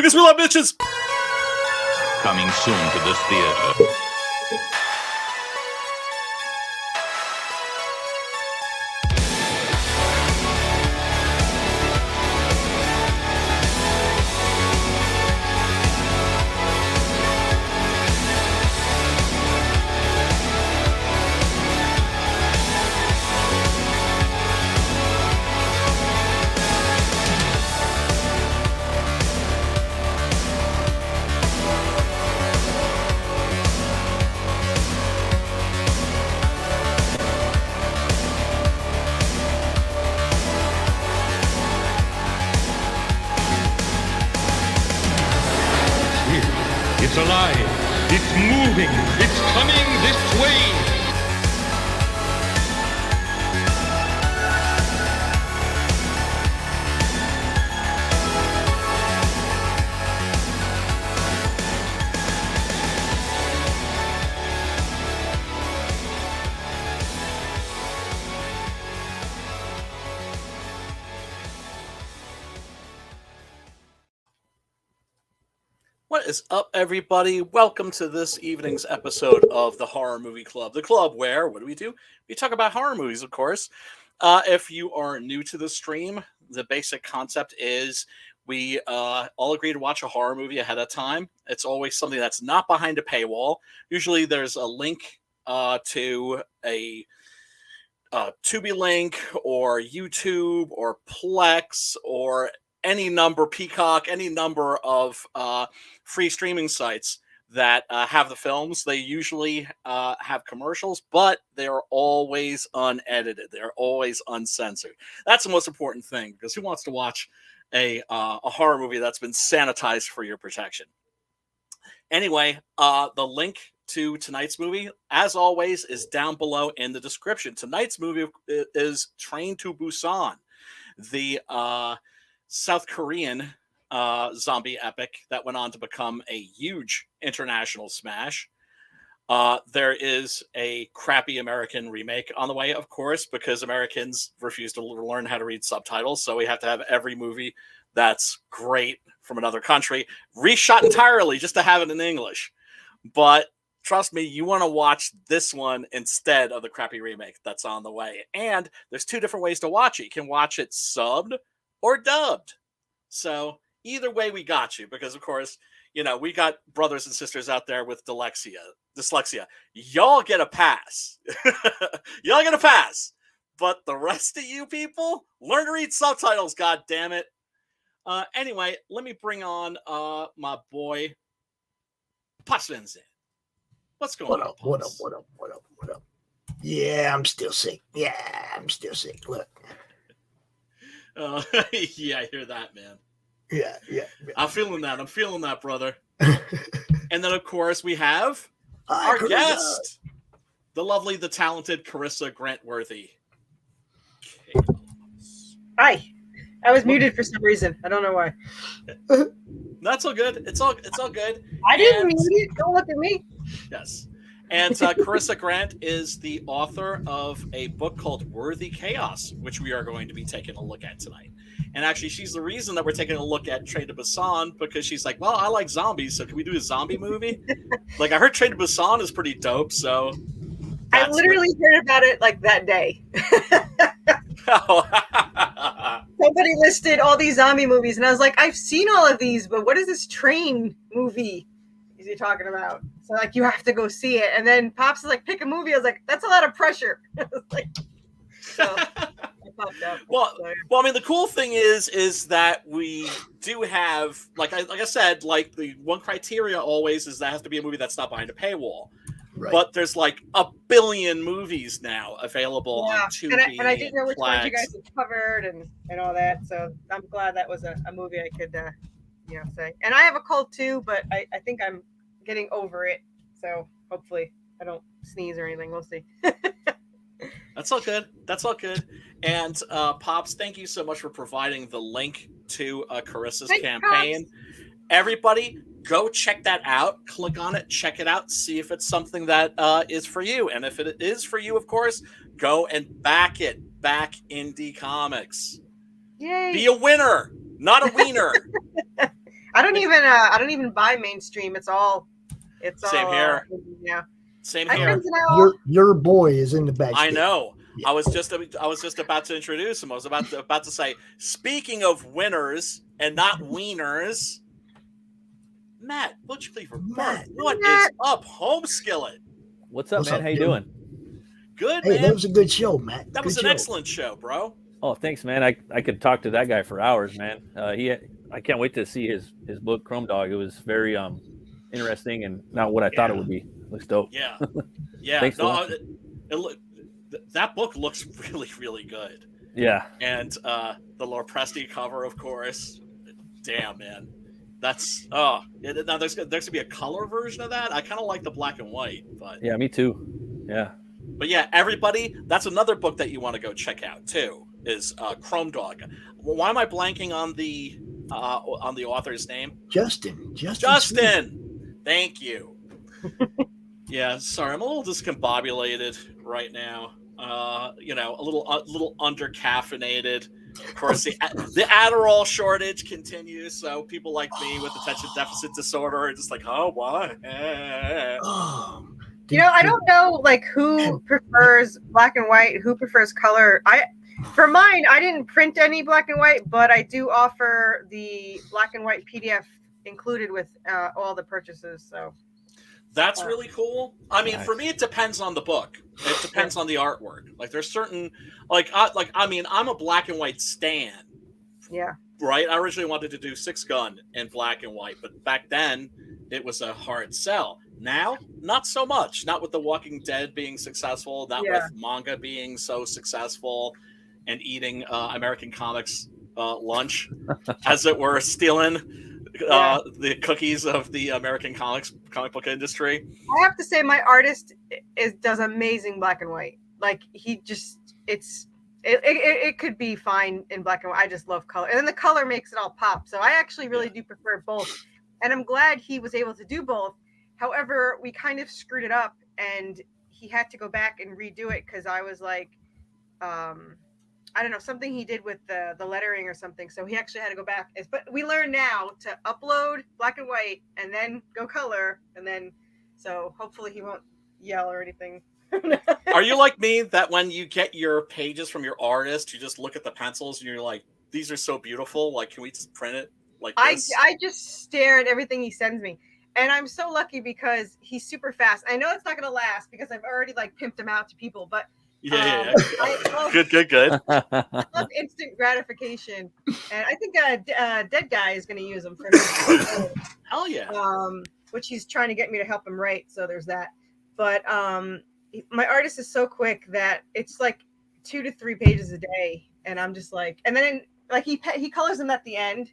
Because we love bitches! Coming soon to this theater. It's alive. It's moving. It's coming this way. What is up, everybody? Welcome to this evening's episode of the Horror Movie Club. The club where, what do? We talk about horror movies, of course. If you are new to the stream, the basic concept is we all agree to watch a horror movie ahead of time. It's always something that's not behind a paywall. Usually there's a link to a Tubi link or YouTube or Plex or any number, Peacock, any number of free streaming sites that have the films. They usually have commercials, but they're always unedited. They're always uncensored. That's the most important thing, because who wants to watch a horror movie that's been sanitized for your protection? Anyway, the link to tonight's movie, as always, is down below in the description. Tonight's movie is Train to Busan, the South Korean zombie epic that went on to become a huge international smash. There is a crappy American remake on the way, of course, because Americans refuse to learn how to read subtitles, so we have to have every movie that's great from another country reshot entirely just to have it in English. But trust me, you want to watch this one instead of the crappy remake that's on the way. And there's two different ways to watch it. You can watch it subbed or dubbed. So either way, we got you, because of course, you know, we got brothers and sisters out there with dyslexia. Y'all get a pass. Y'all get a pass. But the rest of you people, learn to read subtitles, god damn it. Anyway, let me bring on my boy Pasvenze. What's going on? What up? Yeah, I'm still sick. Look. Yeah, I hear that, man. Yeah. I'm feeling that, brother. And then, of course, we have our guest, the lovely, the talented Corissa Grant. Hi. I was muted for some reason. I don't know why. That's all good. It's all good. I didn't mute it. Don't look at me. Yes. And Corissa Grant is the author of a book called Worthy Chaos, which we are going to be taking a look at tonight. And actually, she's the reason that we're taking a look at Train to Busan, because she's like, well, I like zombies, so can we do a zombie movie? Like, I heard Train to Busan is pretty dope, so... I literally heard about it, like, that day. Somebody listed all these zombie movies, and I was like, I've seen all of these, but what is this train movie is he talking about? So, like, you have to go see it. And then Pops is like, pick a movie. I was like, that's a lot of pressure. I was like, so I popped up. Well, I mean, the cool thing is that we do have, like I said, like, the one criteria always is that has to be a movie that's not behind a paywall. Right. But there's like a billion movies now available on Tubi. And I didn't know which ones you guys had covered and all that. So I'm glad that was a movie I could, say. And I have a cold too, but I think I'm getting over it. So hopefully I don't sneeze or anything. We'll see. That's all good. And Pops, thank you so much for providing the link to Corissa's campaign. Pops. Everybody, go check that out. Click on it, check it out, see if it's something that is for you. And if it is for you, of course, go and back it. Back indie comics. Yay. Be a winner, not a wiener. I don't even buy mainstream. It's all Same here. Yeah. Same Hi, here. Your boy is in the back. I know. Yeah. I was just about to introduce him. I was about to say, speaking of winners and not wieners, Matt Butch Cleaver, Matt, what is up, Home Skillet? What's up, man? How you doing? Good, hey, man. That was a good show, Matt. That was an excellent show, bro. Oh, thanks, man. I could talk to that guy for hours, man. I can't wait to see his book, Chrome Dog. It was very interesting and not what I thought it would be. Looks dope. Yeah, yeah. Thanks that book looks really, really good. Yeah. And the Lord Presti cover, of course. Damn, man. That's now there's gonna be a color version of that. I kind of like the black and white, but yeah, me too. Yeah. But yeah, everybody, that's another book that you want to go check out too. Is Chrome Dog. Why am I blanking on the author's name? Justin. Thank you. Yeah, sorry, I'm a little discombobulated right now. A little under-caffeinated. Of course, the Adderall shortage continues, so people like me with attention deficit disorder are just like, oh, what? I don't know like who prefers black and white, who prefers color. For mine, I didn't print any black and white, but I do offer the black and white PDF included with all the purchases. So that's really cool. I mean, nice. For me, it depends on the book. It depends on the artwork. Like, there's certain, I'm a black and white stan. Yeah. Right. I originally wanted to do Six Gun in black and white, but back then it was a hard sell. Now, not so much. Not with The Walking Dead being successful. Not with manga being so successful, and eating American comics lunch, as it were, stealing the cookies of the American comic book industry. I have to say, my artist does amazing black and white. Like, it could be fine in black and white. I just love color, and then the color makes it all pop. So I actually really do prefer both, and I'm glad he was able to do both. However, we kind of screwed it up, and he had to go back and redo it because I was like, I don't know, something he did with the lettering or something. So he actually had to go back. But we learn now to upload black and white and then go color. And then, so hopefully he won't yell or anything. Are you like me that when you get your pages from your artist, you just look at the pencils and you're like, these are so beautiful. Like, can we just print it like this? I just stare at everything he sends me. And I'm so lucky because he's super fast. I know it's not going to last because I've already like pimped him out to people, but Yeah. Good. I love instant gratification, and I think Dead Guy is going to use them for him. Hell yeah. Which he's trying to get me to help him write, so there's that. But my artist is so quick that it's like 2 to 3 pages a day, and I'm just like, and then like he colors them at the end,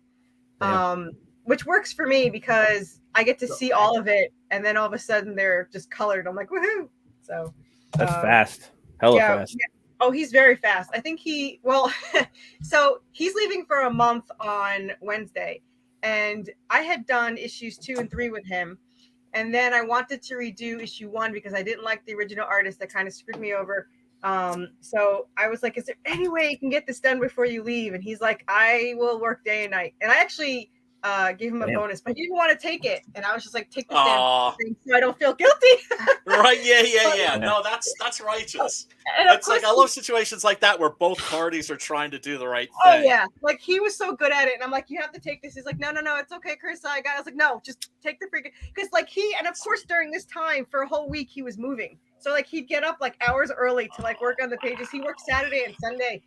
which works for me because I get to see all of it, and then all of a sudden they're just colored. I'm like, woohoo! So that's fast. Hella fast. Yeah. Oh, he's very fast. I think so he's leaving for a month on Wednesday, and I had done issues 2 and 3 with him, and then I wanted to redo issue 1 because I didn't like the original artist that kind of screwed me over. So I was like, is there any way you can get this done before you leave? And he's like, I will work day and night. And I actually gave him a bonus, but he didn't want to take it, and I was just like, take the damn thing so I don't feel guilty. Right? Yeah. No, that's righteous. It's like, I love situations like that where both parties are trying to do the right thing. Oh yeah, like he was so good at it, and I'm like, you have to take this. He's like, no, it's okay, Chris. I was like, no, just take the freaking, because like and of course during this time for a whole week he was moving, so like he'd get up like hours early to like work on the pages. He worked Saturday and Sunday.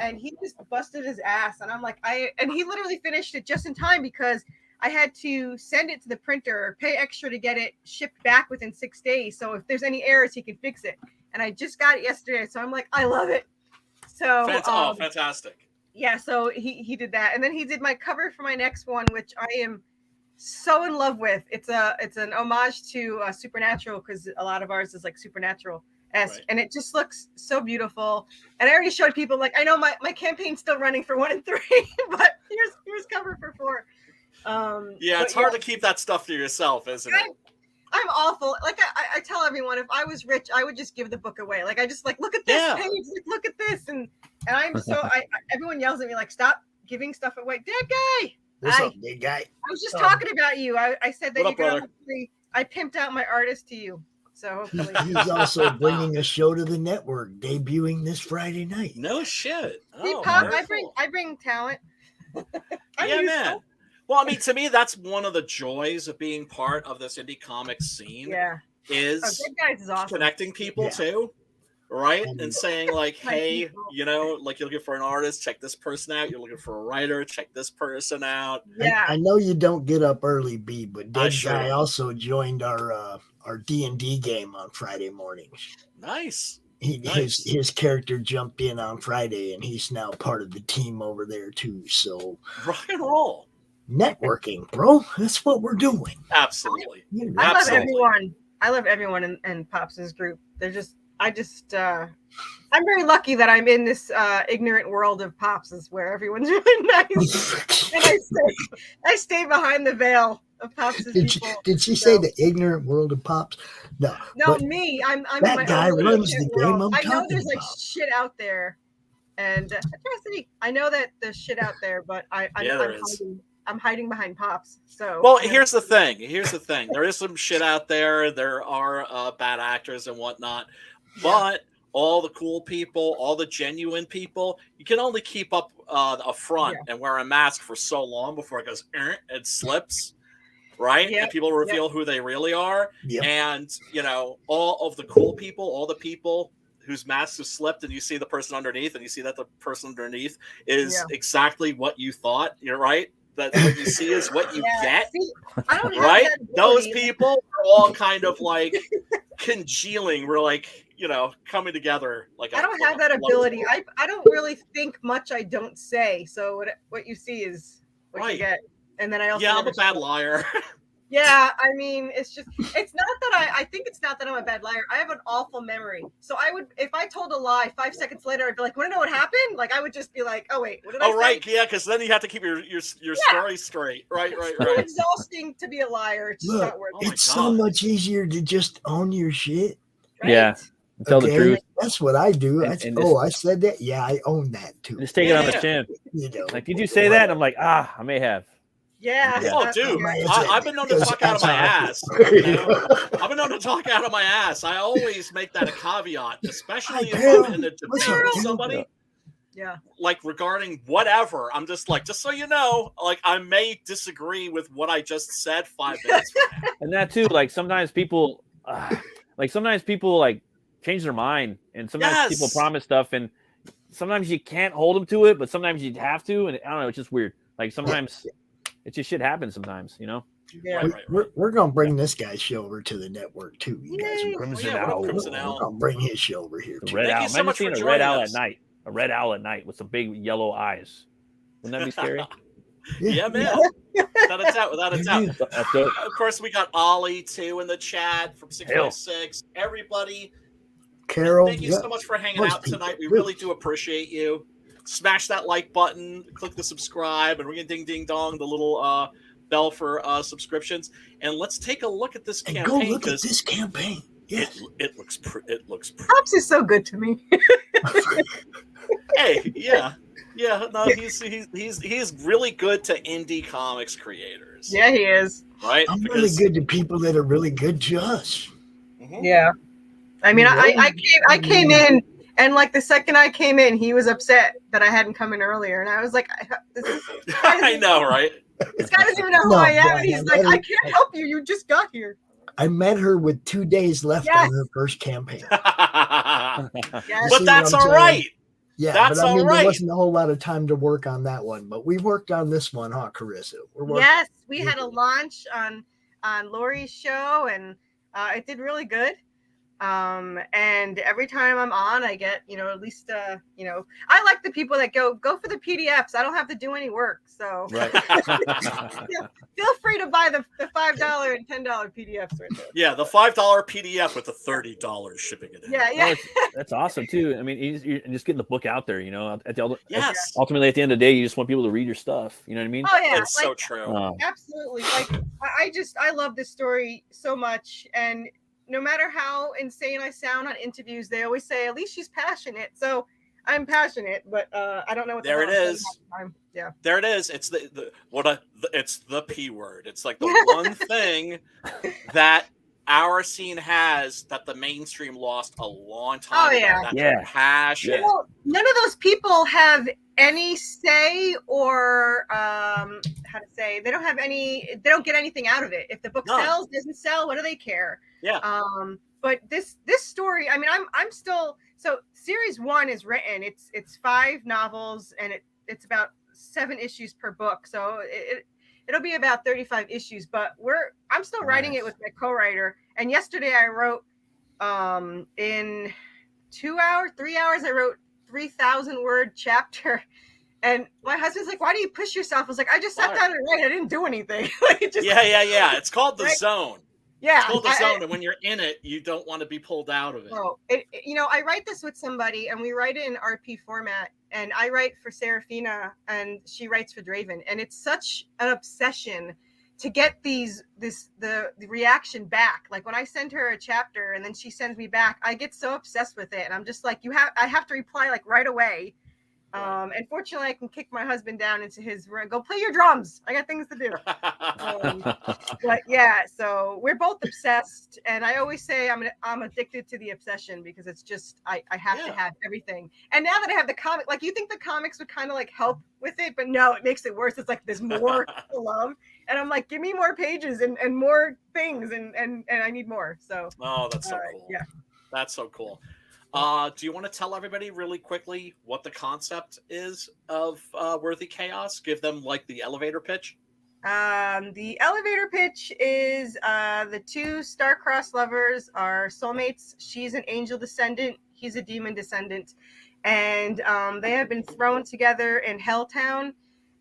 And he just busted his ass. And I'm like, and he literally finished it just in time because I had to send it to the printer, pay extra to get it shipped back within 6 days. So if there's any errors, he can fix it. And I just got it yesterday. So I'm like, I love it. So fantastic. Yeah. So he did that. And then he did my cover for my next one, which I am so in love with. It's an homage to Supernatural, because a lot of ours is like Supernatural. Right. And it just looks so beautiful. And I already showed people, like, I know my campaign's still running for 1 and 3, but here's cover for 4. It's hard to keep that stuff to yourself, isn't it? I'm awful. Like I tell everyone, if I was rich, I would just give the book away. Like, I just like, look at this page, like, look at this, and I'm so everyone yells at me like, stop giving stuff away. Dead Guy, What's Hi. up, big guy? I was just talking about you. I said that What you up, could brother? hopefully, I pimped out my artist to you. So hopefully. He's also bringing a show to the network, debuting this Friday night. No shit. See, Oh, Pop, very I cool. bring talent. I'm Yeah, useful. man. Well, I mean, to me, that's one of the joys of being part of this indie comics scene. Yeah. Is Dead Guys is awesome. connecting people Yeah. too, right? And saying like, Like hey, people. you know, like you're looking for an artist, check this person out. You're looking for a writer, check this person out. Yeah. I know you don't get up early, B, but Dead sure Guy don't. also joined our D&D game on Friday mornings. Nice. His character jumped in on Friday, and he's now part of the team over there too. So Rock and roll. networking, bro, that's what we're doing. Absolutely. I love Absolutely. everyone. I love everyone in Pops' group. I'm very lucky that I'm in this ignorant world of Pops' where everyone's really nice. And I stay behind the veil of Pops' people. Did she say the ignorant world of Pops? No. No, but me. I'm that in my guy own runs ignorant the game world. I'm I know talking there's like about. shit out there. And I know that there's shit out there, but I'm hiding behind Pops. So Well, here's the thing. There is some shit out there. There are bad actors and whatnot, but all the cool people, all the genuine people, you can only keep up a front and wear a mask for so long before it goes and slips, right? Yep. And people reveal who they really are. Yep. And you know, all of the cool people, all the people whose masks have slipped, and you see the person underneath, and you see that the person underneath is exactly what you thought. You're right. That what you see is what you get. See, I don't have Right? that Those ability. people are all kind of like congealing. We're like, you know, coming together. Like I don't have that ability. I don't really think much. I don't say. So what you see is what you get. And then I also I'm a bad liar. Yeah, I mean, it's not that I think it's not that I'm a bad liar. I have an awful memory. So I would, if I told a lie 5 seconds later, I'd be like, want to know what happened? Like, I would just be like, oh, wait, what did I say? Right. Yeah. Because then you have to keep your story straight. Right. It's so exhausting to be a liar. It's just not worth it. It's so much easier to just own your shit. Right? Yeah. Tell the truth. That's what I do. I said that. Yeah, I own that too. Just take it on the chin. You know, like, did you say that? And I'm like, I may have. Yeah. Oh, dude, I've been known to talk out of my ass. You know? I've been known to talk out of my ass. I always make that a caveat, especially if I'm in a debate with somebody. Yeah. Like regarding whatever, I'm just like, just so you know, like I may disagree with what I just said 5 minutes from now. And that too, like sometimes people like change their mind, and sometimes people promise stuff, and sometimes you can't hold them to it, but sometimes you have to, and I don't know, it's just weird. Like sometimes it just shit happens sometimes, you know. Yeah, we're gonna bring this guy's show over to the network too. You guys, Crimson we're Owl. gonna bring his show over here too. Red Owl. you so much for Imagine seeing a red owl at night. A red owl at night with some big yellow eyes. Wouldn't that be scary? Yeah, man. Without a doubt. Of course, we got Ollie too in the chat from 616. Everybody, Carol, thank you so much for hanging out tonight. We really do appreciate you. Smash that like button, click the subscribe, and ring a ding ding dong, the little bell for subscriptions. And let's take a look at this campaign. Go look at this campaign. Yes. It looks pretty. Pops is so good to me. Hey, yeah. No, he's really good to indie comics creators. Yeah, he is. Right? I'm really good to people that are really good to us. Mm-hmm. Yeah. I mean, I came in, and like the second I came in, he was upset that I hadn't come in earlier, and I was like, I know, right? This guy doesn't even know who I am, and he's like, I can't help you. You just got here. I met her with 2 days left on her first campaign. But that's all right. Yeah, that's all right. There wasn't a whole lot of time to work on that one, but we worked on this one, huh, Corissa? Yes, we had a launch on Laurie's show, and it did really good. And every time I'm on, I get, at least, I like the people that go for the PDFs. I don't have to do any work. So feel free to buy the $5 and $10 PDFs right there. Yeah. The $5 PDF with the $30 shipping it in. Yeah. Well, that's awesome too. I mean, you're just getting the book out there, Yes. Ultimately at the end of the day, you just want people to read your stuff. You know what I mean? Oh yeah. It's so true. Absolutely. Like I love this story so much. And no matter how insane I sound on interviews, they always say, at least she's passionate. So I'm passionate, but I don't know what There the it hell I'm is. saying half the time. Yeah. There it is. It's it's the P word. It's like the one thing that our scene has that the mainstream lost a long time ago. yeah. That's Yeah. passion. Yeah. Well, none of those people have any say or how to say, they don't get anything out of it. If the book sells, doesn't sell, what do they care? Yeah. But this story, I mean, I'm still, so series 1 is written. It's 5 novels and it's about 7 issues per book. So it'll be about 35 issues, but I'm still writing it with my co-writer. And yesterday I wrote in 3 hours, I wrote 3,000 word chapter. And my husband's like, why do you push yourself? I was like, I just sat down and write. I didn't do anything. Yeah. It's called the zone. Yeah. It's called the zone. And when you're in it, you don't want to be pulled out of it. Oh, I write this with somebody and we write it in RP format. And I write for Serafina and she writes for Draven. And it's such an obsession to get the reaction back. Like when I send her a chapter and then she sends me back, I get so obsessed with it. And I'm just like, I have to reply like right away. And fortunately I can kick my husband down into his room, go play your drums. I got things to do. But yeah, so we're both obsessed. And I always say I'm addicted to the obsession because it's just, I have to have everything. And now that I have the comic, like you think the comics would kind of like help with it, but no, it makes it worse. It's like there's more to love. And I'm like, give me more pages and more things and I need more. So that's so cool. Yeah. That's so cool. Do you want to tell everybody really quickly what the concept is of Worthy Chaos? Give them like the elevator pitch. The elevator pitch is the 2 star-crossed lovers are soulmates. She's an angel descendant. He's a demon descendant. And they have been thrown together in Helltown.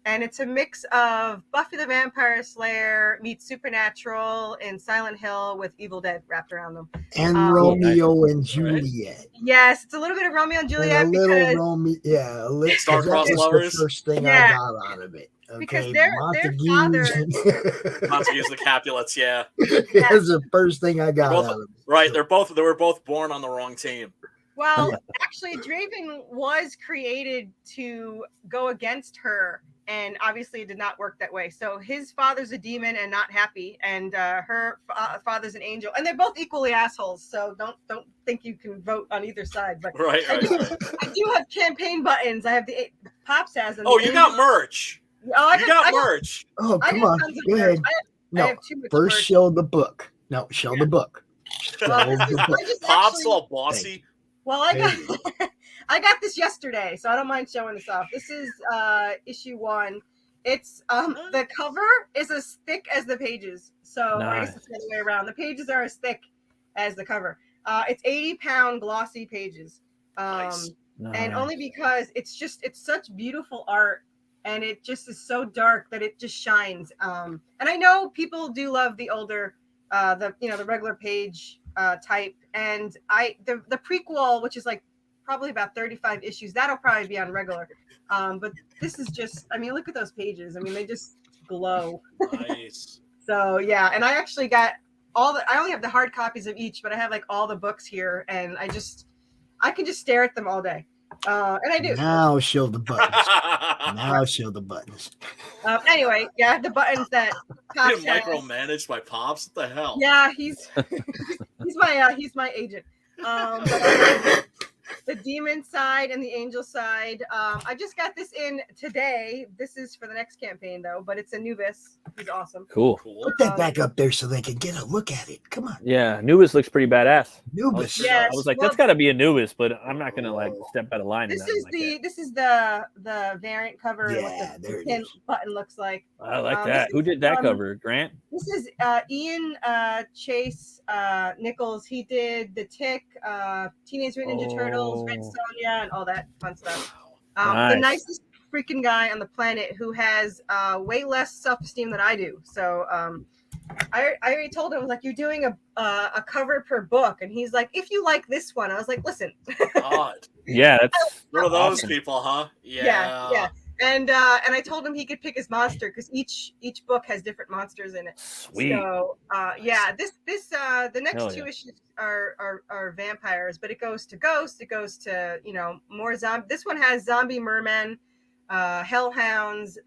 And it's a mix of Buffy the Vampire Slayer meets Supernatural and Silent Hill with Evil Dead wrapped around them. And Romeo and Juliet. Yes, it's a little bit of Romeo and Juliet. And a little Romeo, Star-crossed lovers. The first thing I got out of it. Okay, because their father, Montagues the Capulets, yeah. That's the first thing I got out of it. Right, they were both born on the wrong team. Well, actually, Draven was created to go against her, and obviously it did not work that way. So his father's a demon and not happy, and her father's an angel, and they're both equally assholes. So don't think you can vote on either side. But right. I do have campaign buttons. I have the Pops has them. Oh, you got merch. Oh, I got merch. Oh, come on. Go ahead. No, first merch. show the book. No, show the book. Pops all bossy. Well, I got this yesterday, so I don't mind showing this off. This is issue 1. It's the cover is as thick as the pages. So I guess it's the other way around. The pages are as thick as the cover. It's 80-pound glossy pages. Nice. And only because it's such beautiful art. And it just is so dark that it just shines. And I know people do love the older, the regular page type. And the prequel, which is like probably about 35 issues, that'll probably be on regular. But this is just, I mean, look at those pages. I mean, they just glow. Nice. So yeah, and I actually got I only have the hard copies of each, but I have like all the books here, and I can just stare at them all day. And I do. Now show the buttons. Anyway, yeah, the buttons that Pops You're micromanaged by Pops? What the hell? Yeah, he's my agent. The demon side and the angel side. I just got this in today. This is for the next campaign though, but it's Anubis. He's awesome. Cool. Put that back up there so they can get a look at it. Come on. Yeah, Anubis looks pretty badass. Anubis. Yes. I was like, that's got to be Anubis, but I'm not gonna like step out of line. This is the variant cover. Yeah, what there it the is. button looks like. I like that. Who did that cover? Grant? This is Ian Chase Nichols. He did The Tick, Teenage Mutant Ninja Turtles, Red Sonja, and all that fun stuff. The nicest freaking guy on the planet who has way less self-esteem than I do. So I already told him, I was like, you're doing a cover per book. And he's like, if you like this one. I was like, listen. God. Yeah, that's one of those people, huh? Yeah. And I told him he could pick his monster because each book has different monsters in it. Sweet. So yeah, the next Hell two yeah. issues are vampires, but it goes to ghosts. It goes to more zombie. This one has zombie mermen, hellhounds,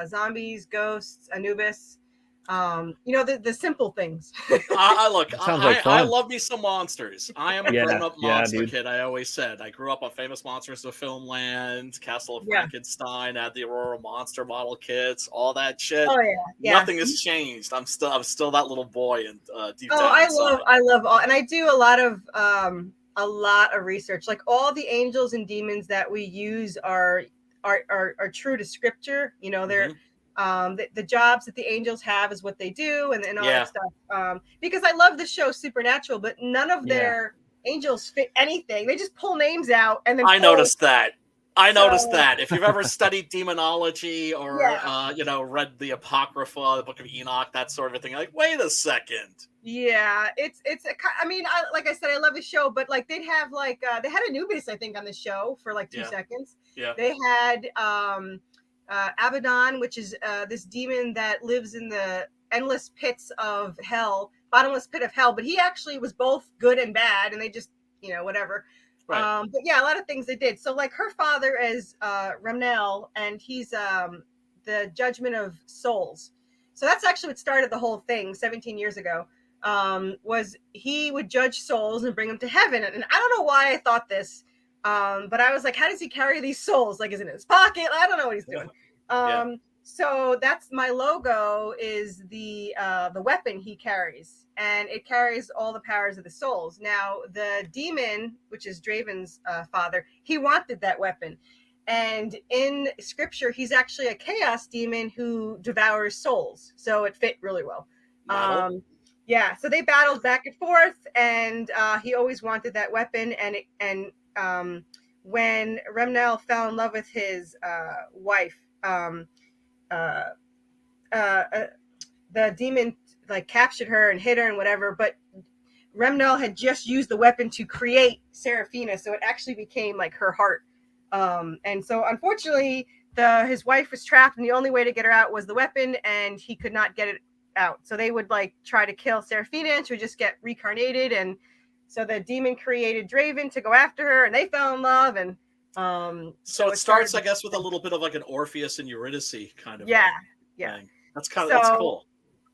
zombies, ghosts, Anubis. The simple things. Look, Sounds like I fun. love me some monsters. I am a Yeah, grown-up yeah, monster dude. kid. I always said I grew up on Famous Monsters of Filmland, Castle of Yeah. Frankenstein, had the Aurora Monster model kits, all that shit. Oh yeah. Nothing has changed. I'm still that little boy, and deep down I inside. love all, and I do a lot of research. Like all the angels and demons that we use are true to scripture. They're the jobs that the angels have is what they do, and all that stuff. Because I love the show Supernatural, but none of their angels fit anything. They just pull names out, and then noticed that. I noticed that. If you've ever studied demonology or read the Apocrypha, the Book of Enoch, that sort of thing, like, wait a second. Yeah, like I said, I love the show, but like they had Anubis, I think, on the show for like 2 seconds. Yeah. They had Abaddon, which is this demon that lives in the endless pits of hell, bottomless pit of hell, but he actually was both good and bad, and they just whatever. Right. But yeah, a lot of things they did. So like her father is Ramnel, and he's the judgment of souls. So that's actually what started the whole thing 17 years ago. Was he would judge souls and bring them to heaven. And I don't know why I thought this, but I was like, how does he carry these souls? Like, is it in his pocket? I don't know what he's doing. So that's my logo is the weapon he carries, and it carries all the powers of the souls. Now, the demon, which is Draven's father, he wanted that weapon. And in scripture, he's actually a chaos demon who devours souls. So it fit really well. Yeah, so they battled back and forth, and he always wanted that weapon. And when Remnel fell in love with his wife, the demon like captured her and hid her and whatever. But Remnel had just used the weapon to create Seraphina, so it actually became like her heart. And so unfortunately, his wife was trapped, and the only way to get her out was the weapon, and he could not get it out. So they would like try to kill Seraphina, and she would just get reincarnated. And so the demon created Draven to go after her, and they fell in love. And so it starts, I guess, with a little bit of like an Orpheus and Eurydice kind of thing. That's cool.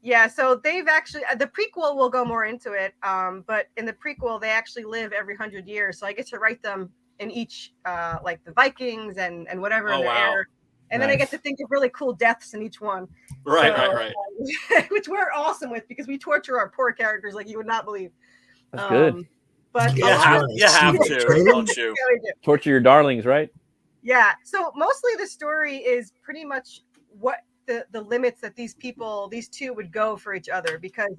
Yeah, so they've actually the prequel will go more into it, but in the prequel they actually live every 100 years. So I get to write them in each, like the Vikings and whatever in the air. And then I get to think of really cool deaths in each one. Right. Which we're awesome with, because we torture our poor characters like you would not believe. That's good. But you have to, don't you? Torture your darlings, right? Yeah. So mostly the story is pretty much what the limits that these two would go for each other, because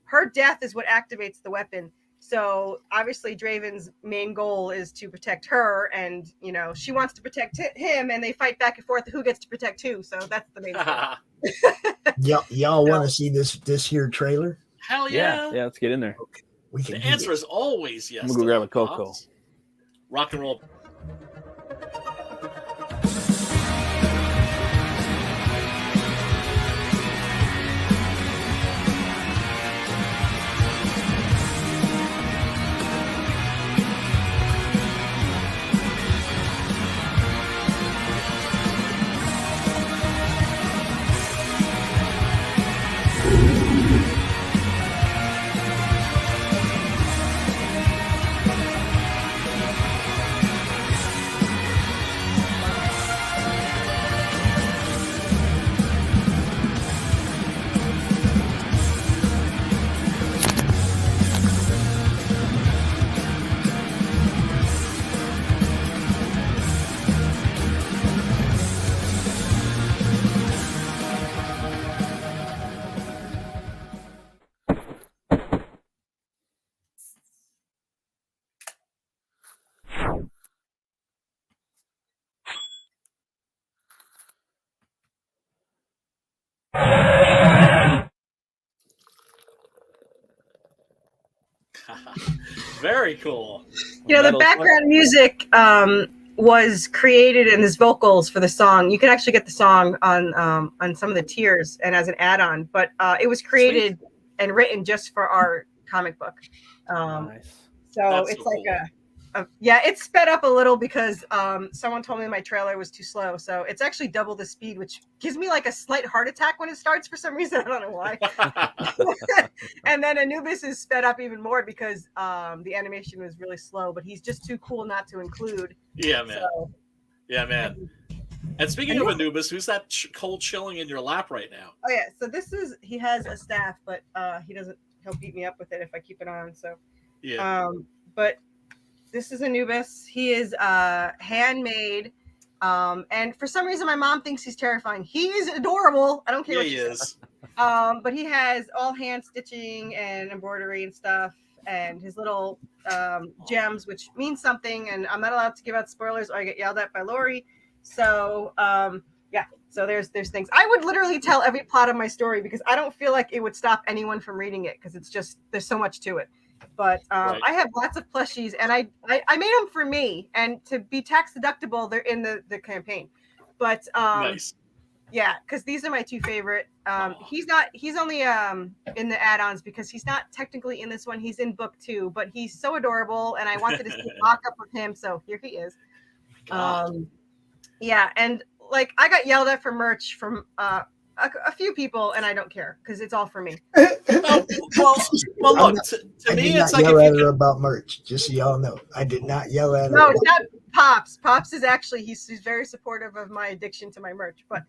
her death is what activates the weapon. So obviously Draven's main goal is to protect her, and she wants to protect him, and they fight back and forth who gets to protect who. So that's the main story. Y'all want to see this here trailer? Hell yeah. Yeah, let's get in there. Okay. We can the answer is always yes. I'm gonna go grab a Cocoa. Rock and roll. Very cool. The background music was created in his vocals for the song. You can actually get the song on some of the tiers and as an add-on, but it was created and written just for our comic book. Nice. So That's it's so like cool. it's sped up a little because someone told me my trailer was too slow. So it's actually double the speed, which gives me like a slight heart attack when it starts for some reason. I don't know why. And then Anubis is sped up even more because the animation was really slow, but he's just too cool not to include. Yeah, man. So, Yeah, man. And speaking of Anubis, who's that cold chilling in your lap right now? oh yeah, so he has a staff, but he'll beat me up with it if I keep it on. So Yeah. But this is Anubis. He is handmade. And for some reason my mom thinks he's terrifying. He is adorable. I don't care Yeah, what he you say. is. But he has all hand stitching and embroidery and stuff, and his little gems, which means something. And I'm not allowed to give out spoilers, or I get yelled at by Laurie. So yeah. So there's things. I would literally tell every plot of my story because I don't feel like it would stop anyone from reading it because it's just there's so much to it. But Right. I have lots of plushies, and I made them for me, and to be tax deductible, they're in the campaign. But Nice. yeah, because these are my two favorite. He's only in the add-ons because he's not technically in this one. He's in book 2, but he's so adorable, and I wanted to see mock-up with him, so here he is. Yeah, and like I got yelled at for merch from a few people, and I don't care because it's all for me. Well, look, to I me, did it's not like yell if at you her about merch. Just so y'all know, I did not yell at her. No, it's not Pops. Pops is actually he's very supportive of my addiction to my merch. But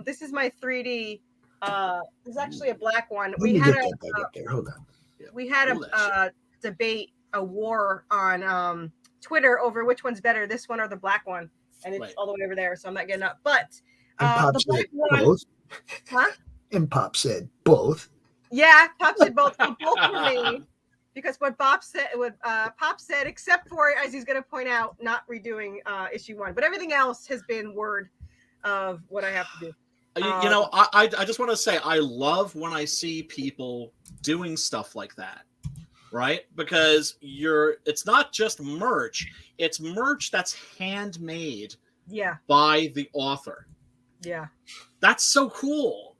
this is my 3D. This is actually a black one. Let We me had get that back up there. Hold on. we had a debate, a war on Twitter over which one's better, this one or the black one, and it's Right. all the way over there, so I'm not getting up. But And Pop the said black one, both. huh? And Pop said both. Yeah, Pop said both. Both were me. Because what Pop said, except for, as he's going to point out, not redoing issue 1, but everything else has been word of what I have to do. You know, I just want to say I love when I see people doing stuff like that, right? Because it's not just merch; it's merch that's handmade Yeah, by the author. yeah. That's so cool.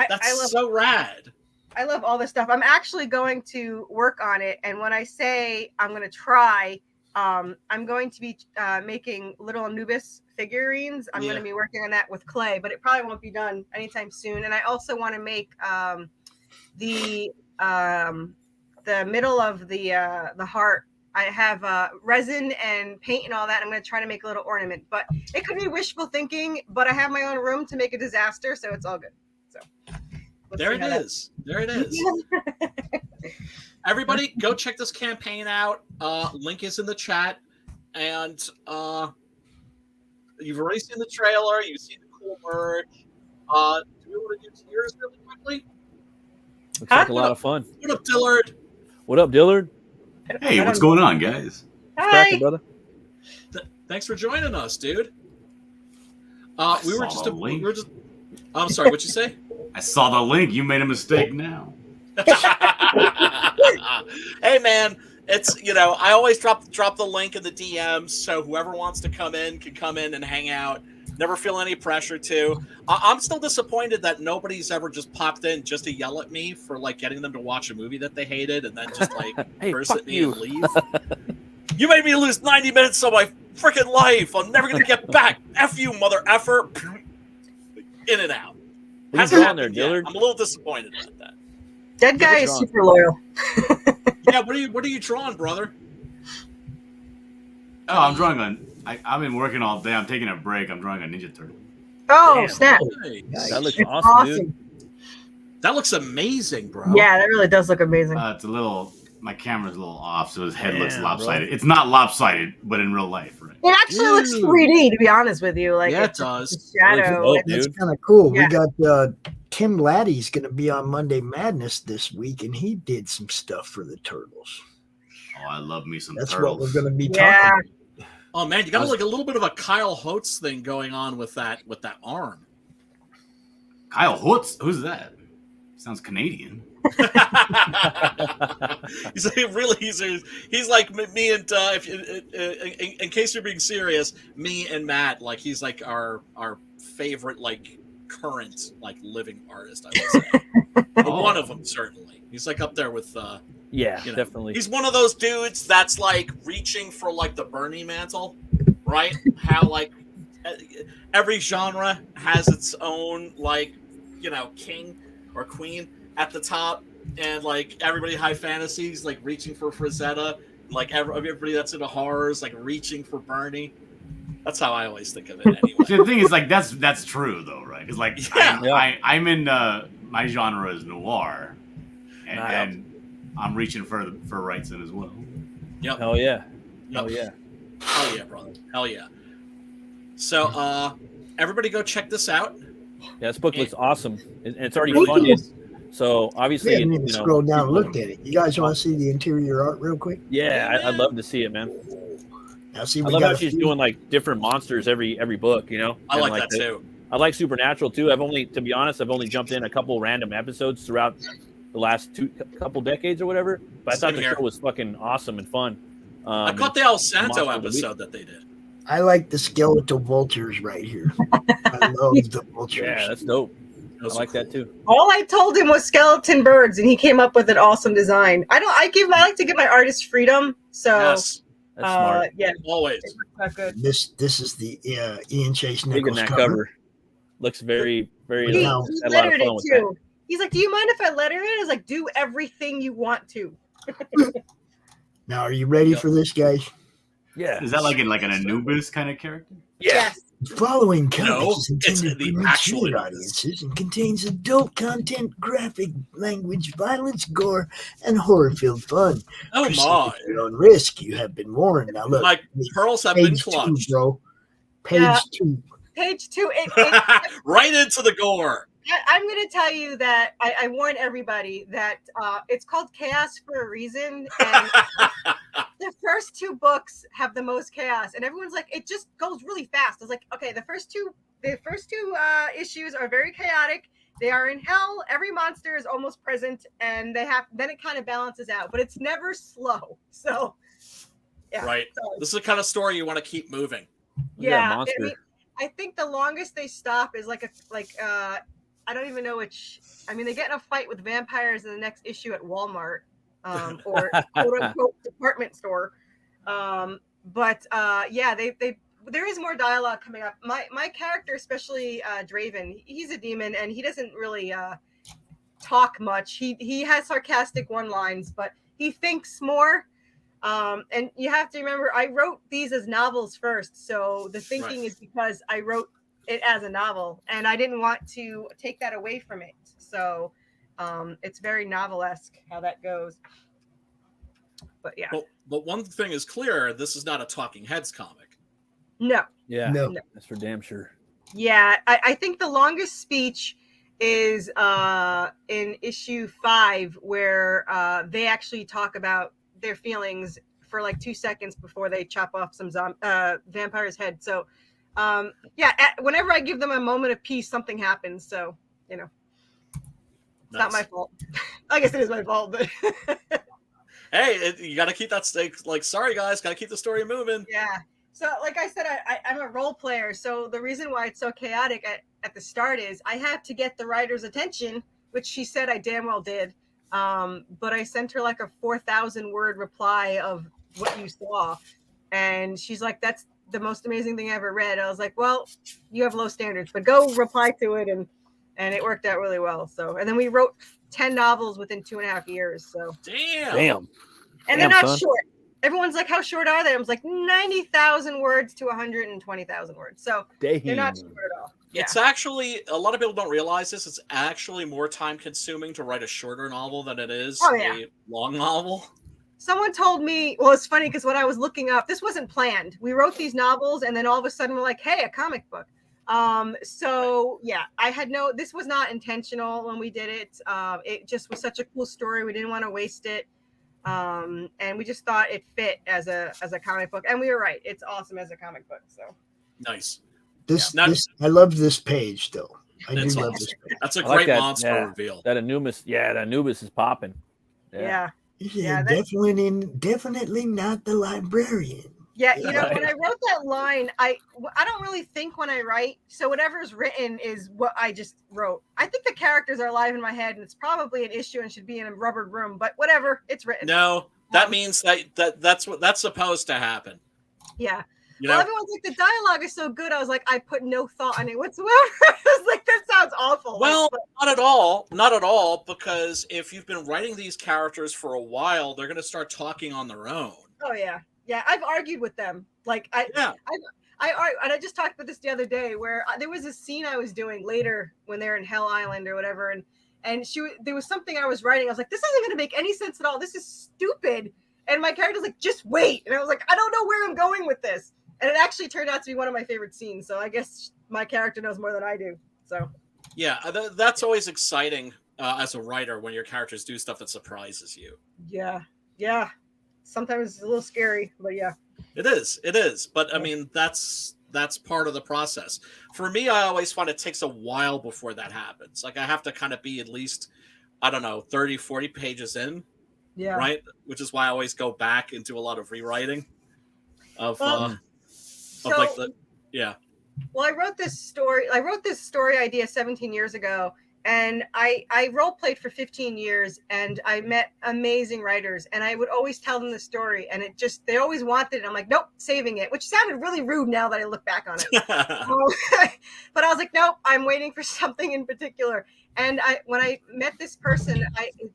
That's so rad. I love all this stuff. I'm actually going to work on it, and when I say I'm going to try, I'm going to be making little Anubis figurines. I'm going to be working on that with clay, but it probably won't be done anytime soon. And I also want to make the middle of the heart. I have resin and paint and all that. I'm going to try to make a little ornament, but it could be wishful thinking. But I have my own room to make a disaster, so it's all good. So. There it is. There it is. Everybody, go check this campaign out. Link is in the chat. And you've already seen the trailer. You've seen the cool merch. Do we want to do tiers really quickly? Looks like a lot of fun. What up, Dillard? What up, Dillard? Hey, what's going on, guys? Cracking, brother. Thanks for joining us, dude. We were just. I'm sorry. What'd you say? I saw the link. You made a mistake now. Hey, man. It's, I always drop the link in the DMs, so whoever wants to come in can come in and hang out. Never feel any pressure to. I'm still disappointed that nobody's ever just popped in just to yell at me for getting them to watch a movie that they hated and then just hey, curse at me you. and leave. You made me lose 90 minutes of my freaking life. I'm never gonna get back. F you, mother effer. In and out. What's Hasn't on there, happened yet. Dillard? I'm a little disappointed about that. Dead guy is super loyal. Yeah, what are you drawing, brother? Oh, I'm drawing on. I've been working all day. I'm taking a break. I'm drawing a Ninja Turtle. Oh, Damn. snap. Nice. That looks It's awesome, dude. That looks amazing, bro. Yeah, that really does look amazing. It's a little. My camera's a little off, so his head looks Damn, lopsided. bro. It's not lopsided, but in real life, right? It actually looks 3D, to be honest with you. Like Yeah, it it's does. the shadow. Looks dope, That's dude. kind of cool. Yeah. We got Tim Laddie's going to be on Monday Madness this week, and he did some stuff for the Turtles. Oh, I love me some That's turtles. what we're going to be Yeah. talking about. Oh man, you got like a little bit of a Kyle Holtz thing going on with that arm. Kyle Hutz? Who's that? Sounds Canadian. He's like, really, he's like me and if in case you're being serious, me and Matt, like he's like our favorite like current like living artist, I would say. One of them certainly. He's like up there with definitely. He's one of those dudes that's like reaching for like the Bernie mantle, right? How like every genre has its own like king or queen at the top, and like everybody high fantasies like reaching for Frazetta, like everybody that's into horrors like reaching for Bernie. That's how I always think of it anyway. See, the thing is, like, that's true though, right? Because like I'm in my genre is noir, and I'm reaching for Wrightson as well. Yep. Hell yeah. Yep. Hell yeah. Hell yeah, brother. Hell yeah. So everybody go check this out. Yeah, this book looks awesome, and it's already funded. So obviously, I haven't even scrolled down and looked at it. You guys want to see the interior art real quick? Yeah, I'd love to see it, man. Now, see, I love how she's doing like different monsters every book. I like that too. I like Supernatural too. To be honest, I've only jumped in a couple random episodes throughout the last couple decades or whatever. But I thought the show was fucking awesome and fun. I caught the El Santo episode that they did. I like the skeletal vultures right here. I love the vultures. Yeah, that's dope. I like that too. All I told him was skeleton birds, and he came up with an awesome design. I like to give my artist freedom. So yes. That's smart. Yeah, always. Not good. This is the Ian Chase Big in Nichols that cover. Looks very, very. He had a lot of lettered fun it with too. He's like, "Do you mind if I letter it?" I was like, "Do everything you want to." Now, are you ready for this, guys? Yeah. Is that like an Anubis kind of character? Yes. The following comic No, is it's intended the for actual mature Anubis. audiences and contains adult content, graphic language, violence, gore, and horror-filled fun. Oh Proceed my! at your own risk. You have been warned. Now look, Like pearls have been page 2, clutched. bro. Page 2. Page 2. Right into the gore. I'm going to tell you that I warn everybody that it's called Chaos for a reason. And the first 2 books have the most chaos. And everyone's like, it just goes really fast. I was like, okay, the first two issues are very chaotic. They are in hell. Every monster is almost present. And then it kind of balances out. But it's never slow. So, yeah. Right. This is the kind of story you want to keep moving. Yeah. I think the longest they stop is I don't even know which. I mean, they get in a fight with vampires in the next issue at Walmart or quote unquote department store. But there is more dialogue coming up. My character, especially Draven, he's a demon and he doesn't really talk much. He has sarcastic one-liners, but he thinks more. And you have to remember, I wrote these as novels first, so the thinking is because I wrote it as a novel, and I didn't want to take that away from it. So it's very novelesque how that goes. But yeah. But one thing is clear: this is not a Talking Heads comic. No. Yeah. No. That's for damn sure. Yeah, I think the longest speech is in issue 5, where they actually talk about their feelings for like 2 seconds before they chop off some vampire's head. So whenever I give them a moment of peace, something happens. So, it's not my fault. I guess it is my fault, but hey, you got to keep that stake. Like, sorry guys, got to keep the story moving. Yeah. So like I said, I'm a role player. So the reason why it's so chaotic at the start is I had to get the writer's attention, which she said I damn well did. But I sent her like a 4,000 word reply of what you saw. And she's like, that's the most amazing thing I ever read. I was like, well, you have low standards, but go reply to it. And it worked out really well. So, and then we wrote 10 novels within 2.5 years. So Damn. And they're not short. Everyone's like, how short are they? I was like 90,000 words to 120,000 words. So they're not short at all. Yeah. It's actually, a lot of people don't realize this. It's actually more time consuming to write a shorter novel than it is a long novel. Someone told me, well, it's funny because when I was looking up, this wasn't planned. We wrote these novels and then all of a sudden we're like, hey, a comic book. So yeah, this was not intentional when we did it. It just was such a cool story. We didn't want to waste it. And we just thought it fit as a comic book. And we were right. It's awesome as a comic book. So nice. I love this page though. I do It's love awesome. this. That's a I like great that, monster yeah. reveal. That Anubis is popping. Yeah. Yeah, that- definitely not the librarian. Yeah, you know, Right. when I wrote that line, I don't really think when I write, so whatever's written is what I just wrote. I think the characters are alive in my head, and it's probably an issue and should be in a rubbered room, but whatever, it's written. No, that means that's what that's supposed to happen. Yeah. You Well, know? everyone's like, the dialogue is so good. I was like, I put no thought in it whatsoever. I was like, that sounds awful. Well, Like, not at all, because if you've been writing these characters for a while, they're going to start talking on their own. oh yeah, yeah. I've argued with them. Like I and I just talked about this the other day where there was a scene I was doing later when they're in Hell Island or whatever, and there was something I was writing. I was like, this isn't going to make any sense at all. This is stupid. And my character's like, just wait. And I was like, I don't know where I'm going with this. And it actually turned out to be one of my favorite scenes. So I guess my character knows more than I do. So Yeah, that's always exciting as a writer when your characters do stuff that surprises you. yeah. Sometimes it's a little scary, but yeah. It is. But I mean, that's part of the process. For me, I always find it takes a while before that happens. Like I have to kind of be at least, I don't know, 30, 40 pages in. Yeah. Right. Which is why I always go back and do a lot of rewriting of like the, yeah. Well, I wrote this story idea 17 years ago, and I role played for 15 years, and I met amazing writers, and I would always tell them the story, and they always wanted it. I'm like, nope, saving it, which sounded really rude now that I look back on it. But I was like, nope, I'm waiting for something in particular. And when I met this person,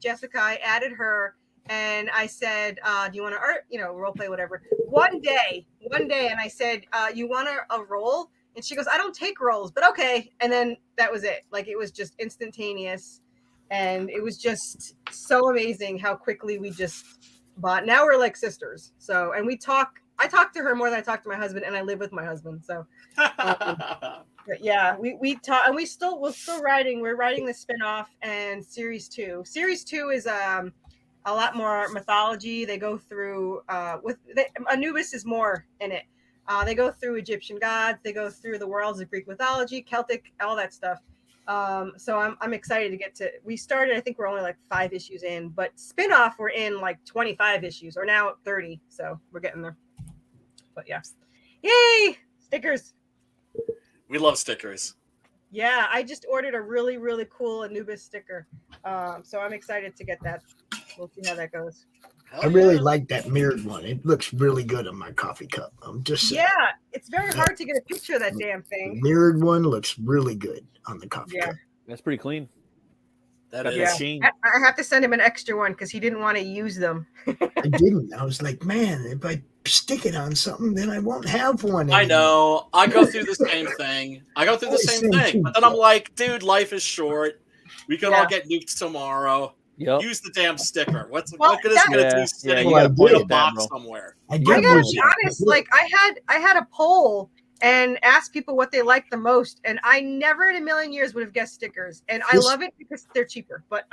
Jessica, I added her. And I said, do you want to role play, whatever. One day, and I said, you want a role? And she goes, I don't take roles, but okay. And then that was it. Like, it was just instantaneous. And it was just so amazing how quickly we just bought. Now we're like sisters. So, and I talk to her more than I talk to my husband, and I live with my husband. So, but yeah, we talk, and we're still writing. We're writing the spinoff and series 2. Series 2 is, a lot more mythology. They go through Anubis is more in it. They go through Egyptian gods. They go through the worlds of Greek mythology, Celtic, all that stuff. So I'm excited to get to. We started. I think we're only like 5 issues in, but spinoff we're in like 25 issues, or now 30. So we're getting there. But yeah, yay! Stickers. We love stickers. Yeah, I just ordered a really, really cool Anubis sticker. So I'm excited to get that. We'll see how that goes. I really like that mirrored one. It looks really good on my coffee cup. I'm just saying. Yeah, it's very hard to get a picture of that damn thing. The mirrored one looks really good on the coffee cup. That's pretty clean. That Got is. that sheen. I have to send him an extra one because he didn't want to use them. I didn't. I was like, man, if I stick it on something, then I won't have one anymore. I know. I go through the same thing. But then I'm like, dude, life is short. We could all get nuked tomorrow. Yep. Use the damn sticker. What good is that- it going to do sitting you in gotta put a it down, box bro. somewhere? I I gotta was- be honest. Like I had a poll and asked people what they liked the most, and I never in a million years would have guessed stickers. And I love it because they're cheaper. But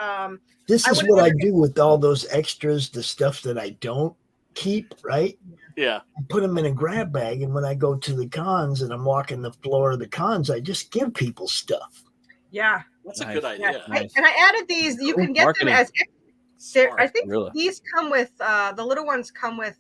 This I is would've what I never do with all those extras, the stuff that I don't keep, right? Yeah. I put them in a grab bag, and when I go to the cons and I'm walking the floor of the cons, I just give people stuff. yeah, That's a Nice. good idea. Nice. and I added these. You can get Marketing. them as. Smart. I think Really? these come with the little ones come with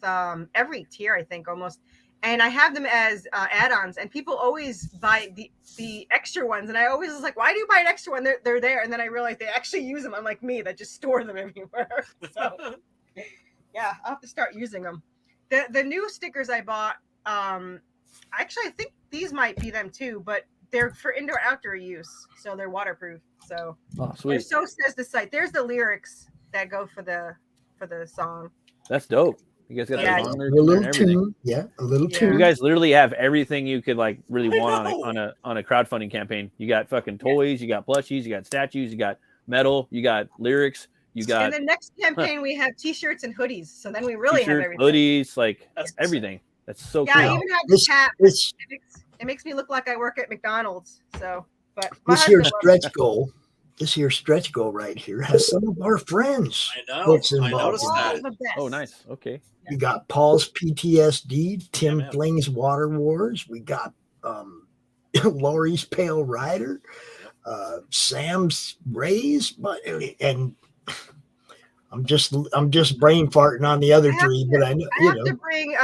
every tier, I think almost, and I have them as add-ons. And people always buy the extra ones, and I always was like, "Why do you buy an extra one? They're there." And then I realized they actually use them. I'm like me that just store them everywhere. So yeah, I'll have to start using them. The new stickers I bought, actually I think these might be them too, but they're for indoor outdoor use, so they're waterproof. So Oh, or sweet. so says the site. There's the lyrics that go for the song. That's dope. You guys got Yeah. the song A lyrics in there and little everything. tune, yeah, a little Yeah. You tune. guys literally have everything you could like really I want know. on a crowdfunding campaign. You got fucking toys, you got plushies, you got statues, you got metal, you got lyrics, you got And the next campaign we have T-shirts and hoodies. So then we really have t-shirts, everything. hoodies, like That's everything. That's so Yeah, I cool. even have This- the cap. This It makes me look like I work at McDonald's. So, but my this here husband loves stretch goal right here has some of our friends. I know. Books I involved noticed in that. all the best. Oh, nice. Okay. We got Paul's PTSD, Tim man. Fling's Water Wars. We got Laurie's Pale Rider. Sam's Rays, and I'm just brain farting on the other three, but I know I have to bring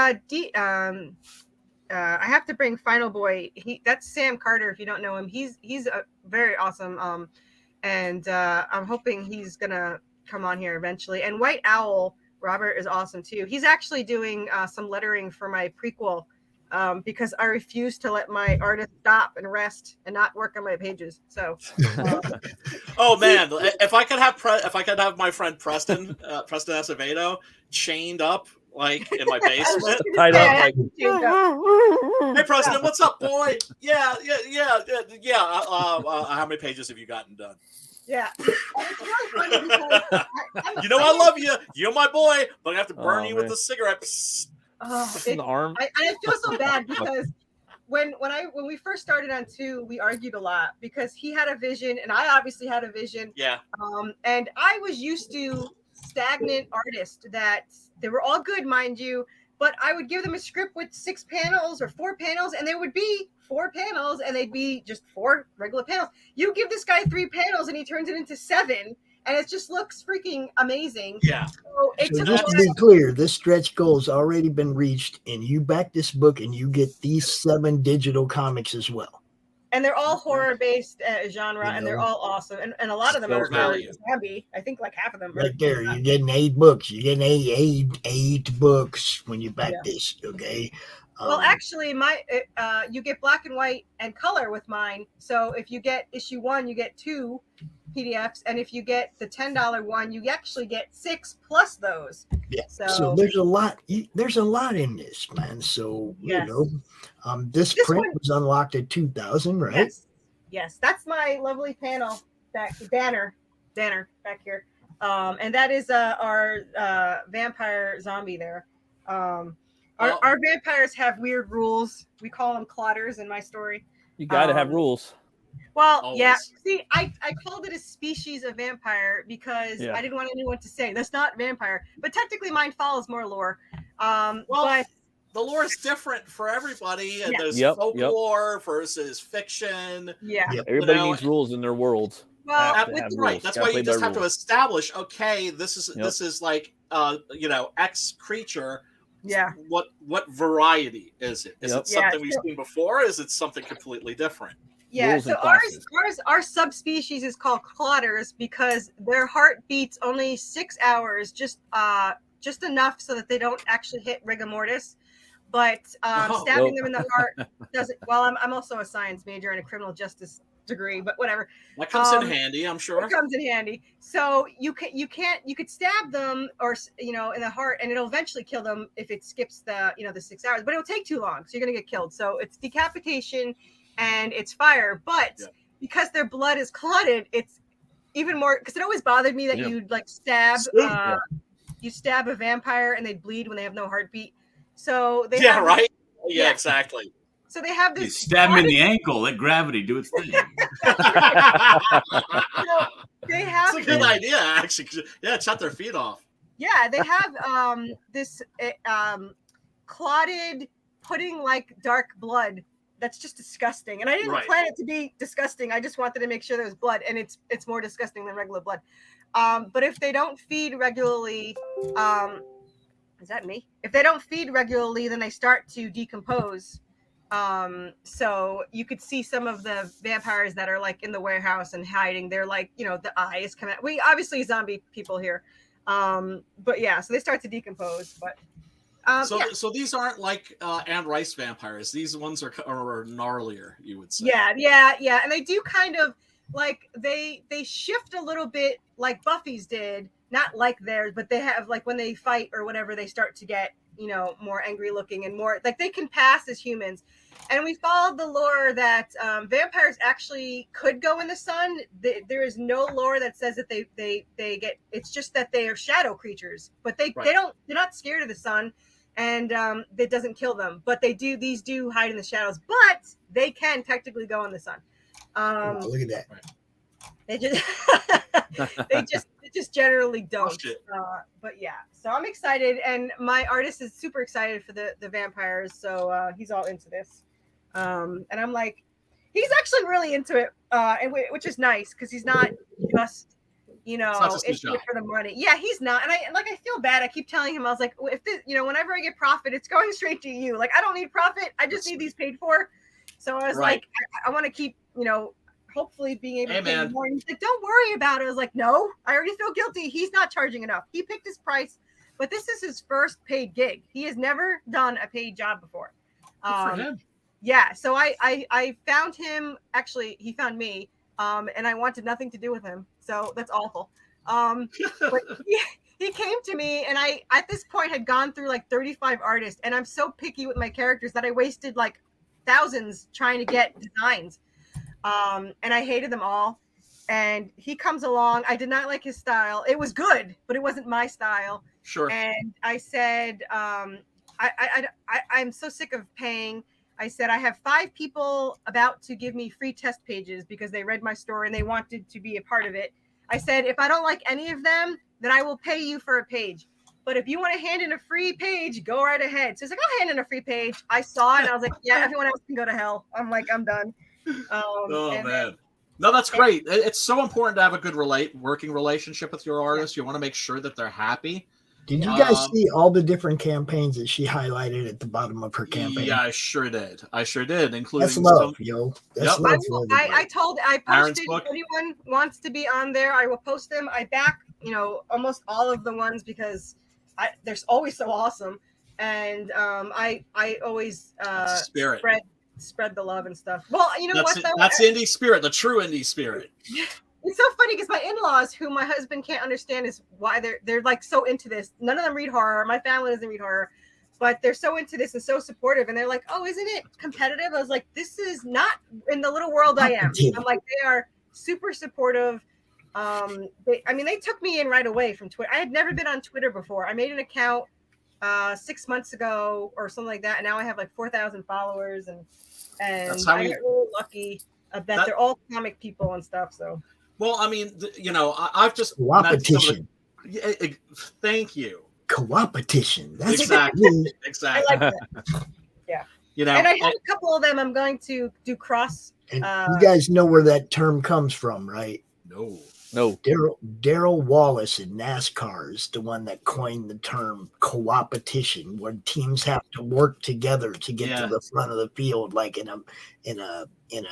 I have to bring Final Boy. That's Sam Carter. If you don't know him, he's a very awesome. And I'm hoping he's gonna come on here eventually. And White Owl Robert is awesome too. He's actually doing some lettering for my prequel because I refuse to let my artist stop and rest and not work on my pages. So, oh man, if I could have my friend Preston Acevedo chained up like in my basement, tied up like. Hey Preston, what's up, boy? Yeah. How many pages have you gotten done? Yeah. It's really funny because you know I love you. You're my boy, but I have to burn you with a cigarette. In the arm. I feel so bad because when we first started on 2, we argued a lot because he had a vision and I obviously had a vision. Yeah. And I was used to stagnant artists that they were all good, mind you, but I would give them a script with 6 panels or 4 panels, and there would be 4 panels, and they'd be just 4 regular panels. You give this guy 3 panels, and he turns it into 7, and it just looks freaking amazing. Yeah. So just to be clear, this stretch goal has already been reached, and you back this book, and you get these 7 digital comics as well. And they're all horror-based genre, and they're all awesome. And a lot of them are zombie. I think like half of them. Right there, you're getting 8 books. You're getting eight books when you back this, okay? Well, actually, you get black and white and color with mine. So if you get issue 1, you get 2 PDFs, and if you get the $10 one, you actually get 6 plus those. Yeah. So there's a lot. There's a lot in this, man. So this print was unlocked at 2000, right? Yes. That's my lovely panel banner back here, and that is our vampire zombie there. Our vampires have weird rules. We call them clotters in my story. You got to have rules. Well, always. Yeah. See, I called it a species of vampire because I didn't want anyone to say that's not vampire. But technically, mine follows more lore. But the lore is different for everybody. And there's folklore versus fiction. Yeah. Everybody needs rules in their world. Well, right. That's why you just have to establish. Okay, this is like X creature. Yeah. What variety is it? Is it something we've seen before? Is it something completely different? Yeah, so our subspecies is called clotters because their heart beats only 6 hours, just enough so that they don't actually hit rigor mortis. But stabbing them in the heart doesn't. Well, I'm also a science major and a criminal justice degree, but whatever. That comes in handy, I'm sure. It comes in handy. So you could stab them or in the heart, and it'll eventually kill them if it skips the 6 hours. But it'll take too long, so you're gonna get killed. So it's decapitation. And it's fire, but because their blood is clotted, it's even more. Because it always bothered me that you'd like stab, you stab a vampire and they bleed when they have no heartbeat. So they exactly. So they have this. You stab them in the ankle. Let gravity do its thing. They have. It's a good idea, actually. Yeah, chop their feet off. Yeah, they have this clotted, pudding like dark blood. That's just disgusting. And I didn't plan it to be disgusting. I just wanted to make sure there was blood, and it's more disgusting than regular blood. But if they don't feed regularly, is that me? If they don't feed regularly, then they start to decompose. So you could see some of the vampires that are like in the warehouse and hiding. They're like, the eyes come out. We obviously zombie people here. But yeah, so they start to decompose, but so these aren't like Anne Rice vampires. These ones are gnarlier, you would say. Yeah. And they do kind of like they shift a little bit like Buffy's did, not like theirs, but they have like when they fight or whatever, they start to get more angry looking and more like they can pass as humans. And we followed the lore that vampires actually could go in the sun. There is no lore that says that they get. It's just that they are shadow creatures, but they're not scared of the sun. And it doesn't kill them, but these do hide in the shadows, but they can technically go in the sun. Look at that. They just generally don't. But yeah, so I'm excited, and my artist is super excited for the vampires, so he's all into this. And I'm like, he's actually really into it, which is nice because he's not just into it for the money. Yeah, he's not. And I feel bad. I keep telling him, I was like, well, if this, whenever I get profit, it's going straight to you. Like, I don't need profit. I just need these paid for. So I was like, I want to keep, hopefully being able to pay more. And he's like, don't worry about it. I was like, no, I already feel guilty. He's not charging enough. He picked his price, but this is his first paid gig. He has never done a paid job before. Good for him. Yeah. So I found him. Actually, he found me. And I wanted nothing to do with him. So that's awful. But he came to me, and I, at this point, had gone through like 35 artists, and I'm so picky with my characters that I wasted like thousands trying to get designs. And I hated them all. And he comes along. I did not like his style. It was good, but it wasn't my style. Sure. And I said, I'm so sick of paying. I said, I have 5 people about to give me free test pages because they read my story and they wanted to be a part of it. I said, if I don't like any of them, then I will pay you for a page. But if you want to hand in a free page, go right ahead. So he's like, I'll hand in a free page. I saw it and I was like, yeah, everyone else can go to hell. I'm like, I'm done. Man. No, that's great. It's so important to have a good working relationship with your artists. You want to make sure that they're happy. Did you guys see all the different campaigns that she highlighted at the bottom of her campaign? Yeah, I sure did. Including that's love, yo. That's love. I posted if anyone wants to be on there, I will post them. I back, almost all of the ones because they're always so awesome. And I always spread the love and stuff. Well, that's indie spirit, the true indie spirit. It's so funny because my in-laws, who my husband can't understand, is why they're like so into this. None of them read horror. My family doesn't read horror, but they're so into this and so supportive. And they're like, "Oh, isn't it competitive?" I was like, "This is not in the little world I am." I'm like, they are super supportive. They took me in right away from Twitter. I had never been on Twitter before. I made an account 6 months ago or something like that, and now I have like 4,000 followers, and I got really lucky that they're all comic people and stuff. So. Well, I mean, I've just co-opetition. Thank you. Co-opetition. That's exactly. I like that. Yeah. And I have a couple of them. I'm going to do cross. And you guys know where that term comes from, right? No. Daryl Wallace in NASCAR is the one that coined the term co-opetition, where teams have to work together to get to the front of the field, like in a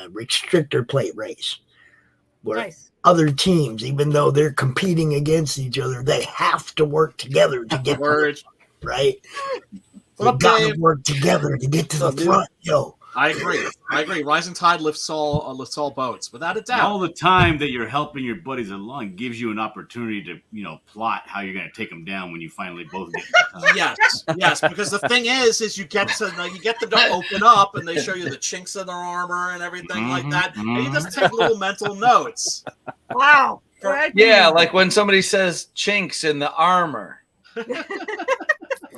restrictor plate race. Where other teams, even though they're competing against each other, they have to work together to get right. They gotta work together to get to the front, yo. I agree. Rising tide lifts all boats, without a doubt. All the time that you're helping your buddies along gives you an opportunity to, plot how you're going to take them down when you finally both get. Yes. Because the thing is you get them to open up, and they show you the chinks in their armor and everything like that, and you just take little mental notes. Wow. Yeah, like when somebody says chinks in the armor.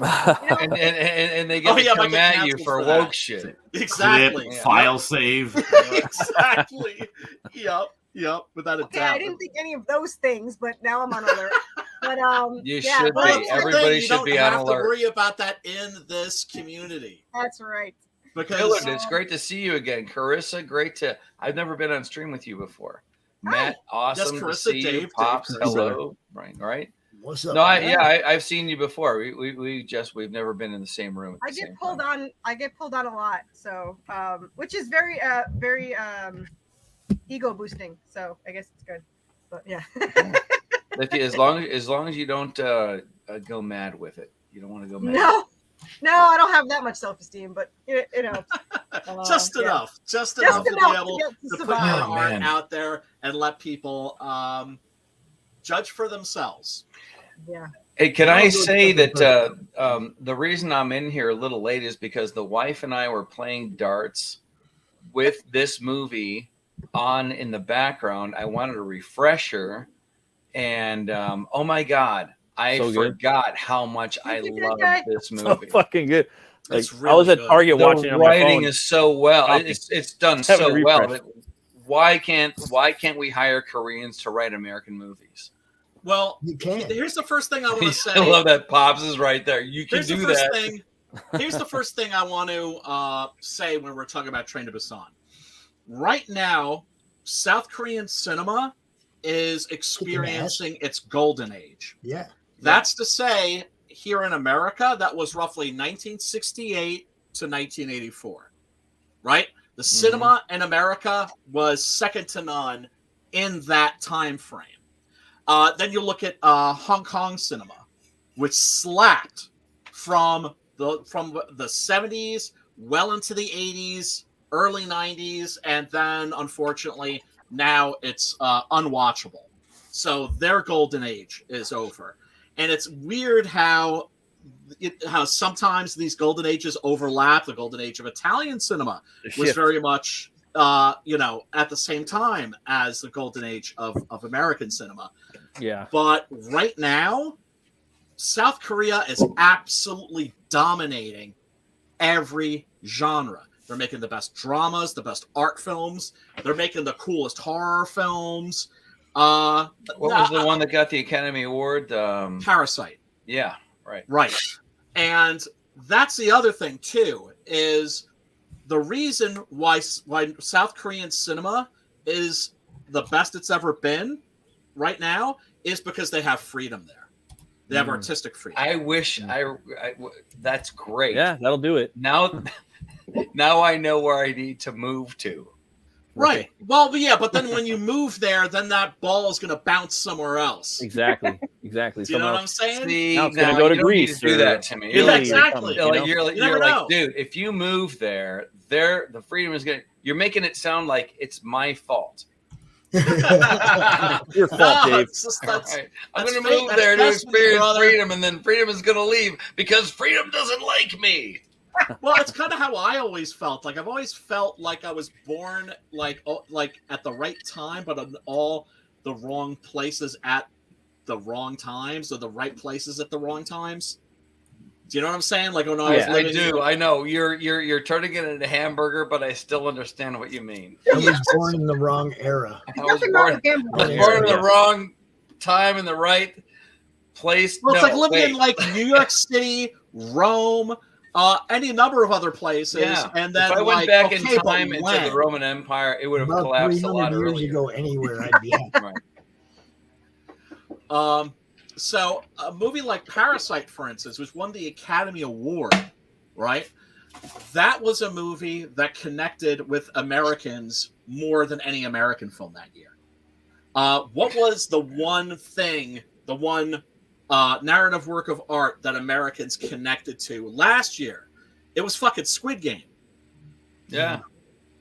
and they get to come at you for woke shit. Exactly. Clip, file save. Exactly. Yep. Without a doubt. I didn't think any of those things, but now I'm on alert. But you should be. Everybody should be on alert. You don't have to worry about that in this community. That's right. Because it's great to see you again, Carissa. I've never been on stream with you before. Matt, awesome to see you. Pops, hello. Right. What's up? No, I've seen you before. We've never been in the same room. I get pulled on a lot, so which is very ego boosting. So I guess it's good, but yeah. As long as you don't go mad with it, you don't want to go mad. No, I don't have that much self-esteem, but it helps. Just enough to be able to put your art out there and let people judge for themselves. Yeah. Hey, can I say that the reason I'm in here a little late is because the wife and I were playing darts with this movie on in the background. I wanted a refresher, and oh my God, I forgot how much I love this movie. So fucking good. Like, really I was at Target watching it on my phone. The writing is so well. It's done so well. But why can't we hire Koreans to write American movies? Well, you can. Here's the first thing I want to say. I love that. Pops is right there. You can do that. Here's the first thing I want to say when we're talking about Train to Busan. right now, South Korean cinema is experiencing its golden age. Yeah. That's to say, here in America, that was roughly 1968 to 1984, right? The cinema in America was second to none in that time frame. Then you look at Hong Kong cinema, which slapped from the 70s well into the 80s, early 90s, and then unfortunately now it's unwatchable. So their golden age is over. And it's weird how sometimes these golden ages overlap. The golden age of Italian cinema was very much, at the same time as the golden age of American cinema. Yeah. But right now, South Korea is absolutely dominating every genre. They're making the best dramas, the best art films. They're making the coolest horror films. What was the one that got the Academy Award? Parasite. Yeah, right. Right. And that's the other thing, too, is the reason why South Korean cinema is the best it's ever been right now is because they have freedom there. They have artistic freedom. I wish that's great. Yeah, that'll do it. Now I know where I need to move to. Right. Well, yeah, but then when you move there, then that ball is going to bounce somewhere else. Exactly. Do you know what I'm saying? See, now it's going to go to Greece. Do that to me. Yeah, exactly. You're like, dude, if you move there, the freedom is going to... You're making it sound like it's my fault. Your fault, Dave. Right. I'm going to move there to experience freedom, and then freedom is going to leave because freedom doesn't like me. Well, it's kind of how I always felt. Like I've always felt like I was born like at the right time, but in all the wrong places at the wrong times, or the right places at the wrong times. Do you know what I'm saying? Like when I was living, I do. I know you're turning it into hamburger, but I still understand what you mean. I was born in the wrong era. I was born in the wrong time in the right place. Well, it's like living in like New York City, Rome. Any number of other places, and then if I went back in time into the Roman Empire, it would have collapsed a lot earlier. Years ago, anywhere I'd be at. Right. So a movie like Parasite, for instance, which won the Academy Award, right? That was a movie that connected with Americans more than any American film that year. What was the one thing, the one narrative work of art that Americans connected to last year? It was fucking Squid Game. Yeah.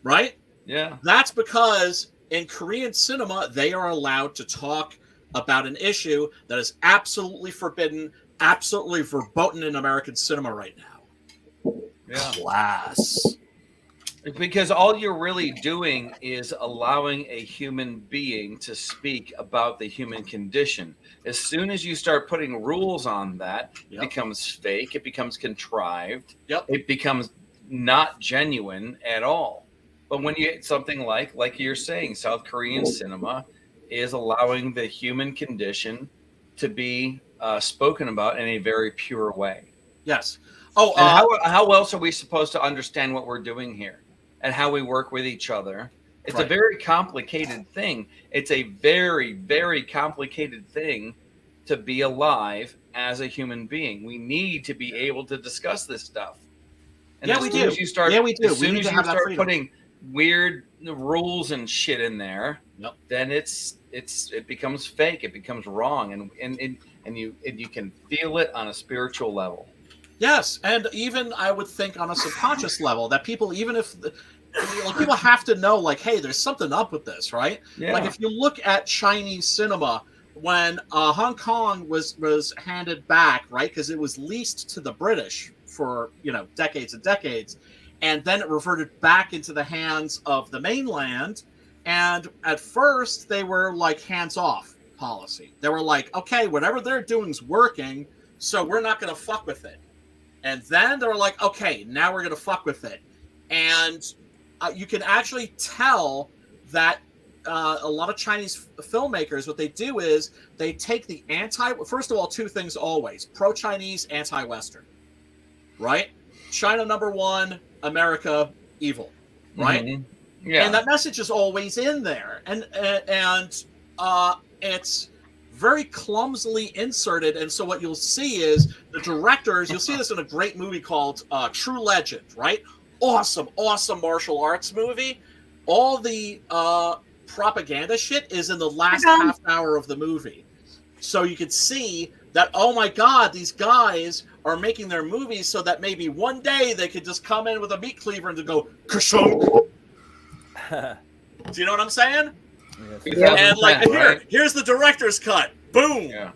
Right? Yeah. That's because in Korean cinema, they are allowed to talk about an issue that is absolutely forbidden, absolutely verboten in American cinema right now. Yeah. Class. Because all you're really doing is allowing a human being to speak about the human condition. As soon as you start putting rules on that, it becomes fake, it becomes contrived, it becomes not genuine at all. But when you get something like you're saying, South Korean cinema is allowing the human condition to be spoken about in a very pure way. Yes. Oh, how else are we supposed to understand what we're doing here and how we work with each other? It's a very complicated thing. It's a very, very complicated thing to be alive as a human being. We need to be able to discuss this stuff. And we do. As soon as you start putting weird rules and shit in there, then it becomes fake. It becomes wrong, and you can feel it on a spiritual level. Yes, and even I would think on a subconscious level that people, even if people have to know, like, hey, there's something up with this, right? Yeah. Like if you look at Chinese cinema, when Hong Kong was handed back, right, because it was leased to the British for decades and decades, and then it reverted back into the hands of the mainland. And at first, they were like hands-off policy. They were like, okay, whatever they're doing is working, so we're not going to fuck with it. And then they were like, okay, now we're going to fuck with it. And you can actually tell that a lot of Chinese filmmakers, what they do is they take the first of all, two things always: pro-Chinese, anti-Western, right? China number one, America evil, right? and that message is always in there, and it's very clumsily inserted. And so what you'll see is the directors. You'll see this in a great movie called True Legend, right? Awesome martial arts movie. All the propaganda shit is in the last half hour of the movie. So you could see that, oh my God, these guys are making their movies so that maybe one day they could just come in with a meat cleaver and go, kashunk. Do you know what I'm saying? Yeah. And like, here's the director's cut. Boom. Yeah.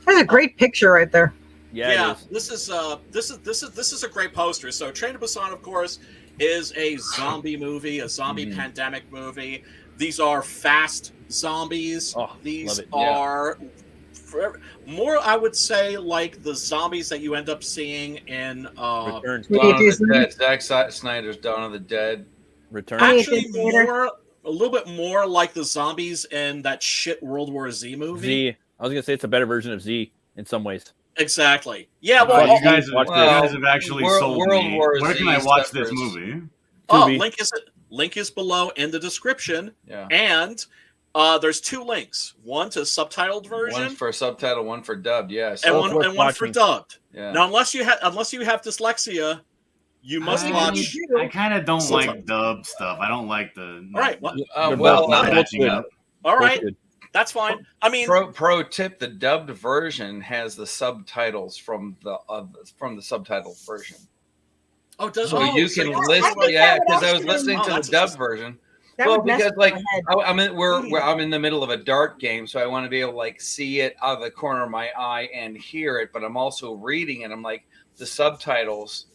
That's a great picture right there. Yeah. This is a great poster. So Train to Busan, of course, is a zombie movie, a zombie pandemic movie. These are fast zombies. These are more, I would say, like the zombies that you end up seeing in Dawn of the Dead. Zack Snyder's Dawn of the Dead. Return. Actually, a little bit more like the zombies in that shit World War Z movie. Z. I was gonna say it's a better version of Z in some ways. Exactly. Yeah. Well, you guys have actually sold me. Where can I watch this movie? Oh, link is below in the description. Yeah. And there's 2 links. One to subtitled version. One for subtitle, one for dubbed. Yes. And one for dubbed. Yeah. Now, unless you have dyslexia, you must watch. I kind of don't like dub stuff. I don't like the. All right. All right. That's fine. I mean, pro tip: the dubbed version has the subtitles from the subtitled version. Oh, does so you can listen? Yeah, because I was listening to the dubbed version. Well, because like I'm in the middle of a dart game, so I want to be able to like see it out of the corner of my eye and hear it, but I'm also reading it. I'm like, the subtitles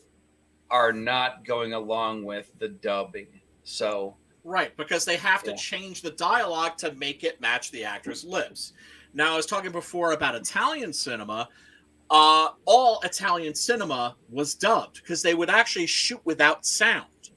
are not going along with the dubbing, so. Right, because they have to change the dialogue to make it match the actor's lips. Now, I was talking before about Italian cinema. All Italian cinema was dubbed because they would actually shoot without sound.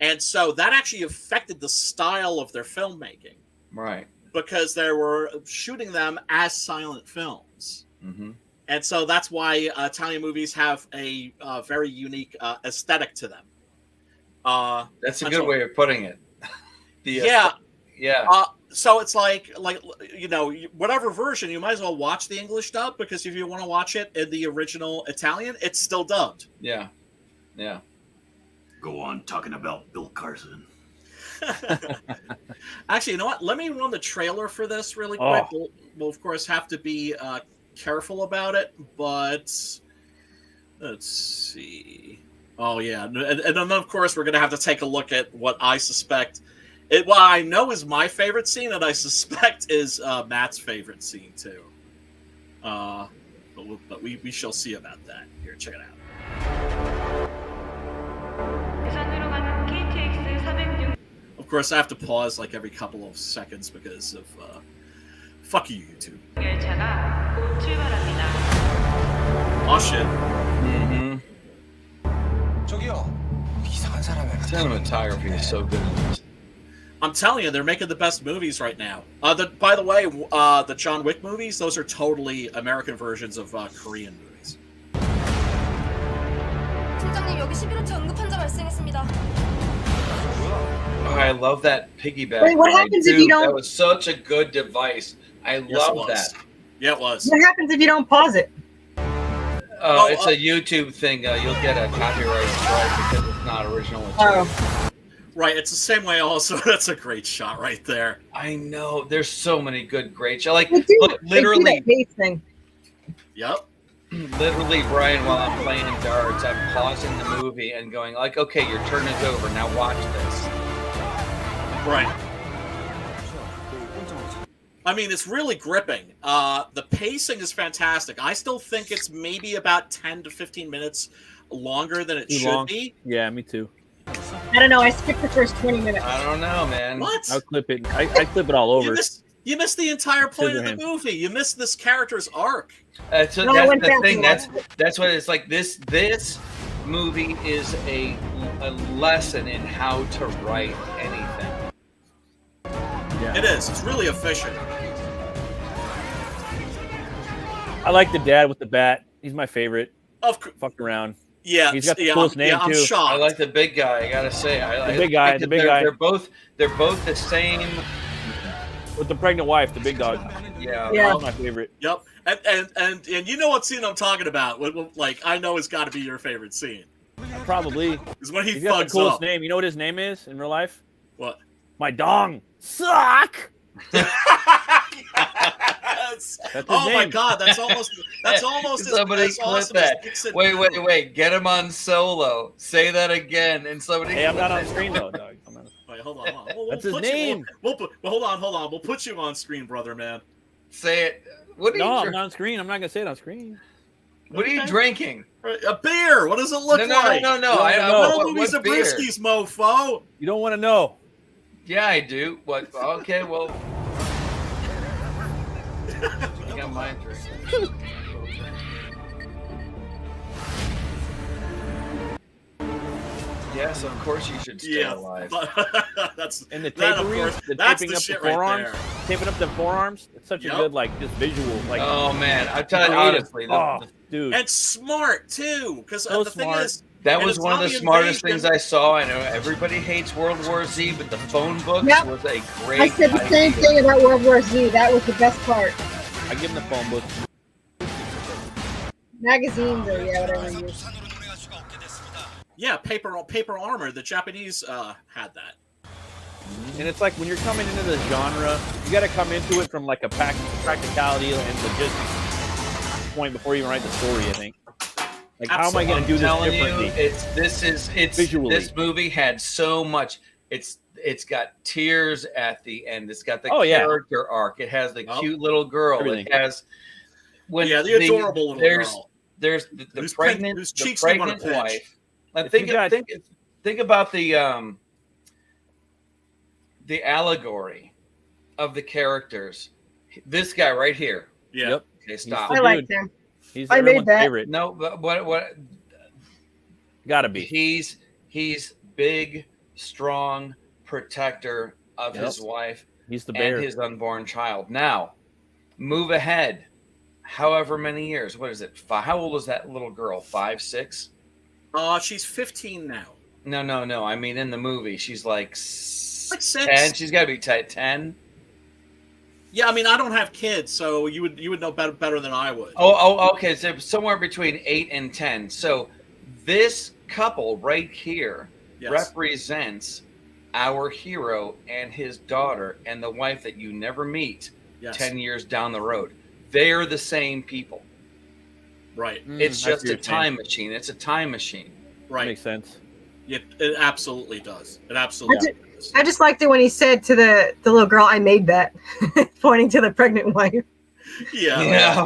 And so that actually affected the style of their filmmaking. Right. Because they were shooting them as silent films. Mm-hmm. And so that's why Italian movies have a very unique aesthetic to them. That's a good way of putting it. Yeah. Yeah. So it's like whatever version, you might as well watch the English dub, because if you want to watch it in the original Italian, it's still dubbed. Yeah. Yeah. Go on talking about Bill Carson. Actually, you know what? Let me run the trailer for this really quick. We'll of course have to be careful about it, but let's see. Oh yeah, and then of course we're gonna have to take a look at what I suspect. What I know is my favorite scene, and I suspect is Matt's favorite scene too. But we shall see about that. Here, check it out. Of course, I have to pause like every couple of seconds because of fuck you, YouTube. Oh shit. Mm-hmm. Cinematography is so good in this. I'm telling you, they're making the best movies right now. By the way, the John Wick movies, those are totally American versions of Korean movies. Oh, I love that piggyback. Wait, what happens if you don't? That was such a good device. I love that. Yeah, it was. What happens if you don't pause it? It's a YouTube thing. You'll get a copyright strike because it's not original material. Right, it's the same way also. That's a great shot right there. I know. There's so many good shots. Like, literally. Yep. Literally, Brian, while I'm playing darts, I'm pausing the movie and going like, okay, your turn is over. Now watch this. Right. I mean, it's really gripping. The pacing is fantastic. I still think it's maybe about 10 to 15 minutes longer than it should be. Yeah, me too. I don't know. I skipped the first 20 minutes. I don't know, man. What? I'll clip it. I clip it all over. You missed the entire point of the movie. You missed this character's arc. That's the thing. That's what it's like. This movie is a lesson in how to write anything. Yeah. It is. It's really efficient. I like the dad with the bat. He's my favorite. Of course. Fuck around. Yeah, He's got the coolest name I'm too. shocked. I like the big guy. I gotta say, The big guy. They're both the same. With the pregnant wife, the big dog. Yeah, That's my favorite. Yep, and you know what scene I'm talking about? Like I know it's got to be your favorite scene. Probably. Is when He's got the fucks coolest up. name. You know what his name is in real life? What? My dong suck. Oh my god, that's almost somebody as clip awesome that. as Dixon. Wait, get him on solo. Say that again, and somebody. Hey, I'm clip not on it. screen though, dog. Wait, hold on. We'll That's his put name. Well, hold on. We'll put you on screen, brother, man. Say it. What are you? No, I'm not on screen. I'm not gonna say it on screen. What are you drinking? A beer. What does it look like? No. Louis Zabriskie's, mofo. You don't want to know. Yeah, I do. What? Okay, well. I got my drink. Yes, of course you should stay alive. That's And the that, of taping, course, the that's taping the up shit the right forearms, there. taping up the forearms. It's such a good just visual. Like, oh man, I tell you creative. honestly, dude, and smart too, because So the smart. thing is, that and was it's one of the on the smartest invasion. things I saw. I know everybody hates World War Z, but the phone books Yep. was a great. I said the same idea. thing about World War Z. That was the best part. I give him the phone book. Magazines or whatever you use. Yeah, paper armor. The Japanese had that. And it's like when you're coming into the genre, you got to come into it from like a practicality and logistics point before you even write the story. I think. Like, how am I going to do this telling differently? You, visually. This movie had so much. It's got tears at the end. It's got the character arc. It has the cute little girl. Everything. It has The adorable little girl. There's the pregnant wife. Like, think about the allegory of the characters. This guy right here. Yeah. Yep. Okay, stop. I liked him. He's I made everyone's that. favorite. No, but what? Gotta be. He's big, strong protector of his wife. He's the bear. And his unborn child. Now, move ahead. However many years. What is it? How old is that little girl? 5, 6? She's 15 now. No. I mean, in the movie, she's like 6. 10. She's got to be 10. Yeah, I mean, I don't have kids, so you would know better than I would. Oh, okay. So somewhere between 8 and 10. So this couple right here represents our hero and his daughter and the wife that you never meet 10 years down the road. They are the same people. Right. It's just a time machine. It's a time machine. Right. Makes sense. Yeah, it absolutely does. It absolutely does. I just liked it when he said to the little girl, "I made that," pointing to the pregnant wife. Yeah.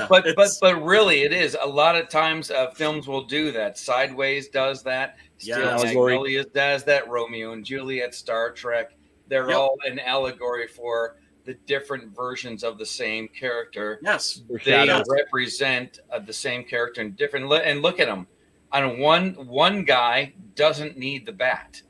But really, it is a lot of times films will do that. Sideways does that. Steel Magnolias does that. Romeo and Juliet, Star Trek. They're all an allegory for the different versions of the same character. Yes, they represent the same character in different. And look at them. On one guy doesn't need the bat.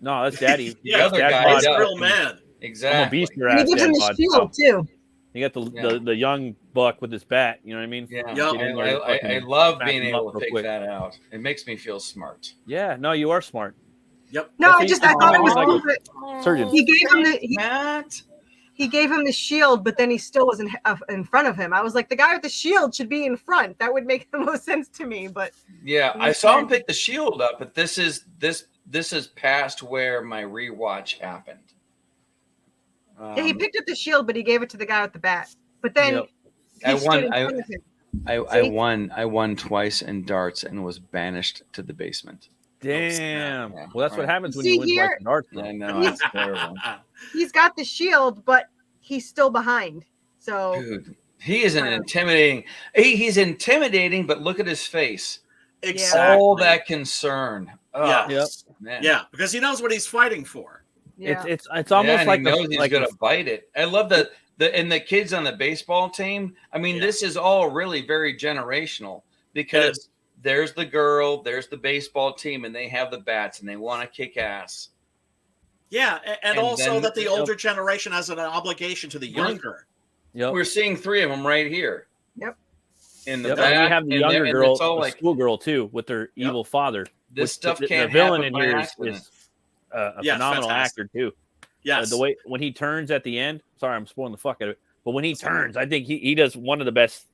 No, that's Daddy. The other guy does. does. Real man. Exactly. I'm a beast your ass. He gives him the shield too. You got the young buck with his bat. You know what I mean? Yeah. Yep. I love being able to pick that out. It makes me feel smart. Yeah. No, you are smart. Yep. No, I thought it was cool that surgeon. He gave him he gave him the shield, but then he still was in front of him. I was like, the guy with the shield should be in front. That would make the most sense to me. But yeah, I saw him pick the shield up, but this is past where my rewatch happened. Yeah, he picked up the shield, but he gave it to the guy with the bat. But then I won twice in darts and was banished to the basement. Damn. Yeah. Well, that's what happens when See you win here, darts. I know, it's terrible. He's got the shield, but he's still behind. So dude, he is an intimidating. He's intimidating, but look at his face. Exactly. All that concern. Oh, man. Yeah, because he knows what he's fighting for. Yeah. It's almost like he knows he's gonna bite it. I love the kids on the baseball team. I mean, this is all really very generational because there's the girl, there's the baseball team, and they have the bats and they want to kick ass. Yeah, and also that the older generation has an obligation to the younger. Yep. We're seeing 3 of them right here. Yep. in the Yep. back. And we have the and younger and girl, it's all the like schoolgirl too, with their evil father. this stuff the can't villain happen in by here accident. is a Yeah, phenomenal fantastic. actor too. Yes. The way when he turns at the end. Sorry, I'm spoiling the fuck out of it. But when he turns, I think he does one of the best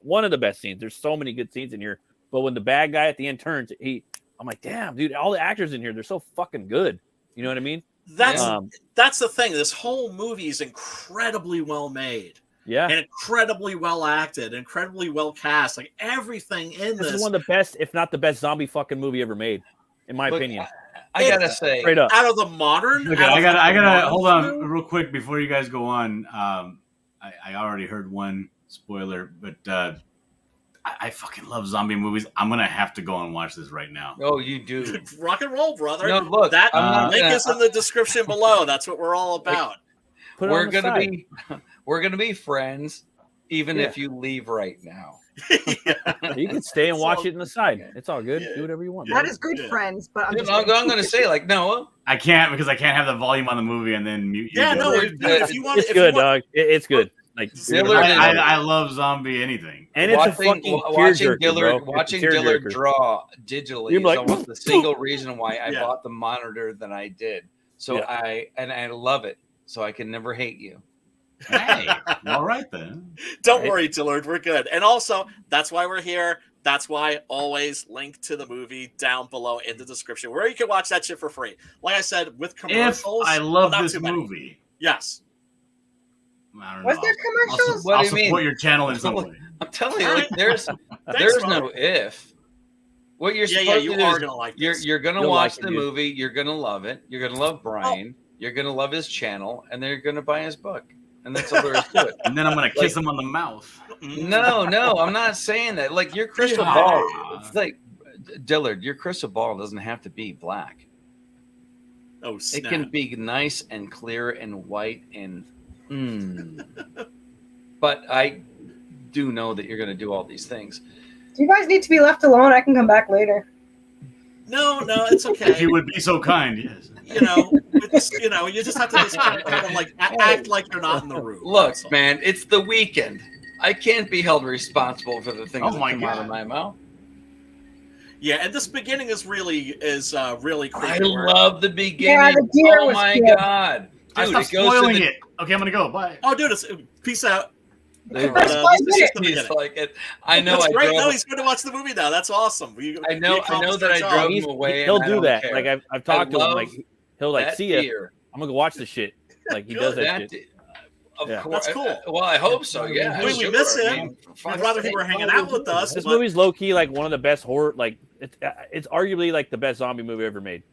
scenes. There's so many good scenes in here. But when the bad guy at the end turns, I'm like, damn, dude, all the actors in here, they're so fucking good. You know what I mean? That's the thing. This whole movie is incredibly well made. Yeah. And incredibly well acted, incredibly well cast. Like everything in this is one of the best, if not the best, zombie fucking movie ever made, in my opinion. I gotta say, straight up. Out of the modern. Okay, I gotta hold on real quick before you guys go on. I already heard one spoiler, but I fucking love zombie movies. I'm gonna have to go and watch this right now. Oh, you do. Rock and roll, brother. No, look, that I'm link not is in the description below. That's what we're all about. We're gonna be friends, even if you leave right now. You can stay and watch it in the side. It's all good. Do whatever you want. That is good, friends. But I'm gonna say, like, no, I can't because I can't have the volume on the movie and then mute you. Yeah, guys. no, if you want, it's good, dog. It's good. Like I love zombie anything, and it's a fucking watching Dillard draw digitally is like, almost the single reason why I bought the monitor that I did. So I love it. So I can never hate you. Hey, all right then. Don't worry, Dillard. We're good. And also, that's why we're here. That's why always link to the movie down below in the description where you can watch that shit for free. Like I said, with commercials. If I love not this too many. movie. Yes. I don't Was know. there commercials? What I'll do you mean? support your channel in some way. I'm telling you, like, there's Thanks, no if. What you're supposed you to do are is gonna like this. you're gonna You'll watch like it, the dude. movie. You're gonna love it. You're gonna love Brian. You're gonna love his channel, and then you're gonna buy his book. And that's all there is to it. And then I'm gonna kiss him on the mouth. No, I'm not saying that. Like your crystal ball, it's like Dillard. Your crystal ball doesn't have to be black. Oh, snap. It can be nice and clear and white and. But I do know that you're going to do all these things. Do you guys need to be left alone? I can come back later. No, it's okay. If you would be so kind, yes. You just have to just kind of like act like you're not in the room. Look, man, it's the weekend. I can't be held responsible for the things that my come out God. of my mouth. Yeah, and this beginning is really creepy. I love the beginning. Yeah, the deer oh was my good. God. I Dude, stopped it goes spoiling to the, it. Okay, I'm gonna go. Bye. Oh, dude, peace out. Dude, This is just the he's beginning. like it. I know. That's I great. drove, No, he's going to watch the movie now. That's awesome. I know that I drove him away. He'll and I do don't that. care. Like I've talked to him. Like he'll like that see ya. deer. I'm gonna go watch the shit. Like he does that shit. Of Yeah. course. That's cool. Well, I hope so. Yeah. I mean, we sure. miss I him. mean, I'd rather he were hanging out with us. This but- movie's low key like one of the best horror. Like it's arguably like the best zombie movie ever made.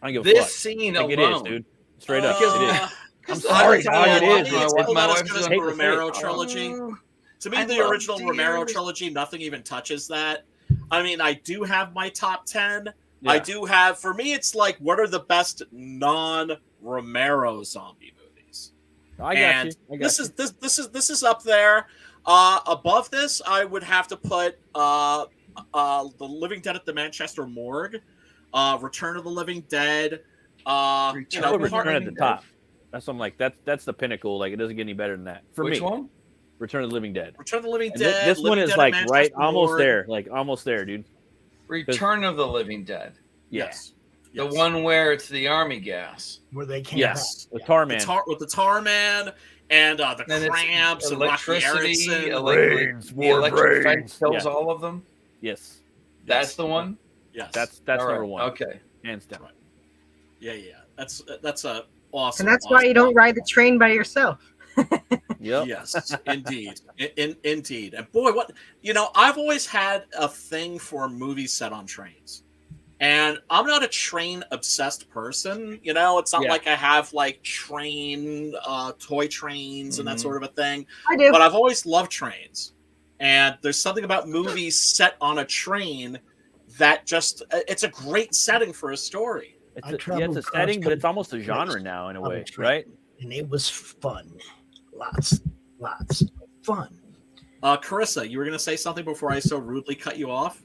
I don't give a fuck. This scene Like, alone. it is, dude. Straight up, Because- it is. I'm Because sorry, I- dog. It is. It's My cool that wife's it's good as gonna- the Romero trilogy. To me, I the love original Romero deers. trilogy, nothing even touches that. I mean, I do have my top 10. Yeah. I do have, for me, it's like, what are the best non-Romero zombie movies? I got And you. I got this you. is up there. Above this, I would have to put The Living Dead at the Manchester Morgue, Return of the Living Dead. Return at the top. That's something like that's the pinnacle. Like it doesn't get any better than that for Which me. one? Return of the Living Dead. Return of the Living And Dead. this one Living is Dead at like Manchester right, almost Morgue. there. Like almost there, dude. Return of the Living Dead. Yes. The one where it's the army gas. Where they came Yes. The Tar Man. With the Tar Man and the And it's Cramps and Rocky electricity, Erickson. the electric fence kills Yeah. all of them. Yes, That's the one. Yes. that's All right, number one. Okay. Hands down. Yeah. That's a awesome. And that's why you don't ride the train by yourself. Yep. Yes, indeed. Indeed. And boy, I've always had a thing for movies set on trains. And I'm not a train obsessed person. It's not like I have like train, toy trains and that sort of a thing. I do. But I've always loved trains. And there's something about movies set on a train that it's a great setting for a story. It's I a traveled setting, cross-country but it's almost a genre now in a on way, train, right? And it was fun. Lots of fun. Corissa, you were going to say something before I so rudely cut you off?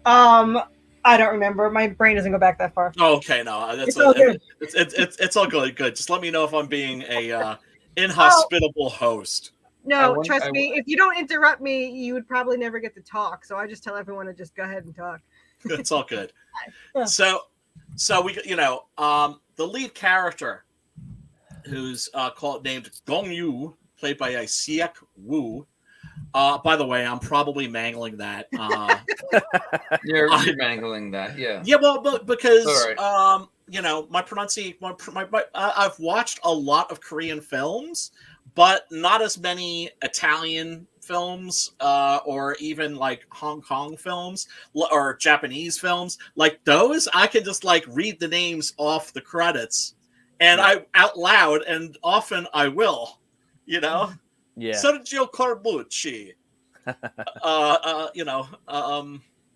I don't remember. My brain doesn't go back that far. Oh, okay, no, that's It's all good. It's all good. Good. Just let me know if I'm being a inhospitable host. No, trust me. If you don't interrupt me, you would probably never get to talk. So I just tell everyone to just go ahead and talk. It's all good. So we, the lead character, who's named Gong Yu, played by Siak Wu. By the way, I'm probably mangling that. You're mangling that, yeah. Yeah, well, because right. my pronunciation. I've watched a lot of Korean films, but not as many Italian films, or even like Hong Kong films or Japanese films. Like those, I can just like read the names off the credits, and I out loud, and often I will, Yeah. Sergio Corbucci.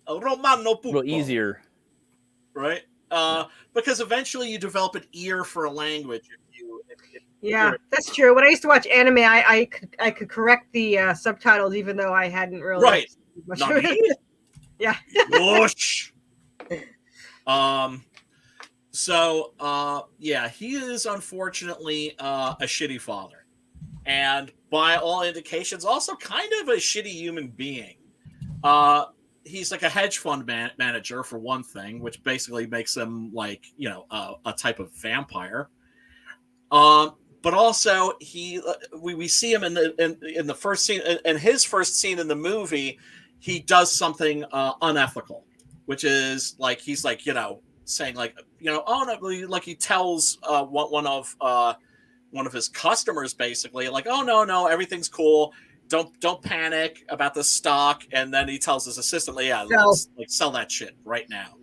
Romano Pupo. A little easier. Right? Because eventually you develop an ear for a language. Yeah, that's true. When I used to watch anime, I could correct the subtitles even though I hadn't really. Right. Much of it. Yeah. Whoosh. He is unfortunately a shitty father. And by all indications, also kind of a shitty human being. He's like a hedge fund manager, for one thing, which basically makes him like, a type of vampire. But also we see him in the first scene, in his first scene in the movie, he does something unethical, which is like, he's like, saying like, oh no, like he tells one of his customers basically like, oh no, everything's cool. Don't panic about the stock. And then he tells his assistant, let's sell that shit right now.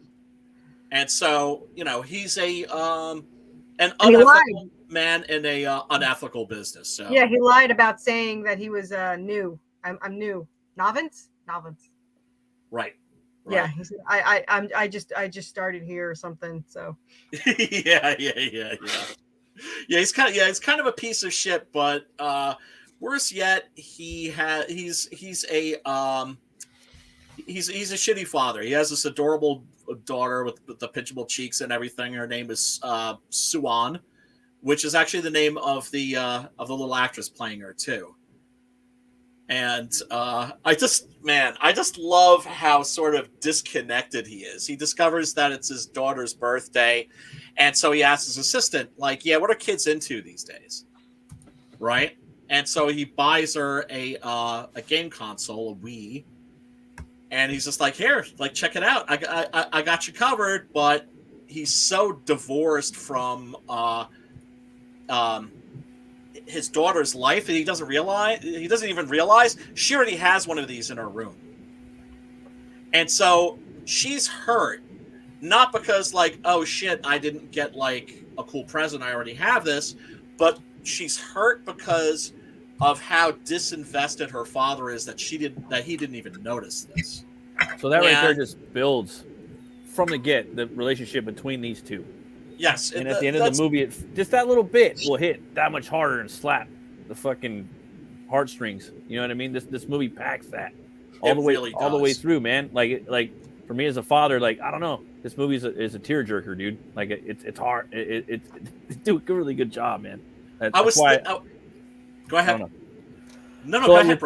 And so, he's an unethical man in a unethical business. So yeah, he lied about saying that he was new. I'm new. Novice. Right. Yeah, he said, I just started here or something. So yeah. He's kind of a piece of shit, but worse yet, he's a shitty father. He has this adorable daughter with the pinchable cheeks and everything. Her name is Suan, which is actually the name of the little actress playing her too. And I just love how sort of disconnected he is. He discovers that it's his daughter's birthday, and so he asks his assistant, like, "Yeah, what are kids into these days?" Right? And so he buys her a game console, a Wii, and he's just like, "Here, like, check it out. I got you covered." But he's so divorced from his daughter's life that he doesn't even realize she already has one of these in her room. And so she's hurt, not because like, oh shit, I didn't get like a cool present, I already have this, but she's hurt because of how disinvested her father is, that he didn't even notice this. So that right there just builds from the get the relationship between these two. Yes, and at the end of the movie, just that little bit will hit that much harder and slap the fucking heartstrings. You know what I mean? This movie packs that all the way through, man. Like for me as a father, like I don't know, this movie is a tearjerker, dude. Like it's hard. It do a really good job, man. Go ahead. No, so go ahead,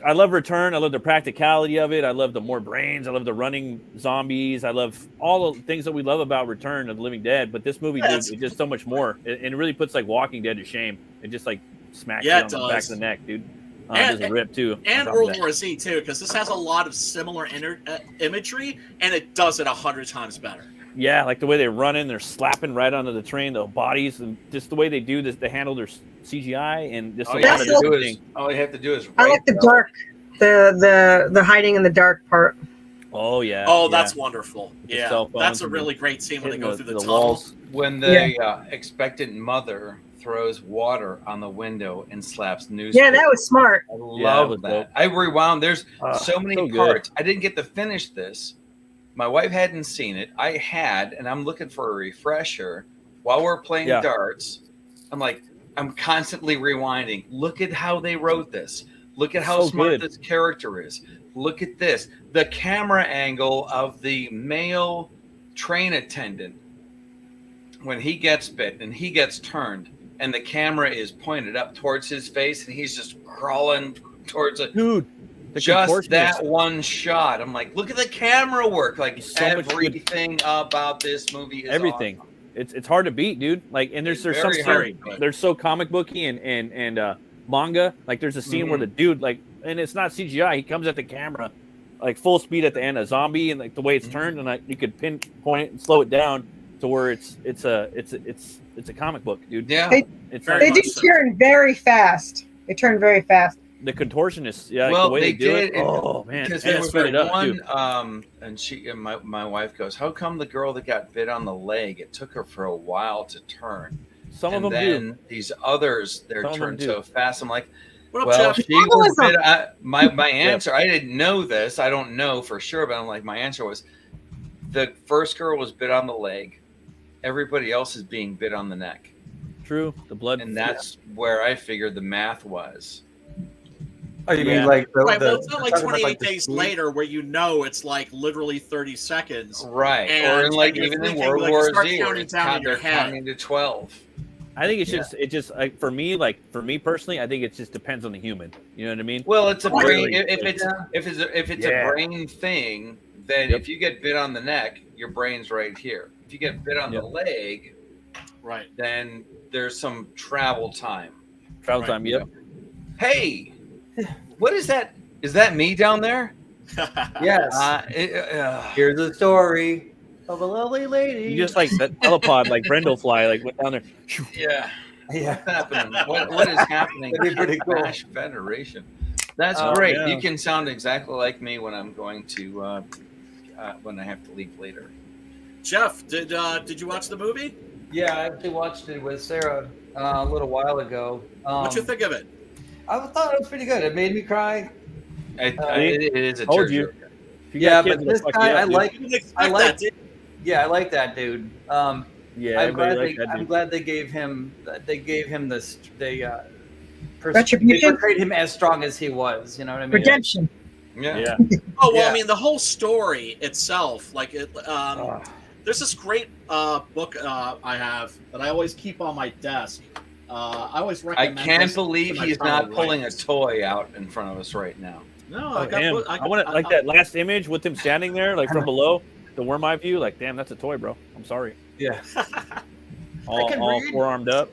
I love Return. I love the practicality of it. I love the more brains. I love the running zombies. I love all the things that we love about Return of the Living Dead. But this movie, dude, it's just so much more. And it really puts like Walking Dead to shame. It just like smacks you on the back of the neck, dude. It doesn't rip too. And World War Z too, because this has a lot of similar imagery, and it does it 100 times better. Yeah, like the way they run in, they're slapping right onto the train, the bodies, and just the way they do this, they handle their CGI and just all you have to do is I like the dark, the hiding in the dark part. Oh yeah. Oh, that's wonderful. Yeah, that's a really great scene when they go through the walls. When the expectant mother throws water on the window and slaps newspaper. Yeah, that was smart. I love that. I rewound. There's so many parts. I didn't get to finish this. My wife hadn't seen it. I had, and I'm looking for a refresher. While we're playing darts, I'm constantly rewinding. Look at how they wrote this. Look at how smart this character is. Look at this. The camera angle of the male train attendant when he gets bit and he gets turned. and the camera is pointed up towards his face, and he's just crawling towards it. Dude, just that one shot. I'm like, look at the camera work. Like So everything about this movie is everything. awesome. It's hard to beat, dude. Like, and there's some they're so comic booky and manga. Like, there's a scene where the dude, like, and it's not CGI. He comes at the camera like full speed at the end, a zombie, and like the way it's turned, and like you could pinpoint it and slow it down to where it's a comic book, dude. Yeah, they do turn very fast. They turn very fast. The contortionists, yeah. Well, the way they do did. it. Oh man, because and there it's was sped up, one, too. and my wife goes, "How come the girl that got bit on the leg? It took her for a while to turn." Some and of them then do. These others, they're Some of them turned do. so fast. I'm like, What up, well, Jeff? she was bit. My answer, I didn't know this. I don't know for sure, but I'm like, my answer was, the first girl was bit on the leg. Everybody else is being bit on the neck. True, the blood, and that's where I figured the math was. Oh, you mean like right? Well, it's not like 28 days later where you know it's like literally 30 seconds, right? And, or in like and even in thinking, World like, War start Z, counting down in your they're head. counting to 12. I think it's just like for me personally, I think it just depends on the human. You know what I mean? Well, it's a brain. Really, If it's a brain thing, then if you get bit on the neck, your brain's right here. If you get bit on the leg, right, then there's some travel time. Travel time. Yep. Hey, what is that? Is that me down there? Yes. Here's the story of a lovely lady. You just like that telepod, like Brendel-fly, like went down there. Yeah. Yeah. What's happening? What is happening? That'd be pretty cool. Crash Federation. That's Oh, great. yeah. You can sound exactly like me when I'm going to when I have to leave later. Jeff, did you watch the movie? Yeah, I actually watched it with Sarah a little while ago. What'd you think of it? I thought it was pretty good. It made me cry. It is a Told you. tearjerker. Yeah, kids, but this fuck guy, you up, I dude. like. You didn't expect I like. that, did you? Yeah, I like that dude. Yeah, I'm glad everybody liked that I'm dude. glad they gave him. They gave him this. They Retribution? portrayed him as strong as he was. You know what I mean? Redemption. Yeah. Yeah. Oh well, Yeah. I mean the whole story itself, like it. There's this great book I have that I always keep on my desk. I always I recommend. can't this believe to my he's fellow not pulling a writers. toy out in front of us right now. No, Oh, damn. I want to like that last image with him standing there, like from below, the worm eye view. Like, damn, that's a toy, bro. I'm sorry. Yeah. All can read. four-armed up.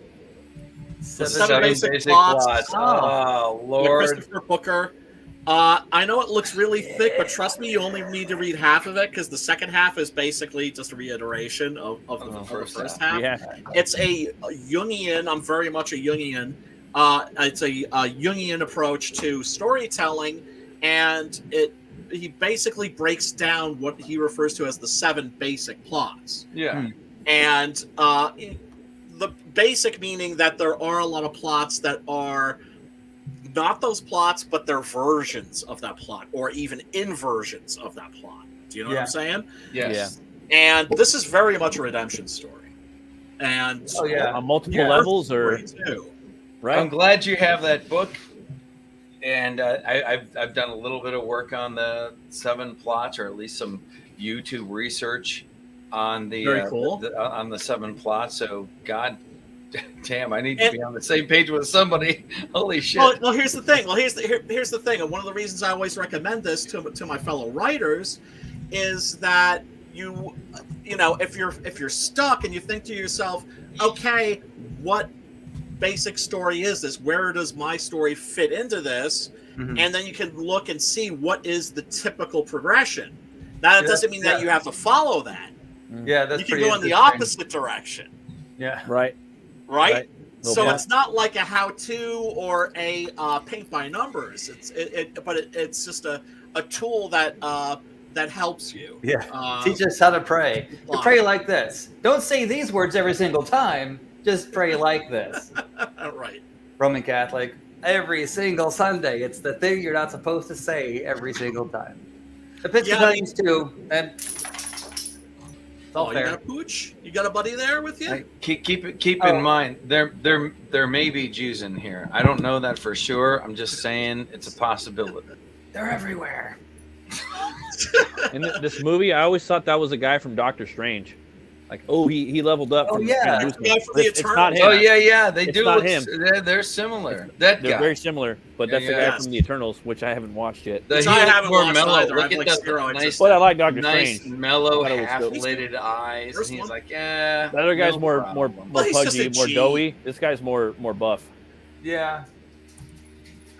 The Seven basic plots. Oh, Yeah, Lord. Christopher Booker. I know it looks really thick, but trust me, you only need to read half of it because the second half is basically just a reiteration of the first half. Yeah. It's a Jungian. I'm very much a Jungian. It's a Jungian approach to storytelling, and he basically breaks down what he refers to as the 7 basic plots. Yeah. And the basic meaning that there are a lot of plots that are not those plots, but they're versions of that plot, or even inversions of that plot. Do you know what I'm saying? Yes. And this is very much a redemption story. And Oh yeah. On multiple levels, or too. right? I'm glad you have that book. And I've done a little bit of work on the 7 plots, or at least some YouTube research on the Very cool. on the 7 plots. So God damn, I need to be on the same page with somebody. Holy shit! Well, here's the thing. Here's the thing. And one of the reasons I always recommend this to my fellow writers is that you know, if you're stuck and you think to yourself, okay, what basic story is this? Where does my story fit into this? Mhm. And then you can look and see what is the typical progression. Now, that doesn't mean that you have to follow that. Yeah, that's You can pretty go in the interesting. opposite direction, Yeah. Right. right? So Yeah. it's not like a how-to or a paint by numbers. But it's just a tool that that helps you. Yeah. Teach us how to pray. To pray like this. Don't say these words every single time. Just pray like this. Right. Roman Catholic. Every single Sunday. It's the thing you're not supposed to say every single time. Episcopalians too. And it's all You fair. got a pooch? You got a buddy there with you? Keep in mind there may be Jews in here. I don't know that for sure. I'm just saying it's a possibility. They're everywhere. In this movie, I always thought that was a guy from Doctor Strange. Like, oh, he leveled up. Oh, from yeah. Bruce. Yeah, for the It's not Eternals. him. Oh yeah, they It's do. not Look, him. they're similar. That They're guy. very similar, but that's the guy Yes. from the Eternals, which I haven't watched yet. He Which I looks haven't more watched mellow. either. Look I've at like the zero nice, interest. But I like Doctor nice Strange. mellow, I thought it was dope. half-lidded eyes, First and he's one? like, yeah. The other guy's no more problem. Well, he's just pudgy, a more G. doughy. This guy's more buff. Yeah.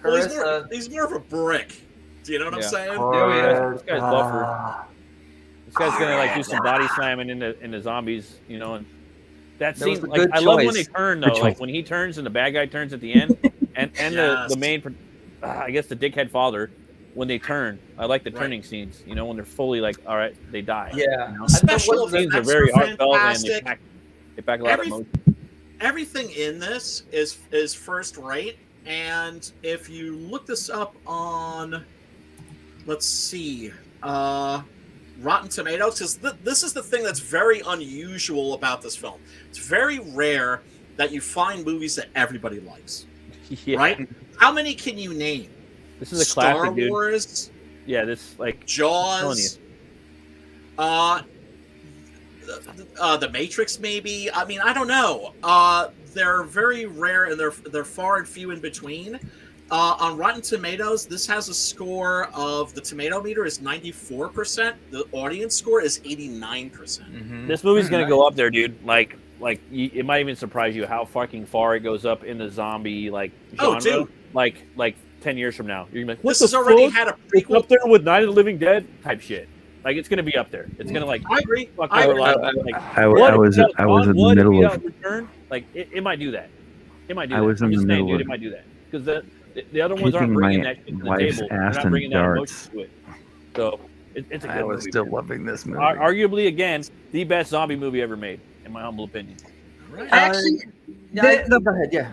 Well, Carissa. he's more of a brick. Do you know what I'm Yeah. saying? This guy's buffer. This guy's gonna like do some body slamming into zombies, you know. And that That was scene, a like, good I love when choice. they turn though, Good like choice. when he turns and the bad guy turns at the end, and Yes. the main, I guess the dickhead father, when they turn. I like the Right. turning scenes, you know, when they're fully like, all right, they die. Yeah. You know? Special Those scenes are effects very are heartfelt and fantastic. they pack a lot of emotion. Everything in this is first rate, and if you look this up on, let's see, Rotten Tomatoes, because this is the thing that's very unusual about this film. It's very rare that you find movies that everybody likes, Yeah. right? How many can you name? This is a Star classic, dude. Wars, Yeah, this like Jaws, the Matrix, maybe. I mean, I don't know. They're very rare and they're far and few in between. On Rotten Tomatoes, this has a score of the tomato meter is 94%. The audience score is 89%. This movie's gonna go up there, dude. Like it might even surprise you how fucking far it goes up in the zombie like genre. Oh, dude. Like 10 years from now, you're gonna be like, what This the has already fuck? had a It's prequel. up there with Night of the Living Dead type shit. Like it's gonna be up there. It's gonna like I agree. fuck I over agree. a lot of, like, I what was if I was John in the Wood middle beat of out Return? Like it might do that. It might do that. I was I'm in just the saying, middle dude, of it might do that because the other ones aren't kicking bringing my that shit to the wife's table. They're ass not in bringing that darts. emotion to it. So it's a good I was movie, still man. loving this movie. Arguably, again, the best zombie movie ever made, in my humble opinion. Right. Actually, Yeah, go ahead. Yeah.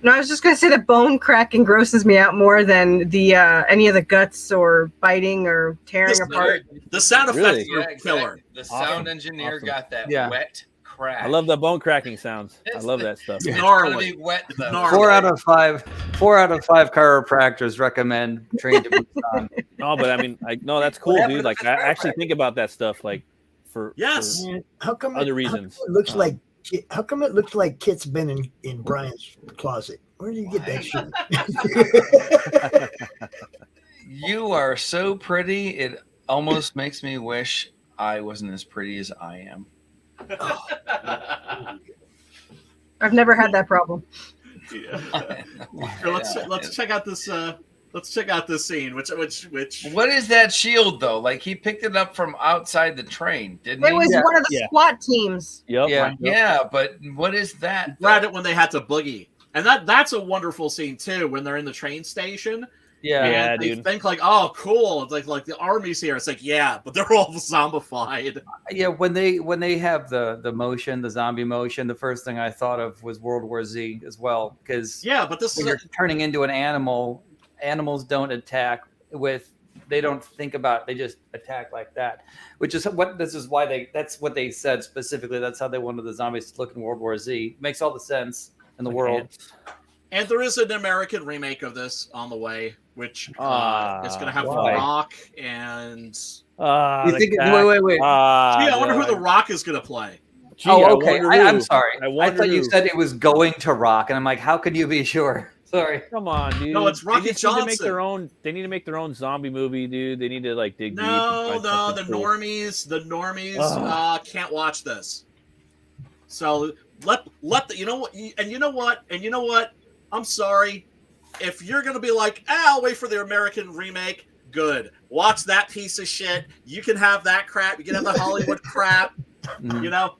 no, I was just gonna say that bone cracking grosses me out more than the any of the guts or biting or tearing apart. The sound Really? effects are killer. The Awesome. sound engineer Awesome. got that Yeah. wet crack. I love the bone cracking sounds. I love that stuff. It's Gnarly. gonna be wet though. Gnarly. 4 out of 5 chiropractors recommend Train to Busan. No, but I mean, no, that's cool, happened dude. to Like, the I actually think about that stuff, like, for Yes. How come Other it, reasons. How come it looks like? How come it looks like Kit's been in Brian's closet? Where did you get that shit? You are so pretty. It almost makes me wish I wasn't as pretty as I am. I've never had that problem. Yeah. Here, let's check out this. Let's check out this scene. Which. What is that shield though? Like he picked it up from outside the train, didn't It he? was Yeah. one of the Yeah. SWAT teams. Yep. Yeah. Yeah, but what is that? Grabbed it when they had to boogie, and that's a wonderful scene too. When they're in the train station, Yeah. Yeah. and they dude. think like, "Oh, cool!" It's like the army's here. It's like, yeah, but they're all zombified. Yeah, when they have the motion, the zombie motion, the first thing I thought of was World War Z as well, because Yeah, but this when is you're turning into an animal, animals don't attack they don't think about, they just attack like that, which is that's what they said specifically. That's how they wanted the zombies to look in World War Z. Makes all the sense in the world. and there is an American remake of this on the way, which is going to have The why? Rock and. You think? Wait. Gee, I wonder who The Rock is going to play. Okay. I'm sorry. I wonder thought you who. said it was going to rock, and I'm like, how can you be sure? Sorry. Come on, dude. No, it's Rocky they just need to make Johnson. their own. They need to make their own zombie movie, dude. They need to like dig deep. and No, find the something cool. normies can't watch this. So let the, you know what? I'm sorry. If you're gonna be like, I'll wait for the American remake, good. Watch that piece of shit. You can have that crap. You can have the Hollywood crap.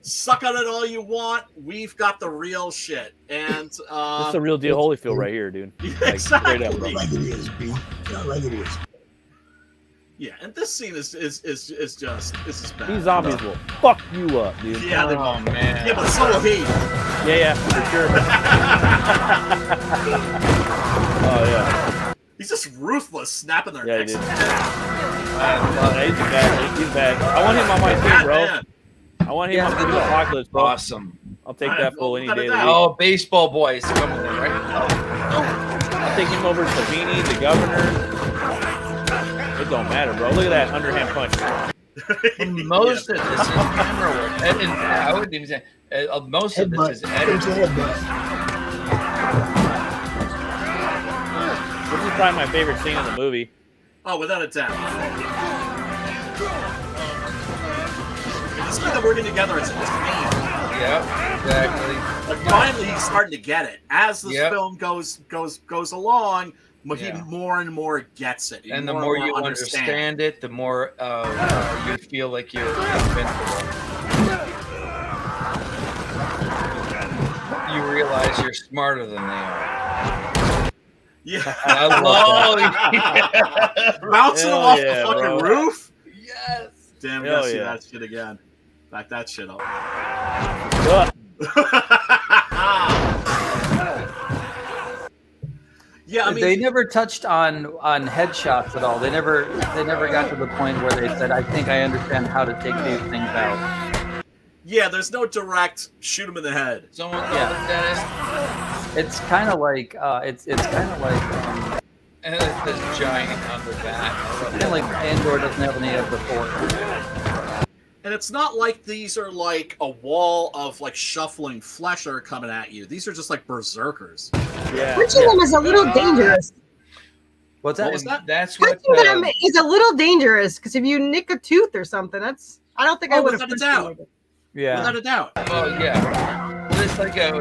Suck on it all you want. We've got the real shit. And This is the real deal Holyfield right here, dude. Like, straight up, bro. Like it is, B. Not like it is. yeah, and this scene is just bad. These zombies will fuck you up, dude. Yeah, they Oh man. yeah, but so will he. Yeah, for sure. Oh yeah. He's just ruthless, snapping their Yeah, necks. dude. He's bad. I want him on my team, bro. Batman. I want him on the apocalypse, bro. Awesome. I'll take that fool any day of the week. Oh, baseball boys coming in, right? I'll take him over Savini, the governor. It don't matter, bro. Look at that underhand punch. And most of this is camera work. And I wouldn't even say most of this is editing. This is probably my favorite scene in the movie. Oh, without a doubt. This guy that working together is insane. Yep, exactly. Like finally, he's starting to get it as this film goes along. He more and more gets it, and the more you understand it, the more you feel like you're invincible. You realize you're smarter than they are. Yeah, I love that. Bouncing him off the fucking roof. Yes. Damn, you gotta see that shit again. Back that shit up. Yeah, I mean, they never touched on headshots at all. They never got to the point where they said, "I think I understand how to take these things out." Yeah, there's no direct shoot him in the head. Someone called him Dennis. It's kind of like it's kind of like and it's this giant on the back. kind of like Andor doesn't have any of the force. And it's not like these are like a wall of like shuffling flesh that are coming at you. These are just like berserkers. Yeah. Punching them is a little dangerous. What's that? What was that? That's what Punching them is a little dangerous because if you nick a tooth or something, I don't think I would have. Without a doubt. Yeah. Without a doubt. Well, yeah. But it's like a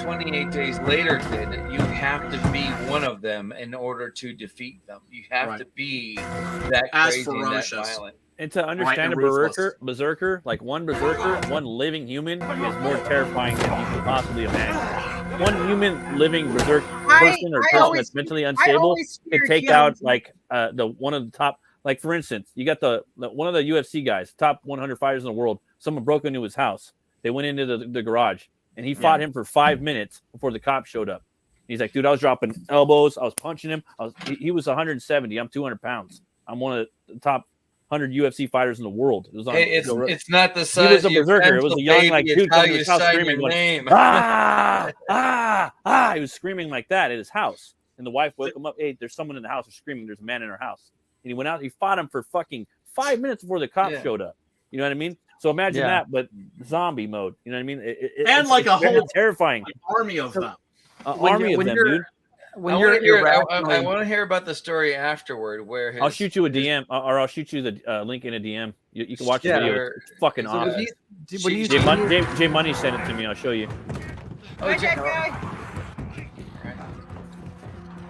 28 Days Later did. You have to be one of them in order to defeat them. You have to be that crazy and that violent. And to understand a berserker, like one berserker, one living human is more terrifying than you could possibly imagine. One human living berserk person or person that's mentally unstable can take out like the one of the top. Like for instance, you got the one of the UFC guys, top 100 fighters in the world. Someone broke into his house. They went into the garage, and he fought him for 5 minutes before the cops showed up. He's like, dude, I was dropping elbows, I was punching him. He was 170. I'm 200 pounds. I'm one of the top 100 UFC fighters in the world. It was on, it's not the size. He was a berserker. It was a young like dude coming to his house screaming like, He was screaming like that at his house, and the wife woke him up. Hey, there's someone in the house. They're screaming. There's a man in our house. And he went out. He fought him for fucking 5 minutes before the cops showed up. You know what I mean? So imagine that, but zombie mode. You know what I mean? And like a whole terrifying army of them. Army of them, dude. I want to hear about the story afterward. Where I'll shoot you a DM, or I'll shoot you the link in a DM. You can watch the video. It's fucking awesome. Jay Money sent it to me. I'll show you.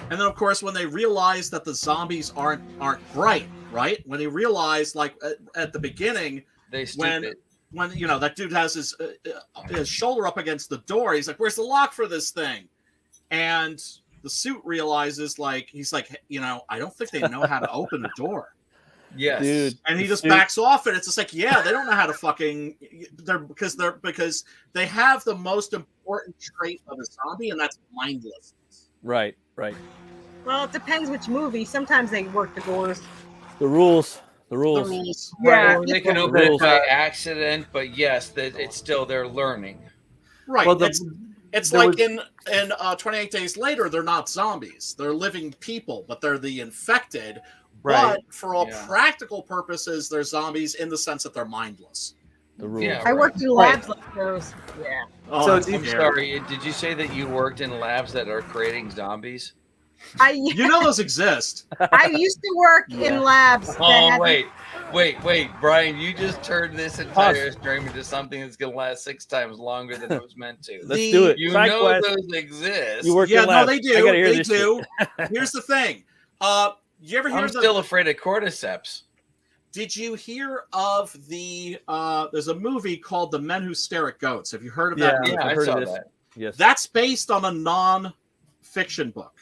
And then, of course, when they realize that the zombies aren't bright, right? When they realize, like at the beginning, when you know that dude has his shoulder up against the door, he's like, "Where's the lock for this thing?" And the suit realizes, like, he's like, you know, I don't think they know how to open the door. Yes, dude. And he just backs off, and it's just like, yeah, they don't know how to fucking. Because they have the most important trait of a zombie, and that's mindlessness. Right. Well, it depends which movie. Sometimes they work the doors. The rules. Yeah, they can open it by accident, but yes, it's still they're learning. Right. Well, it's like in 28 Days Later, they're not zombies. They're living people, but they're the infected. Right. But for all practical purposes, they're zombies in the sense that they're mindless. The rules. Yeah, I worked in labs like those. Yeah. Oh, so I'm sorry. Did you say that you worked in labs that are creating zombies? You know those exist. I used to work in labs. Oh, wait, Brian, you just turned this entire stream into something that's going to last 6 times longer than it was meant to. Let's do it. You know those exist. You work in labs. No, they do. They do. Here's the thing. You ever hear? I'm still afraid of cordyceps. Did you hear of the? There's a movie called The Men Who Stare at Goats. Have you heard of that? Yeah, I saw that. Yes. That's based on a non-fiction book.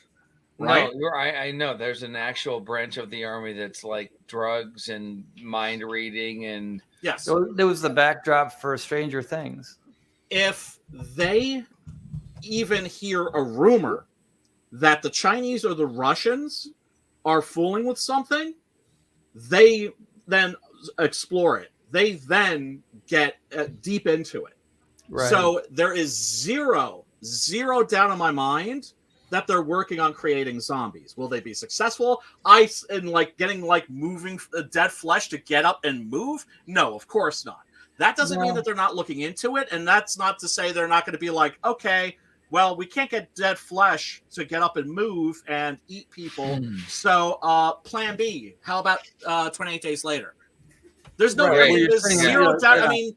Right? No, I know. There's an actual branch of the army that's like drugs and mind reading and yes. So there was the backdrop for Stranger Things. If they even hear a rumor that the Chinese or the Russians are fooling with something, they then explore it. They then get deep into it. Right. So there is zero doubt in my mind that they're working on creating zombies. Will they be successful? In like getting like moving dead flesh to get up and move? No, of course not. That doesn't mean that they're not looking into it, and that's not to say they're not going to be like, okay, well, we can't get dead flesh to get up and move and eat people. So plan B, how about 28 days later? There's no there's zero doubt. I mean,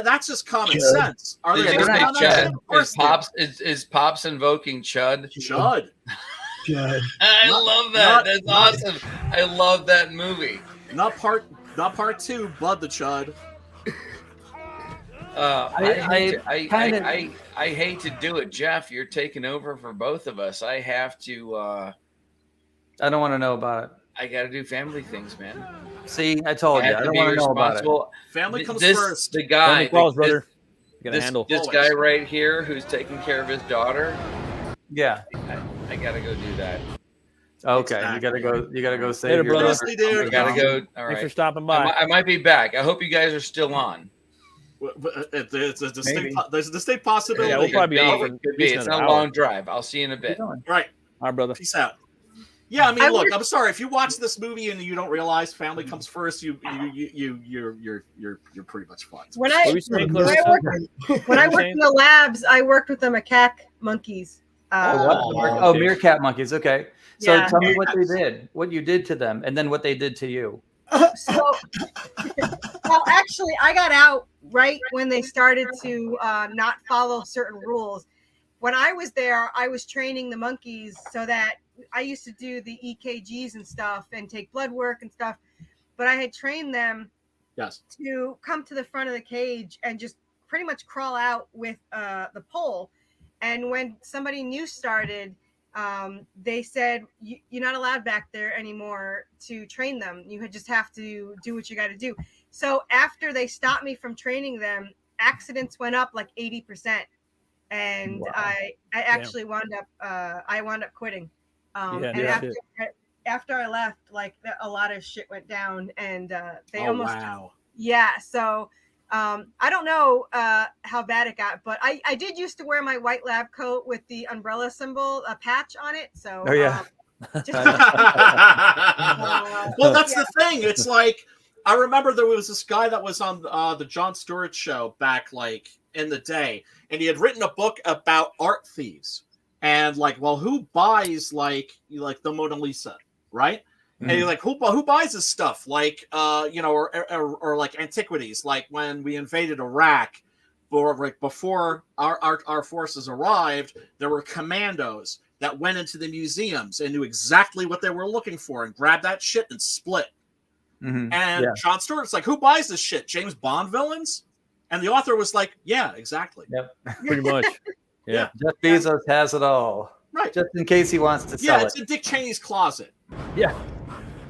that's just common sense. Are they is Pops invoking Chud? Chud. I love that. That's awesome. I love that movie. Not part 2, Bud the Chud. I hate to do it, Jeff. You're taking over for both of us. I have to. I don't want to know about it. I got to do family things, man. See, I told you. I don't want to know about it. Family comes first. The guy, brother. This guy right here who's taking care of his daughter. Yeah, I got to go do that. Okay, exactly. You gotta go save your brother. I gotta go. All right. Thanks for stopping by. I might be back. I hope you guys are still on. There's a distinct possibility. Yeah, we'll probably be on. Could be. It's not a long drive. I'll see you in a bit. Right. All right, brother. Peace out. Yeah, I mean, look, I'm sorry if you watch this movie and you don't realize family comes first. You're pretty much fucked. When I worked in the labs, I worked with the macaque monkeys. Meerkat monkeys. Okay, so Yeah. tell me what they did, what you did to them, and then what they did to you. Well, actually, I got out right when they started to not follow certain rules. When I was there, I was training the monkeys so that I used to do the EKGs and stuff and take blood work and stuff. But I had trained them to come to the front of the cage and just pretty much crawl out with the pole. And when somebody new started, they said, you're not allowed back there anymore to train them. You just have to do what you got to do. So after they stopped me from training them, accidents went up like 80%. And I actually wound up quitting. After I left, like a lot of shit went down, and they So I don't know how bad it got, but I did used to wear my white lab coat with the umbrella symbol, a patch on it. So well, that's the thing. It's like I remember there was this guy that was on the Jon Stewart show back like in the day, and he had written a book about art thieves. And like, well, who buys like the Mona Lisa, right? Mm-hmm. And you're like, who buys this stuff? Like, or like antiquities. Like when we invaded Iraq, or like before our forces arrived, there were commandos that went into the museums and knew exactly what they were looking for and grabbed that shit and split. Mm-hmm. And Jon Stewart's like, who buys this shit? James Bond villains? And the author was like, yeah, exactly. Yep, pretty much. Yeah. Jeff Bezos has it all. Right. Just in case he wants to sell it. Yeah, it's in Dick Cheney's closet. Yeah.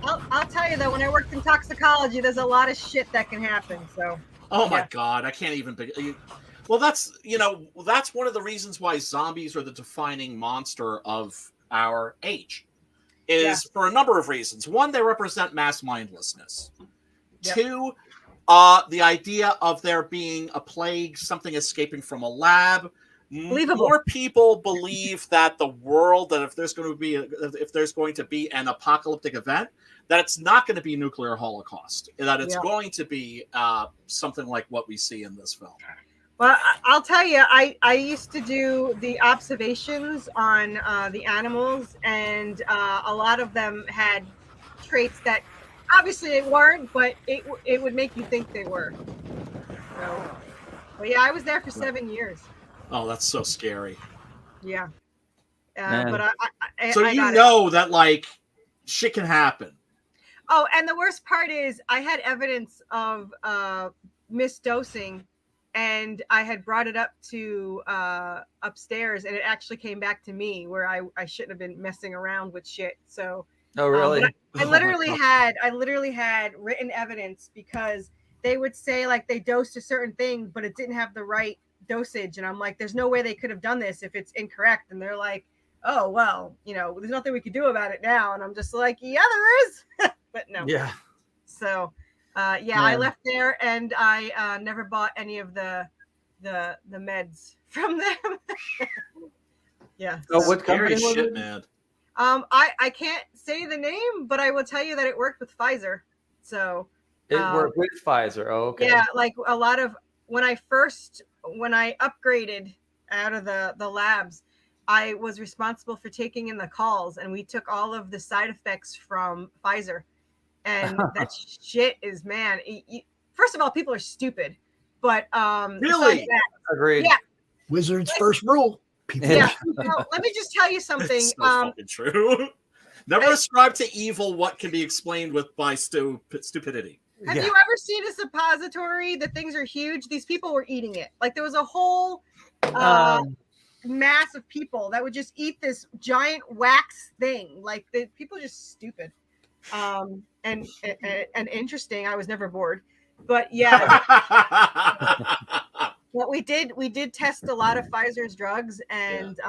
I'll tell you though, when I worked in toxicology, there's a lot of shit that can happen. So. Oh my God, I can't even. Well, that's one of the reasons why zombies are the defining monster of our age, is for a number of reasons. One, they represent mass mindlessness. Yep. Two, the idea of there being a plague, something escaping from a lab. Believable. More people believe that the world, that if there's going to be an apocalyptic event, that it's not going to be nuclear holocaust, that it's going to be something like what we see in this film. Well, I'll tell you, I used to do the observations on the animals, and a lot of them had traits that obviously they weren't, but it would make you think they were. So, but yeah, I was there for 7 years. Oh, that's so scary. Yeah. But so you know that like shit can happen. Oh, and the worst part is I had evidence of misdosing, and I had brought it up to upstairs, and it actually came back to me where I shouldn't have been messing around with shit. So. Oh, really? I literally had written evidence, because they would say like they dosed a certain thing, but it didn't have the right dosage, and I'm like, there's no way they could have done this if it's incorrect. And they're like, oh well, there's nothing we could do about it now. And I'm just like, yeah, there is. But no. Yeah. So I left there, and I never bought any of the meds from them. Yeah. So what Scary company was shit, it? man. I can't say the name, but I will tell you that it worked with Pfizer. So It worked with Pfizer. Oh, okay. yeah, like a lot of when I upgraded out of the labs, I was responsible for taking in the calls, and we took all of the side effects from Pfizer. And that shit is, man. First of all, people are stupid, but Really? Agreed. Yeah. Wizard's first rule. People Yeah. Well, let me just tell you something. It's so fucking true. Never ascribe to evil what can be explained by stupidity. Have you ever seen a suppository that things are huge? These people were eating it. Like there was a whole mass of people that would just eat this giant wax thing. Like people are just stupid. And interesting. I was never bored. But yeah. But we did test a lot of Pfizer's drugs and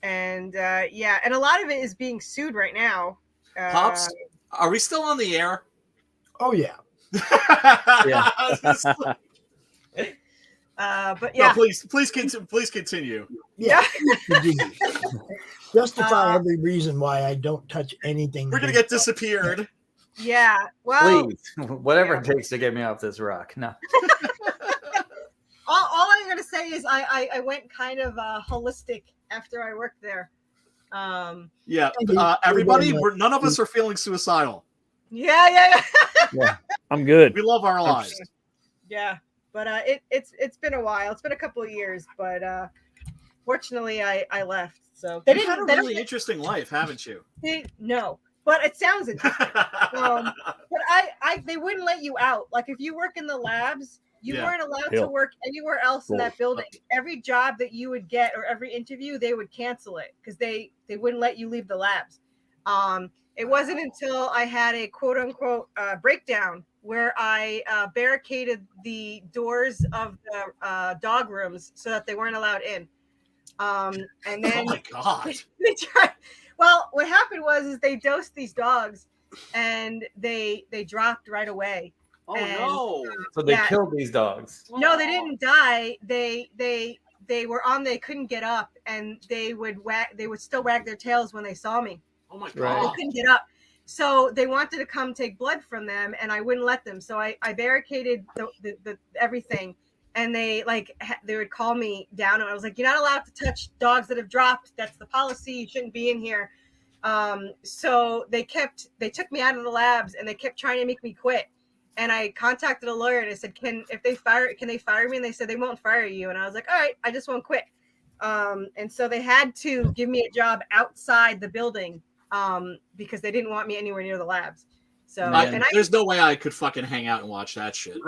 and a lot of it is being sued right now. Pops, are we still on the air? Oh yeah. Yeah. But yeah. No, please continue. Yeah. Justify every reason why I don't touch anything. We're gonna get disappeared. Yeah. Well, Please, whatever it takes to get me off this rock. No. all I'm gonna say is I went kind of holistic after I worked there. Everybody, none of us are feeling suicidal. Yeah. Yeah, I'm good. We love our lives. Yeah, but it's been a while. It's been a couple of years, but fortunately I left. So You've had a really interesting life, haven't you? No, but it sounds interesting. But they wouldn't let you out. Like if you work in the labs, you weren't allowed to work anywhere else in that building. Every job that you would get or every interview, they would cancel it because they wouldn't let you leave the labs. It wasn't until I had a quote unquote breakdown where I barricaded the doors of the dog rooms so that they weren't allowed in. And then, oh my God. Well, what happened was they dosed these dogs and they dropped right away. Oh no! So they killed these dogs. No, they didn't die. They were on. They couldn't get up, and they would still wag their tails when they saw me. Oh my God! Right. They couldn't get up, so they wanted to come take blood from them, and I wouldn't let them. So I barricaded the everything, and they would call me down, and I was like, "You're not allowed to touch dogs that have dropped. That's the policy. You shouldn't be in here." So they took me out of the labs, and they kept trying to make me quit. And I contacted a lawyer and I said, can they fire me? And they said they won't fire you. And I was like, all right, I just won't quit. And so they had to give me a job outside the building because they didn't want me anywhere near the labs. So there's no way I could fucking hang out and watch that shit.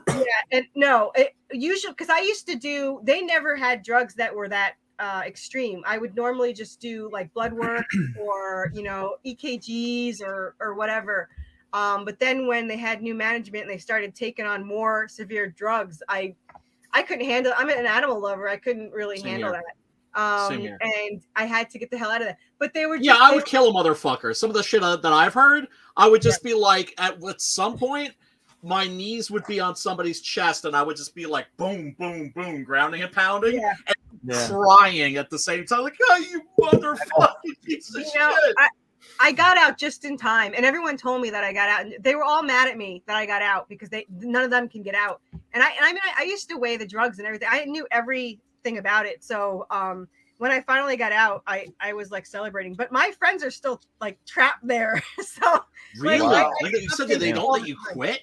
Yeah, and no, usually because I used to do. They never had drugs that were that extreme. I would normally just do like blood work or EKGs or whatever. But then when they had new management and they started taking on more severe drugs, I couldn't handle it. I'm an animal lover. I couldn't really handle that. And I had to get the hell out of that. But they were I would kill a motherfucker. Some of the shit that I've heard, I would just be like, at some point, my knees would be on somebody's chest and I would just be like, boom, boom, boom, grounding and pounding and crying at the same time. Like, oh, you motherfucking piece of shit. I got out just in time, and everyone told me that I got out. And they were all mad at me that I got out because none of them can get out. And I used to weigh the drugs and everything. I knew everything about it. So when I finally got out, I was like celebrating. But my friends are still like trapped there. So really, you said that they don't let you quit.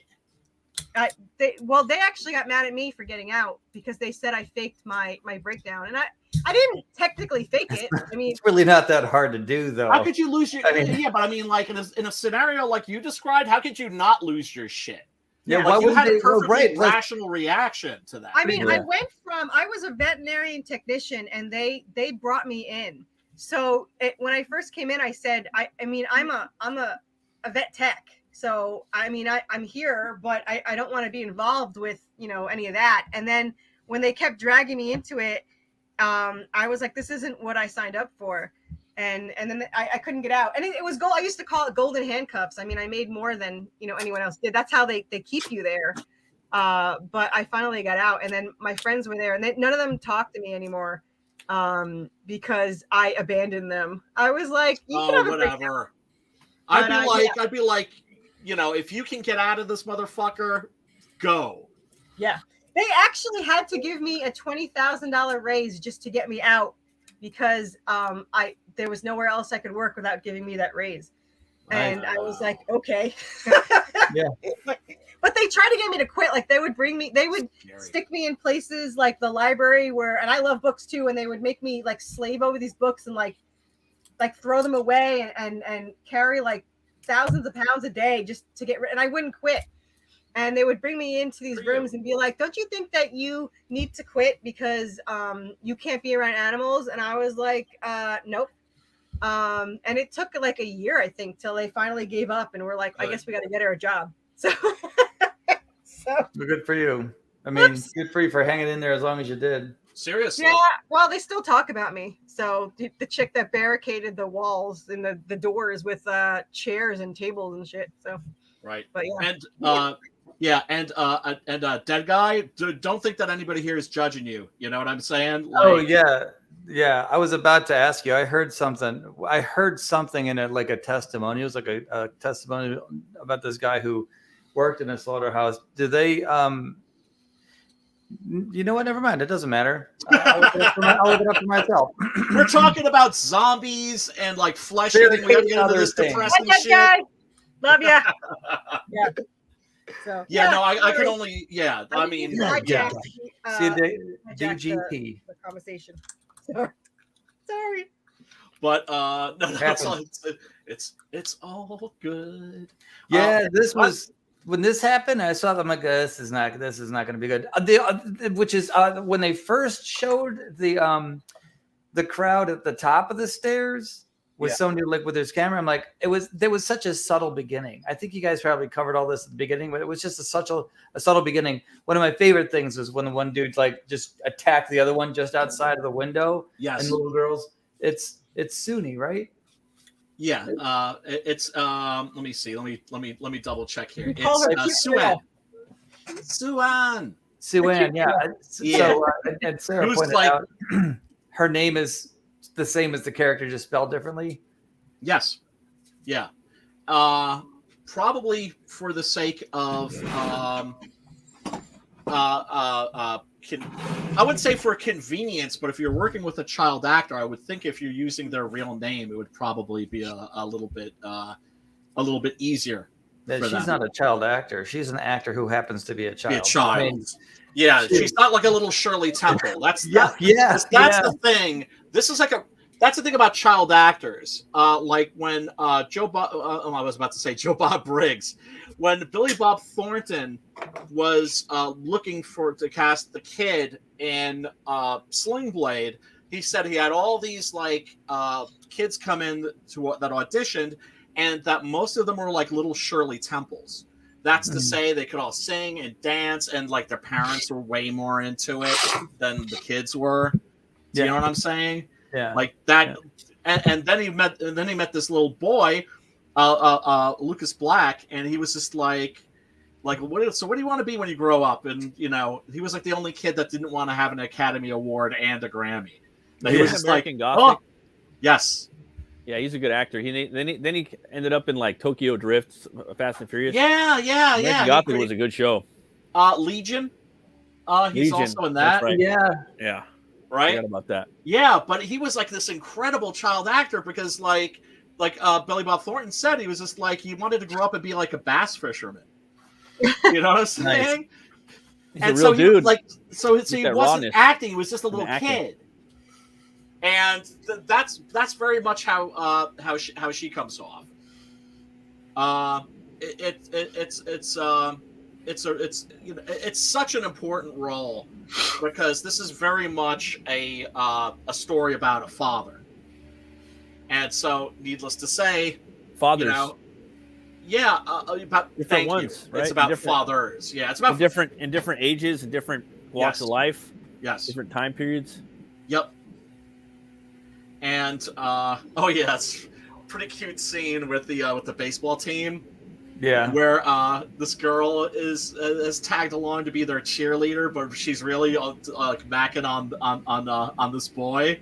They actually got mad at me for getting out because they said I faked my breakdown, and I didn't technically fake it. I mean, it's really not that hard to do, though. How could you lose your? But I mean, like in a scenario like you described, how could you not lose your shit? Yeah, like you had a perfectly rational reaction to that. I mean, I was a veterinarian technician, and they brought me in. So when I first came in, I said, I'm a vet tech. So, I mean, I'm here, but I don't want to be involved with, any of that. And then when they kept dragging me into it, I was like, this isn't what I signed up for. And then I couldn't get out. And it was gold. I used to call it golden handcuffs. I mean, I made more than, anyone else did. That's how they keep you there. But I finally got out. And then my friends were there and none of them talked to me anymore. because I abandoned them. I was like, you can have whatever. I'd be like, you know, if you can get out of this motherfucker, go. Yeah. They actually had to give me a $20,000 raise just to get me out because there was nowhere else I could work without giving me that raise. And I was like, okay. Yeah. But they tried to get me to quit. Like they would stick me in places like the library and I love books too. And they would make me like slave over these books and like throw them away and carry like thousands of pounds a day just to get rid. And I wouldn't quit. And they would bring me into these rooms and be like, don't you think that you need to quit because you can't be around animals? And I was like, nope. And it took like a year, I think, till they finally gave up and were like, I guess we got to get her a job. So well, good for you. I mean, good for you for hanging in there as long as you did. Seriously. Yeah. Well, they still talk about me. So the chick that barricaded the walls and the doors with chairs and tables and shit. So. Right. But yeah. And dead guy, don't think that anybody here is judging you. You know what I'm saying? Oh yeah. Yeah, I was about to ask you. I heard something in it, like a testimony. It was like a testimony about this guy who worked in a slaughterhouse. Do they? You know what? Never mind. It doesn't matter. I'll look it up for myself. We're talking about zombies and like flesh eating. We have to get into this depressing shit. Guy. Love ya. Yeah. So no, I can only I mean See the DGP the conversation. Sorry. But no, it's all good. Yeah, this was when this happened. I saw them like this is not going to be good. Which is when they first showed the crowd at the top of the stairs with somebody like with his camera. I'm like, there was such a subtle beginning. I think you guys probably covered all this at the beginning, but it was just such a subtle beginning. One of my favorite things was when the one dude like just attacked the other one just outside of the window. Yes, and the little girls. It's Sunni, right? Yeah. It's let me see. Let me double check here. It's Suan. Yeah. So and Sarah pointed out her name is the same as the character, just spelled differently. Yes. Yeah. Probably for the sake of I wouldn't say for convenience, but if you're working with a child actor, I would think if you're using their real name, it would probably be a little bit easier. She's not a child actor. She's an actor who happens to be a child. I mean, she's not like a little Shirley Temple. That's that's the thing. This is like that's the thing about child actors. Like when I was about to say Joe Bob Briggs, when Billy Bob Thornton was looking to cast the kid in Sling Blade, he said he had all these like kids come in that auditioned, and that most of them were like little Shirley Temples. That's to say they could all sing and dance, and like their parents were way more into it than the kids were. Do you know what I'm saying? Yeah. Like that. Yeah. And then he met this little boy, Lucas Black, and he was just like what do you want to be when you grow up? And he was like the only kid that didn't want to have an Academy Award and a Grammy. He was just American like, Gothic. Oh, yes. Yeah, he's a good actor. Then he ended up in like Tokyo Drift, Fast and Furious. Yeah. Gothic was a good show. Legion. He's also in that. Right. Yeah. Right. Forgot about that. Yeah, but he was like this incredible child actor because like Billy Bob Thornton said, he was just like he wanted to grow up and be like a bass fisherman. You know what I'm saying? He's a real dude. So he wasn't acting; he was just a little kid. And that's very much how she comes off. It's such an important role because this is very much a story about a father, and so needless to say, fathers. About different ones. Right? It's about fathers. Yeah, it's about in different ages and different walks of life. Yes, different time periods. Yep. And it's a pretty cute scene with the baseball team. Yeah. Where this girl is tagged along to be their cheerleader, but she's really macking on this boy.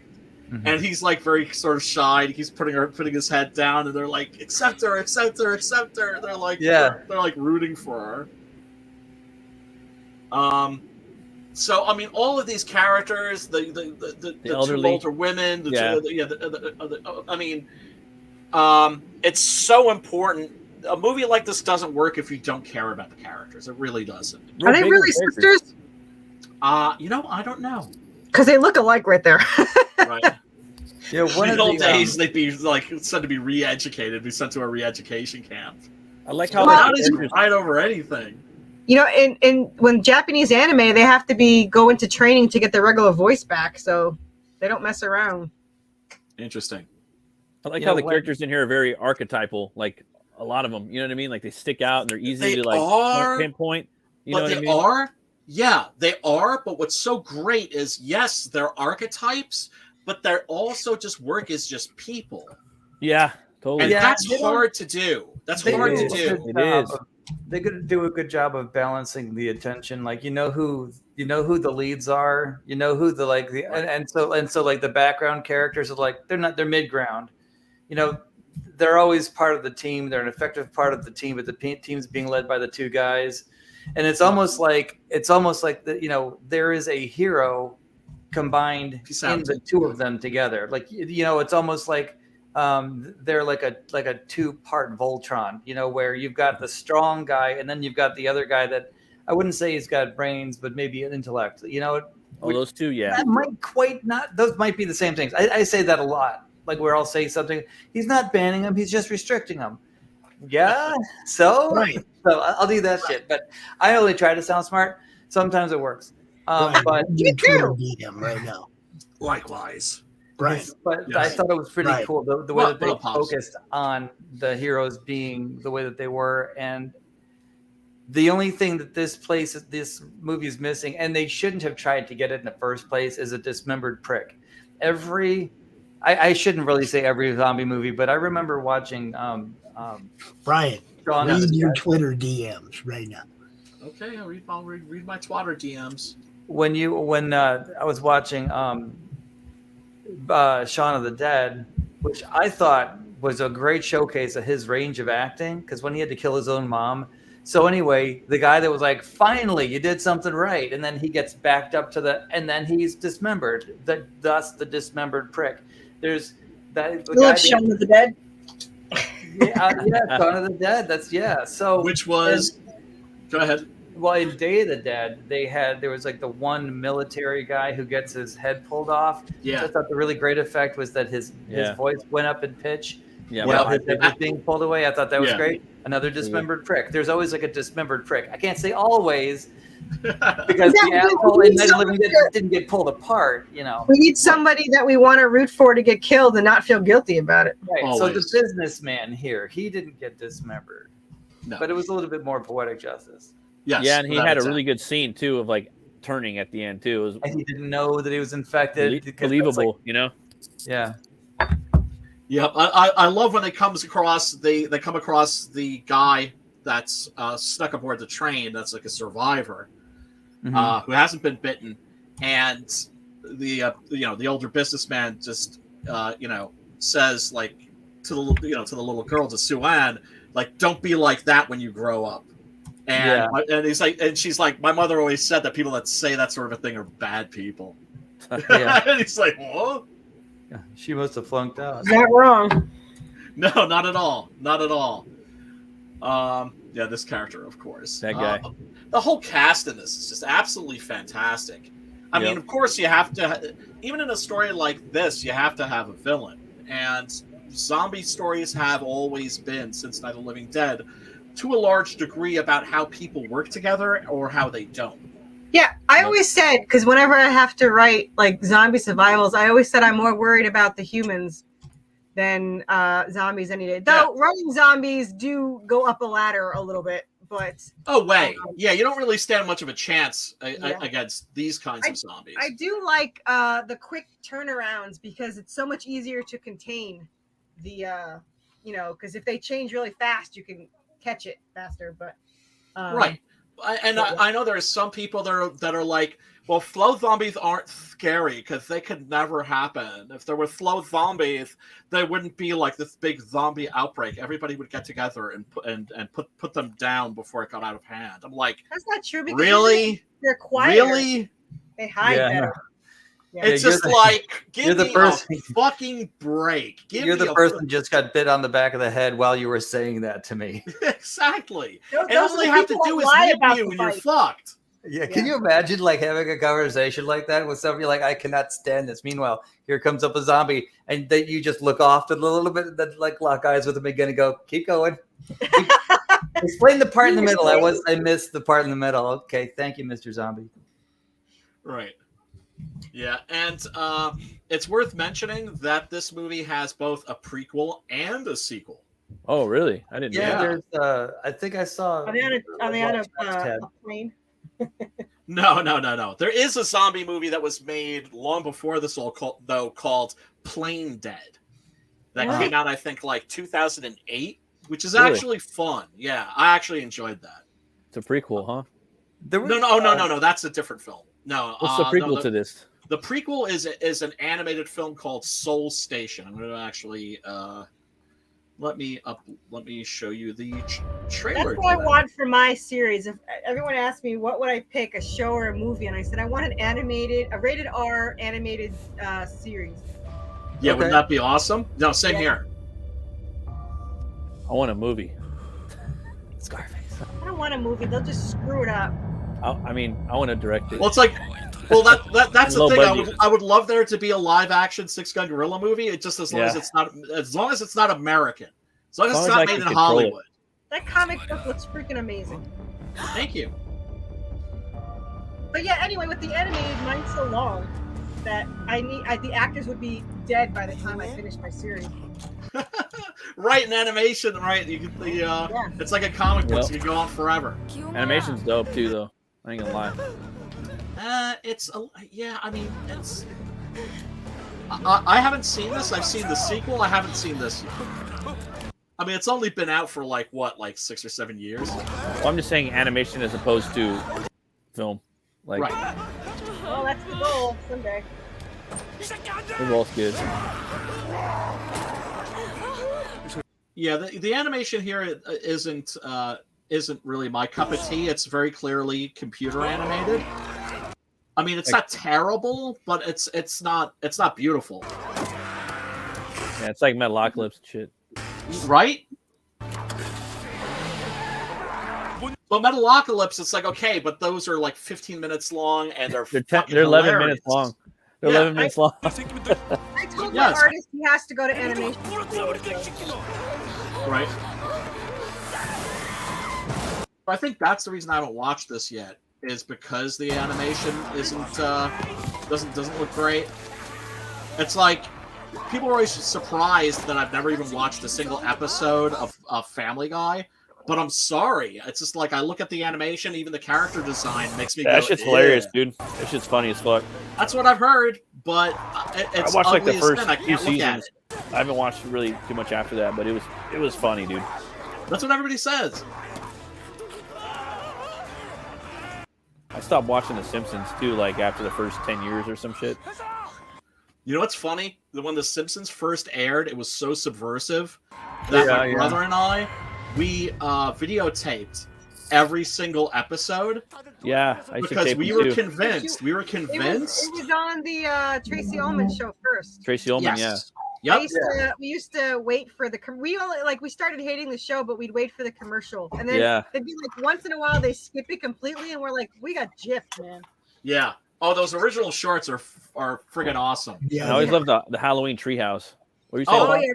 Mhm. And he's like very sort of shy. He's putting his head down, and they're like, "Accept her, accept her, accept her." They're like, they're like rooting for her. So I mean, all of these characters, the two older women, it's so important. A movie like this doesn't work if you don't care about the characters. It really doesn't. Are they really sisters? I don't know. Because they look alike right there. Right. Yeah, one in of the old the days, they'd be like said to be re-educated, be sent to a re-education camp. I like how nowadays you fight over anything. You know, in when Japanese anime, they have to go into training to get their regular voice back, so they don't mess around. Interesting. I like how the characters in here are very archetypal, like a lot of them. You know what I mean? Like they stick out and they're easy to like pinpoint. You know what I mean? Are. Yeah, they are. But what's so great is, yes, they're archetypes, but they're also just work as just people. Yeah, totally. And Yeah, that's hard to do. That's hard to do. It is. They could do a good job of balancing the attention. Like you know who the leads are. You know who and so like the background characters are like they're mid-ground. You know, they're always part of the team. They're an effective part of the team, but the team's being led by the two guys. And it's almost like there is a hero combined in the two of them together. Like it's almost like they're like a two-part Voltron. Where you've got the strong guy and then you've got the other guy that I wouldn't say he's got brains, but maybe an intellect. Those two, yeah. That might those might be the same things. I say that a lot. Like where I'll say something, he's not banning him, he's just restricting him. Yeah, so I'll do that shit. But I only try to sound smart. Sometimes it works. But you do DM right now. Likewise. Right. But yes. I thought it was pretty cool the way that they focused on the heroes being the way that they were. And the only thing that this movie is missing, and they shouldn't have tried to get it in the first place, is a dismembered prick. I shouldn't really say every zombie movie, but I remember watching Brian, read your Twitter DMs right now. Okay, I'll read my Twitter DMs. When I was watching Shaun of the Dead, which I thought was a great showcase of his range of acting, because when he had to kill his own mom. So anyway, the guy that was like, finally, you did something right. And then he gets backed up and then he's dismembered. Thus the dismembered prick. There's that. You love Shaun of the Dead? Yeah, Shaun of the Dead. So which was, go ahead. Well, in Day of the Dead, there was like the one military guy who gets his head pulled off. Yeah. So I thought the really great effect was that his voice went up in pitch. Yeah. Well, his everything pulled away. I thought that was great. Another dismembered prick. There's always like a dismembered prick. I can't say always because the asshole in Night of the Living Dead didn't get pulled apart. We need somebody that we want to root for to get killed and not feel guilty about it. Right. Always. So the businessman here, he didn't get dismembered, but it was a little bit more poetic justice. Yes. Yeah, and he had a really good scene too of like turning at the end too. And he didn't know that he was infected. Believable, Yeah. Yeah, I love when they come across the guy that's stuck aboard the train. That's like a survivor who hasn't been bitten, and the older businessman just says like to the little girl, to Sue-Ann, like, don't be like that when you grow up. And and he's like, and she's like, my mother always said that people that say that sort of a thing are bad people. And he's like, what? She must have flunked out. Not wrong. No, not at all. Not at all. This character, of course. That guy. The whole cast in this is just absolutely fantastic. I mean, of course, you have to, even in a story like this, you have to have a villain. And zombie stories have always been, since Night of the Living Dead, to a large degree about how people work together or how they don't. Yeah, I always said, because whenever I have to write like zombie survivals, I always said I'm more worried about the humans than zombies any day. Though running zombies do go up a ladder a little bit, but you don't really stand much of a chance against these kinds of zombies. I do like the quick turnarounds because it's so much easier to contain the because if they change really fast, you can catch it faster. But right. I know there's some people that are like, well, flow zombies aren't scary because they could never happen. If there were flow zombies, there wouldn't be like this big zombie outbreak. Everybody would get together and put them down before it got out of hand. I'm like, that's not true. Because really? They're quiet. Really? They hide better. Yeah. It's just like, give me a fucking break. You're the person who just got bit on the back of the head while you were saying that to me. Exactly. And all they have to do is nip you and you're fucked. Yeah, can you imagine like having a conversation like that with somebody like, I cannot stand this. Meanwhile, here comes up a zombie, and that you just look off a little bit, and then like lock eyes with them again and go, keep going. Explain the part in the middle. I missed the part in the middle. Okay, thank you, Mr. Zombie. Right. Yeah, and it's worth mentioning that this movie has both a prequel and a sequel. Oh, really? I didn't know. There's I think I saw on a plane. No. There is a zombie movie that was made long before this called Plain Dead. That came out, I think, like 2008, which is actually fun. Yeah, I actually enjoyed that. It's a prequel, huh? No. That's a different film. No. What's the prequel to this? The prequel is an animated film called Soul Station. I'm going to actually let me show you the trailer. That's what I want for my series. If everyone asked me what would I pick, a show or a movie, and I said I want a rated R animated series. Yeah, wouldn't that be awesome? No, same here. I want a movie. Scarface. I don't want a movie. They'll just screw it up. I want to direct it. Well, it's like, that's the thing. I would love there to be a live action Six Gun Gorilla movie. It just as long as it's not American, as long as it's not made in Hollywood. That comic book looks freaking amazing. Thank you. But yeah, anyway, with the animated, mine's so long that the actors would be dead by the time I finish my series. Right, in animation, right? It's like a comic book, so you go on forever. Animation's dope too, though. I ain't gonna lie. I haven't seen this. I've seen the sequel. I haven't seen this yet. I mean, it's only been out for like 6 or 7 years. Well, I'm just saying animation as opposed to film. Like, right. Well, that's the goal someday. They're both good. Yeah, the animation here isn't really my cup of tea. It's very clearly computer animated. I mean, it's not terrible, but it's not beautiful. Yeah, it's like Metalocalypse shit. Right? But Metalocalypse, it's like, okay, but those are like 15 minutes long, and they're 11 minutes long. They're 11 minutes long. I told the artist he has to go to animation school. Right. I think that's the reason I haven't watched this yet, is because the animation doesn't look great. It's like people are always surprised that I've never even watched a single episode of Family Guy. But I'm sorry. It's just like I look at the animation, even the character design makes me go, that shit's hilarious, dude. That shit's funny as fuck. That's what I've heard, but it's I watched like the ugly as first sin. I few can't look at seasons. it. I haven't watched really too much after that, but it was funny, dude. That's what everybody says. I stopped watching The Simpsons too, like after the first 10 years or some shit. You know what's funny? When The Simpsons first aired, it was so subversive that my brother and I, we videotaped every single episode. Yeah, because we were convinced. It was on the Tracy Ullman show first. Tracy Ullman, yes. Yeah. Yep. We used to wait for we started hating the show, but we'd wait for the commercial, and then it'd be like once in a while they skip it completely, and we're like, we got gypped, man. Yeah. Oh, those original shorts are friggin' awesome. Yeah. I always loved the Halloween Treehouse. What are you saying?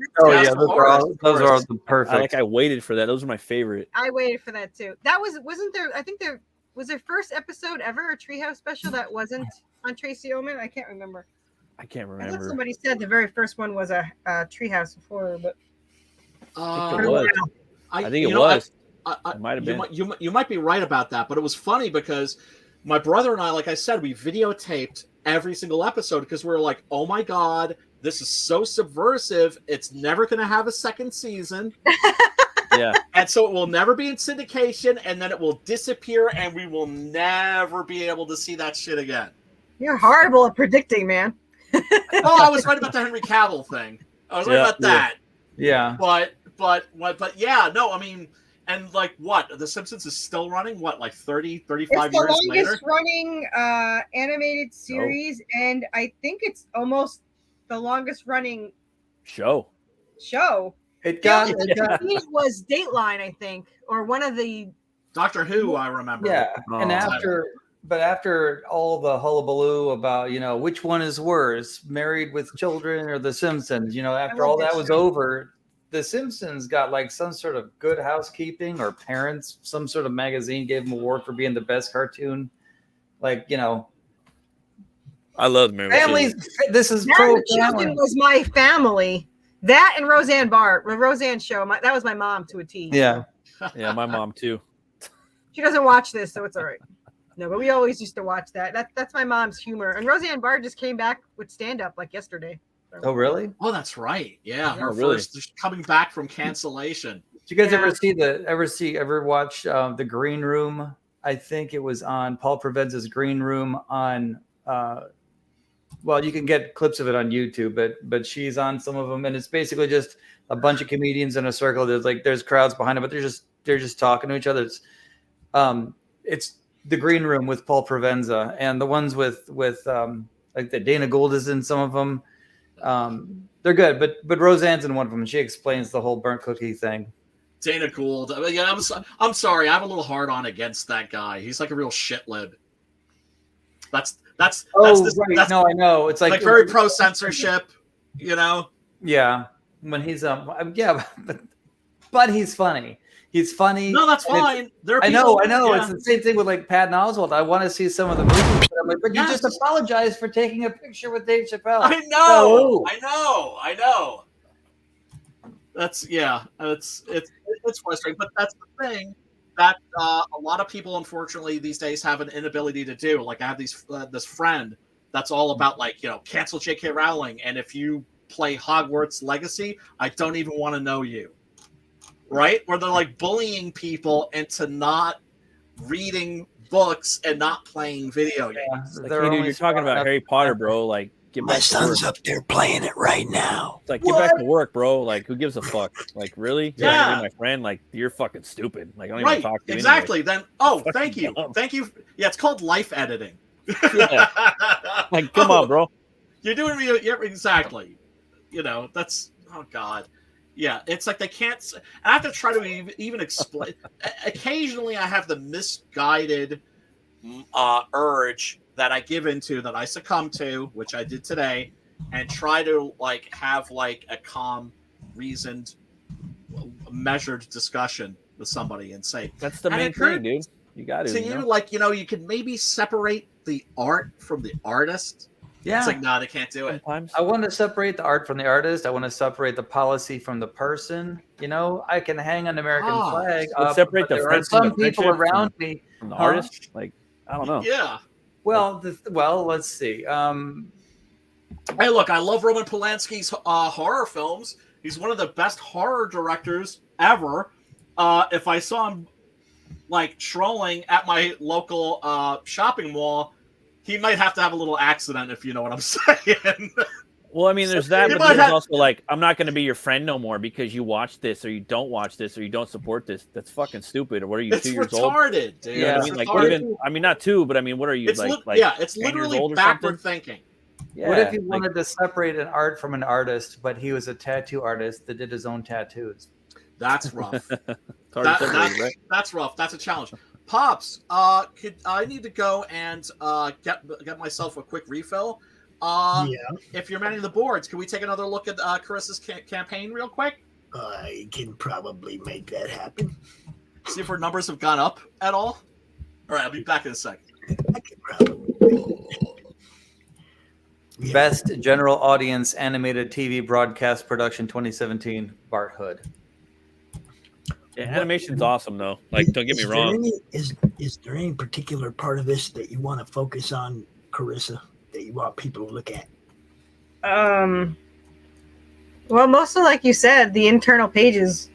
Those are the perfect. I waited for that. Those are my favorite. I waited for that too. That wasn't there. I think there was their first episode ever, a Treehouse special that wasn't on Tracy Ullman. I can't remember. I can't remember. I thought somebody said the very first one was a Treehouse before, but I think it was. I think it was. It might have been. You might be right about that, but it was funny because my brother and I, like I said, we videotaped every single episode because we were like, oh my God, this is so subversive. It's never going to have a second season. Yeah. And so it will never be in syndication, and then it will disappear, and we will never be able to see that shit again. You're horrible at predicting, man. Well, I was right about the Henry Cavill thing. I was right about that. Yeah. But yeah, no, I mean, and like what? The Simpsons is still running, what, like 30, 35 years later? It's the longest running animated series, and I think it's almost the longest running show. It was Dateline, I think, or one of the Doctor Who, I remember. Yeah. And after all the hullabaloo about, which one is worse, Married with Children or The Simpsons, after all that was over, The Simpsons got like some sort of Good Housekeeping or Parents, some sort of magazine gave them an award for being the best cartoon. Like, I love Married families. This is Married with Children was my family. That and Roseanne Barr, the Roseanne show. That was my mom to a T. Yeah. Yeah, my mom too. She doesn't watch this, so it's all right. No, but we always used to watch that. That's my mom's humor. And Roseanne Barr just came back with stand-up like yesterday. So. Oh, really? Oh, that's right. Yeah, her really? first coming back from cancellation. Did you guys ever watch The Green Room? I think it was on Paul Provenza's Green Room on. Well, you can get clips of it on YouTube, but she's on some of them, and it's basically just a bunch of comedians in a circle. There's crowds behind them, but they're just talking to each other. It's The Green Room with Paul Provenza, and the ones with like the Dana Gould is in some of them. They're good, but Roseanne's in one of them, and she explains the whole burnt cookie thing. Dana Gould. Yeah, I'm sorry. I have a little hard on against that guy. He's like a real shit lib. That's right. No, I know. It's like very pro censorship, Yeah, when he's but he's funny. He's funny. No, that's fine. I know. Yeah. It's the same thing with like Patton Oswalt. I want to see some of the movies, but I'm like, but you just apologized for taking a picture with Dave Chappelle. I know. That's it's frustrating, but that's the thing that a lot of people, unfortunately, these days have an inability to do. Like I have this friend that's all about like cancel J.K. Rowling, and if you play Hogwarts Legacy, I don't even want to know you. Right? Where they're like bullying people into not reading books and not playing video games. Like, hey, dude, you're talking about Harry Potter, bro. Like, my son's up there playing it right now. It's like, get back to work, bro. Like, who gives a fuck? Like, really? You're not gonna be my friend? Like, you're fucking stupid. Like, I don't even talk to you. Exactly. Anyway. Then, thank you. Thank you. Yeah, it's called life editing. Yeah. Like, come on, bro. You're doing me. Yeah, exactly. That's, oh, God. Yeah, it's like they can't. I have to try to even explain. Occasionally, I have the misguided urge that I give into, that I succumb to, which I did today, and try to like have like a calm, reasoned, measured discussion with somebody and say that's the main thing, dude. You got to. So you could maybe separate the art from the artist. Yeah. It's like, no, they can't do it. Sometimes. I want to separate the art from the artist. I want to separate the policy from the person. I can hang an American flag up, separate the there are friends some from the people around me from the artist. Like, I don't know. Yeah. Well, let's see. Hey, look, I love Roman Polanski's horror films. He's one of the best horror directors ever. If I saw him like trolling at my local shopping mall, he might have to have a little accident, if you know what I'm saying. Well, I mean, there's that, but there's also like, I'm not going to be your friend no more because you watch this, or you don't watch this, or you don't support this. That's fucking stupid. Or what are you, 2 years old? It's retarded, dude. Yeah, I mean, not 2, but I mean, what are you, it's it's literally backward thinking. Yeah, what if he wanted to separate an art from an artist, but he was a tattoo artist that did his own tattoos? That's rough. That's rough. That's a challenge. Pops, I need to go and get myself a quick refill. If you're manning the boards, can we take another look at Carissa's campaign real quick? I can probably make that happen. See if her numbers have gone up at all. All right, I'll be back in a second. I can probably. Best general audience animated TV broadcast production 2017, Bart Hood. Yeah, animation's awesome though. Like, don't get me wrong. Is there any particular part of this that you want to focus on, Corissa, that you want people to look at? Well, mostly like you said, the internal pages.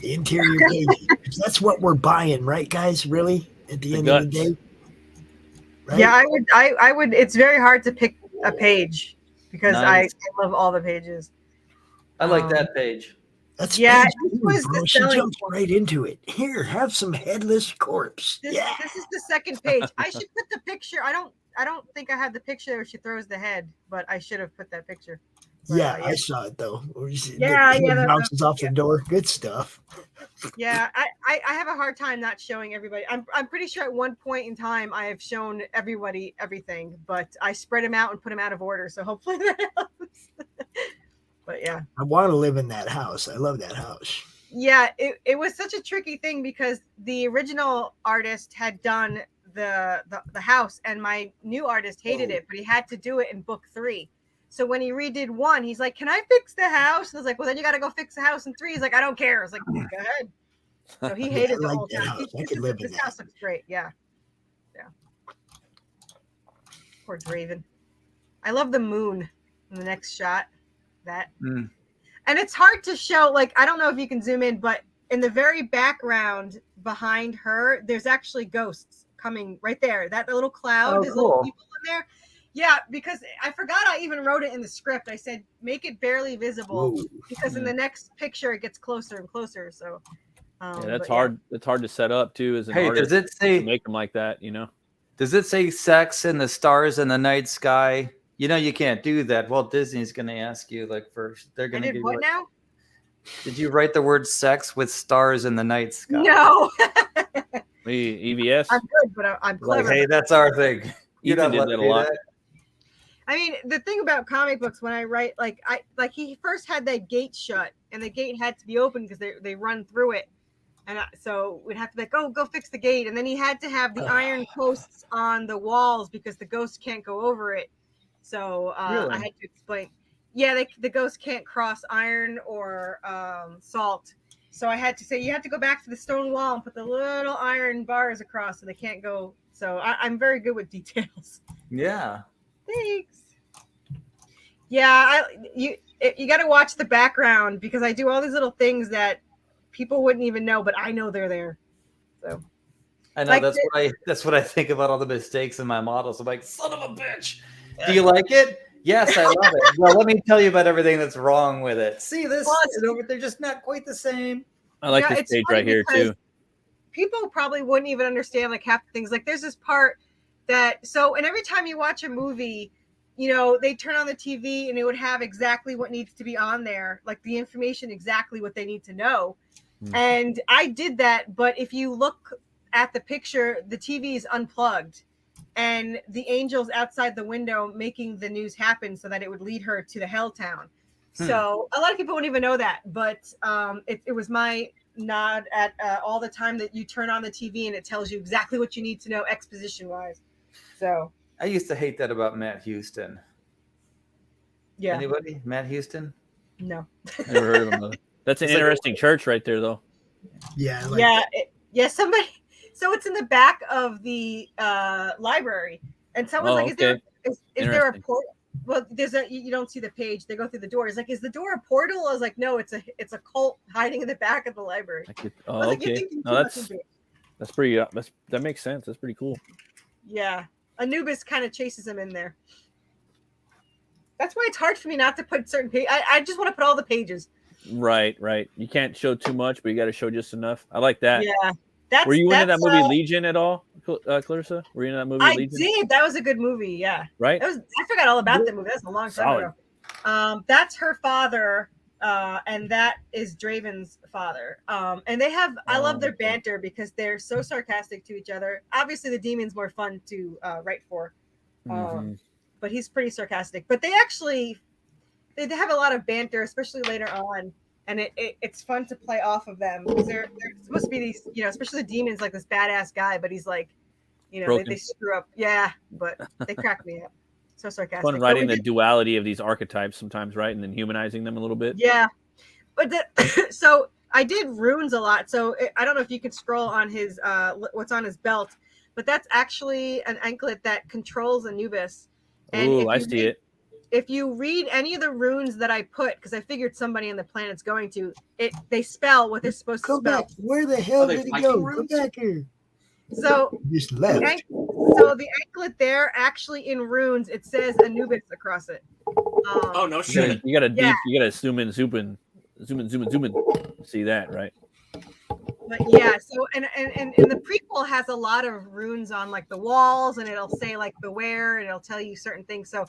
The interior pages. That's what we're buying, right, guys? Really? At the end of the day? Right? Yeah, I would. It's very hard to pick a page because I love all the pages. I like that page. That's yeah. Page 2, bro. She jumps right into it. Here, have some headless corpse. This is the second page. I should put the picture. I don't think I have the picture where she throws the head, but I should have put that picture. But, yeah, I saw it though. Yeah, bounces off the door. Good stuff. Yeah, I have a hard time not showing everybody. I'm pretty sure at one point in time I have shown everybody everything, but I spread them out and put them out of order. So hopefully that helps. But yeah, I want to live in that house. I love that house. Yeah, it was such a tricky thing because the original artist had done the house, and my new artist hated it, but he had to do it in book 3. So when he redid 1, he's like, "Can I fix the house?" And I was like, "Well, then you got to go fix the house in 3." He's like, "I don't care." I was like, "Go ahead." So he hated the whole time. This house looks great. Yeah. Poor Draven. I love the moon in the next shot. And it's hard to show. Like, I don't know if you can zoom in, but in the very background behind her, there's actually ghosts coming right there. That little cloud. Oh, there's cool. little people in there. Yeah, because I forgot I even wrote it in the script. I said, make it barely visible because in the next picture it gets closer and closer. So that's hard. It's hard to set up too as an artist. Does it say to make them like that? You know? Does it say sex in the stars in the night sky? You know you can't do that. Walt Disney's going to ask you like first. They're going to do what now? Did you write the word sex with stars in the night sky? No. EVS. I'm good, but I'm clever. Like, hey, that's our thing. You did that a lot. I mean, the thing about comic books when I write, he first had that gate shut, and the gate had to be open because they run through it, and so we'd have to be like, go fix the gate, and then he had to have the iron posts on the walls because the ghosts can't go over it. So really? I had to explain. Yeah, the ghosts can't cross iron or salt. So I had to say you have to go back to the stone wall and put the little iron bars across so they can't go. So I'm very good with details. Yeah. Thanks. Yeah, you got to watch the background because I do all these little things that people wouldn't even know, but I know they're there. So I know that's what I think about all the mistakes in my models. I'm like, son of a bitch. Do you like it? Yes, I love it. Well, let me tell you about everything that's wrong with it. See this? They're just not quite the same. I like this page right here too. People probably wouldn't even understand like half the things. Like there's this part and every time you watch a movie, you know, they turn on the TV and it would have exactly what needs to be on there, like the information, exactly what they need to know. And I did that. But if you look at the picture, the TV is unplugged and the angel's outside the window making the news happen so that it would lead her to the hell town. So a lot of people wouldn't even know that. But it was my nod at all the time that you turn on the TV and it tells you exactly what you need to know exposition wise. So I used to hate that about Matt Houston. Yeah. Anybody? Matt Houston? No. Never heard of him though. That's an interesting church right there though. Yeah. Somebody. So it's in the back of the library, and someone's like, "Is there a portal?" Well, you don't see the page. They go through the door. It's like, "Is the door a portal?" I was like, "No, it's a cult hiding in the back of the library." Okay. No, that's pretty. That makes sense. That's pretty cool. Yeah, Anubis kind of chases him in there. That's why it's hard for me not to put certain pages. I just want to put all the pages. Right. You can't show too much, but you got to show just enough. I like that. Yeah. Were you into that movie Legion at all, Clarissa? Were you in that movie Legion? I did. That was a good movie. Yeah. Right. I forgot all about that movie. That's a long time ago. That's her father, and that is Draven's father. And they have. I love their banter because they're so sarcastic to each other. Obviously, the demon's more fun to write for, but he's pretty sarcastic. But they have a lot of banter, especially later on. And it's fun to play off of them because they're supposed to be these, you know, especially the demon's like this badass guy, but he's like, you know, they screw up. Yeah, but they crack me up. So sarcastic. Fun writing the duality of these archetypes sometimes, right? And then humanizing them a little bit. Yeah. But so I did runes a lot. So I don't know if you could scroll on his, what's on his belt, but that's actually an anklet that controls Anubis. Oh, I see it. if you read any of the runes that I put, because I figured somebody on the planet's going to, they spell what they're supposed to Come spell. back. Where the hell they did he Viking go? runes? Come back here. So Just left. so the anklet there, actually in runes, it says Anubis across it. Oh no You shit! gotta zoom in. See that, right? But yeah, so and the prequel has a lot of runes on like the walls, and it'll say like beware, and it'll tell you certain things. So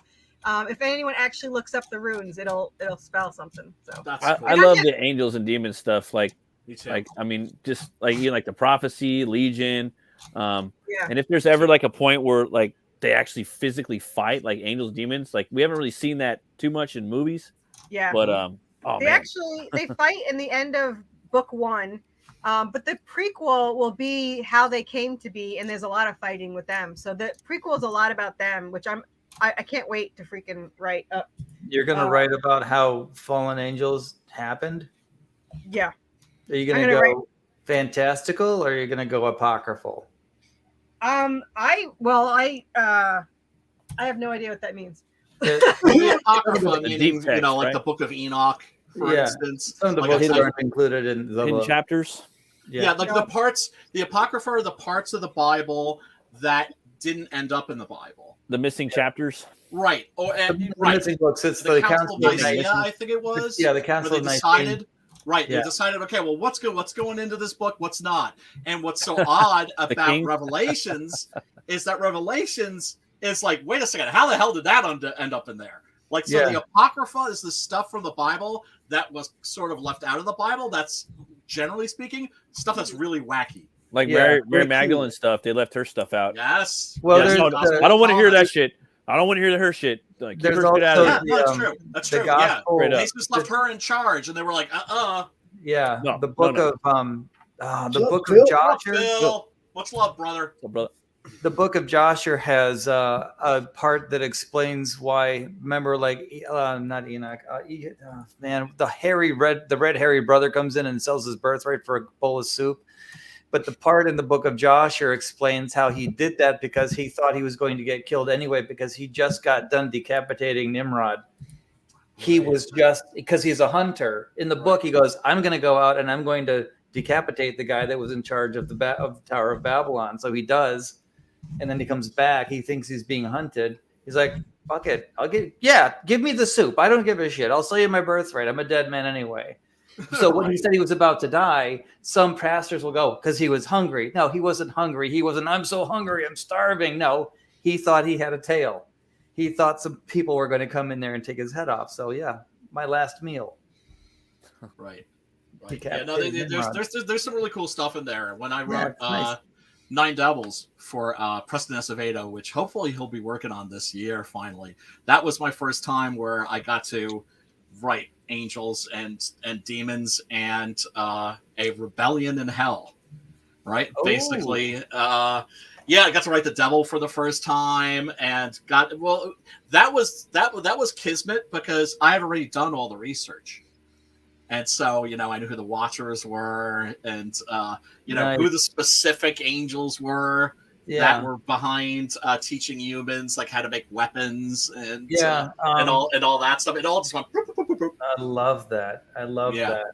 if anyone actually looks up the runes, it'll spell something. So I love the angels and demons stuff. Like, Me too. like I mean, just like like the prophecy, legion. Yeah. And if there's ever like a point where like they actually physically fight, like angels, demons, like we haven't really seen that too much in movies. Yeah. But they fight in the end of book 1. But the prequel will be how they came to be, and there's a lot of fighting with them. So the prequel is a lot about them, which I can't wait to freaking write up. You're gonna write about how fallen angels happened? Yeah. Are you gonna go fantastical, or are you gonna go apocryphal? I have no idea what that means. The Apocrypha, meaning, deep text, like right? the Book of Enoch, for instance. Some of the Like books I aren't included in the hidden chapters. Yeah, like the Apocrypha are the parts of the Bible that didn't end up in the Bible. The missing chapters. Right. Oh, and the right. missing books. It's the the Council of Nicaea, I think it was. Yeah, the Council where of they Nicaea. decided. Right, Yeah. they decided, okay, well, what's good? What's going into this book? What's not? And what's so odd about king. Revelations is that Revelations is like, wait a second, how the hell did that end up in there? Like, so the Apocrypha is the stuff from the Bible that was sort of left out of the Bible. That's, generally speaking, stuff that's really wacky. Like Yeah, Mary Magdalene stuff. They left her stuff out. Yes. Well, Yes, there's I don't want to hear that shit. I don't want to hear her shit. Like, keep There's her shit out of also it. Yeah, no, that's the, true. That's the true. gospel- Straight Yeah. up. They just left her in charge, and they were like, Yeah, No, the book no. of the book Bill? of Joshua. Bill, what's love, brother? So, brother, The book of Joshua has a part that explains why. Remember, like not Enoch. Man, the red hairy brother comes in and sells his birthright for a bowl of soup. But the part in the book of Joshua explains how he did that because he thought he was going to get killed anyway because he just got done decapitating Nimrod. He was just because he's a hunter. In the book, he goes, "I'm going to go out and I'm going to decapitate the guy that was in charge of the Tower of Babylon." So he does, and then he comes back. He thinks he's being hunted. He's like, "Fuck it, give me the soup. I don't give a shit. I'll sell you my birthright. I'm a dead man anyway." So when he said he was about to die, some pastors will go, because he was hungry. No, he wasn't hungry. He wasn't, I'm so hungry, I'm starving. No, he thought he had a tail. He thought some people were going to come in there and take his head off. So yeah, my last meal. Right. Yeah, no, there's some really cool stuff in there. When I wrote nice. Nine Devils for Preston Acevedo, which hopefully he'll be working on this year finally, that was my first time where I got to write angels and demons and a rebellion in hell, right? Oh. Basically, I got to write the devil for the first time, and that was kismet because I had already done all the research, and so I knew who the Watchers were, and Nice. who the specific angels were that were behind teaching humans like how to make weapons and and all that stuff. It all just went. I love that. I love that.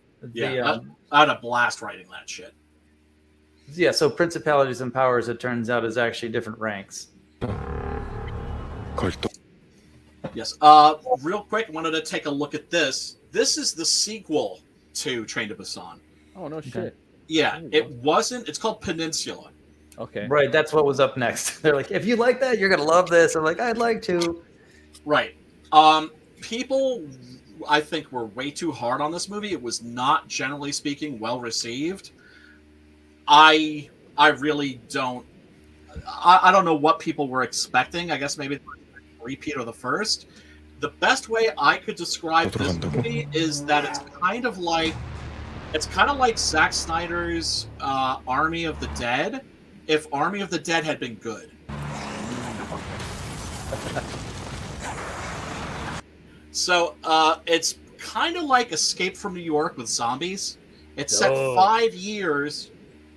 I had a blast writing that shit. Yeah, so principalities and powers, it turns out, is actually different ranks. Yes. Real quick, wanted to take a look at this. This is the sequel to Train to Busan. oh no shit. Yeah, it wasn't. It's called Peninsula. Okay. Right, that's what was up next. They're like, if you like that, you're going to love this. I'm like, I'd like to. Right. People, I think, were way too hard on this movie. It was not, generally speaking, well received. I really don't. I don't know what people were expecting. I guess maybe a repeat of the first. The best way I could describe this movie is that it's kind of like Zack Snyder's Army of the Dead, if Army of the Dead had been good. So it's kind of like Escape from New York with zombies. It's set 5 years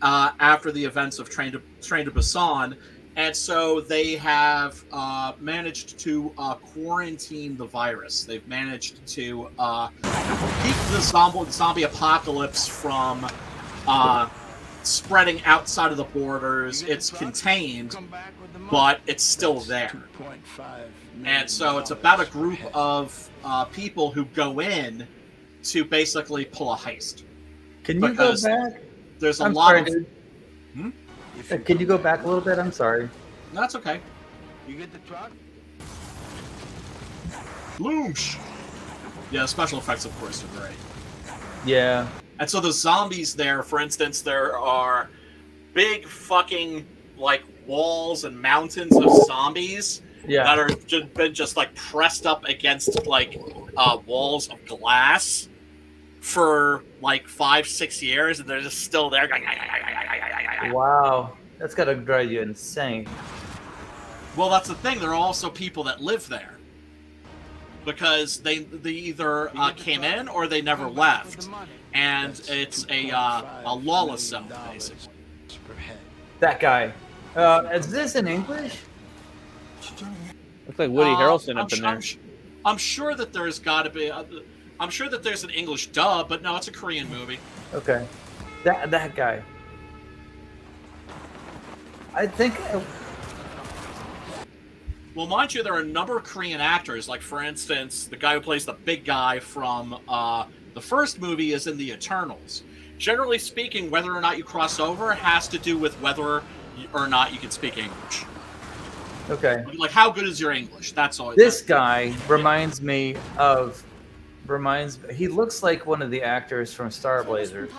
after the events of Train to Busan, And so they have managed to quarantine the virus. They've managed to keep the zombie apocalypse from spreading outside of the borders. It's contained, but it's still there. And so it's about a group of people who go in to basically pull a heist. Can you go back? There's a I'm lot sorry, of... dude. Hmm? Can you go back a little bit? I'm sorry. No, that's okay. You get the truck? Loomsh! Yeah, special effects, of course, are great. Yeah. And so the zombies there, for instance, there are big fucking, like, walls and mountains of zombies that are been just, like, pressed up against, like, walls of glass for, like, 5-6 years, and they're just still there. Wow. That's got to drive you insane. Well, that's the thing. There are also people that live there. Because they either came in or they never left. And it's a lawless zone, basically. That guy. Is this in English? Looks like Woody Harrelson up in there. I'm sure that there's got to be... I'm sure that there's an English dub, but no, it's a Korean movie. Okay. That guy. I think... Well, mind you, there are a number of Korean actors. Like, for instance, the guy who plays the big guy from the first movie is in The Eternals. Generally speaking, whether or not you cross over has to do with whether or not you can speak English. Okay. Like, how good is your English? That's all. This guy reminds me of... He looks like one of the actors from Star Blazers.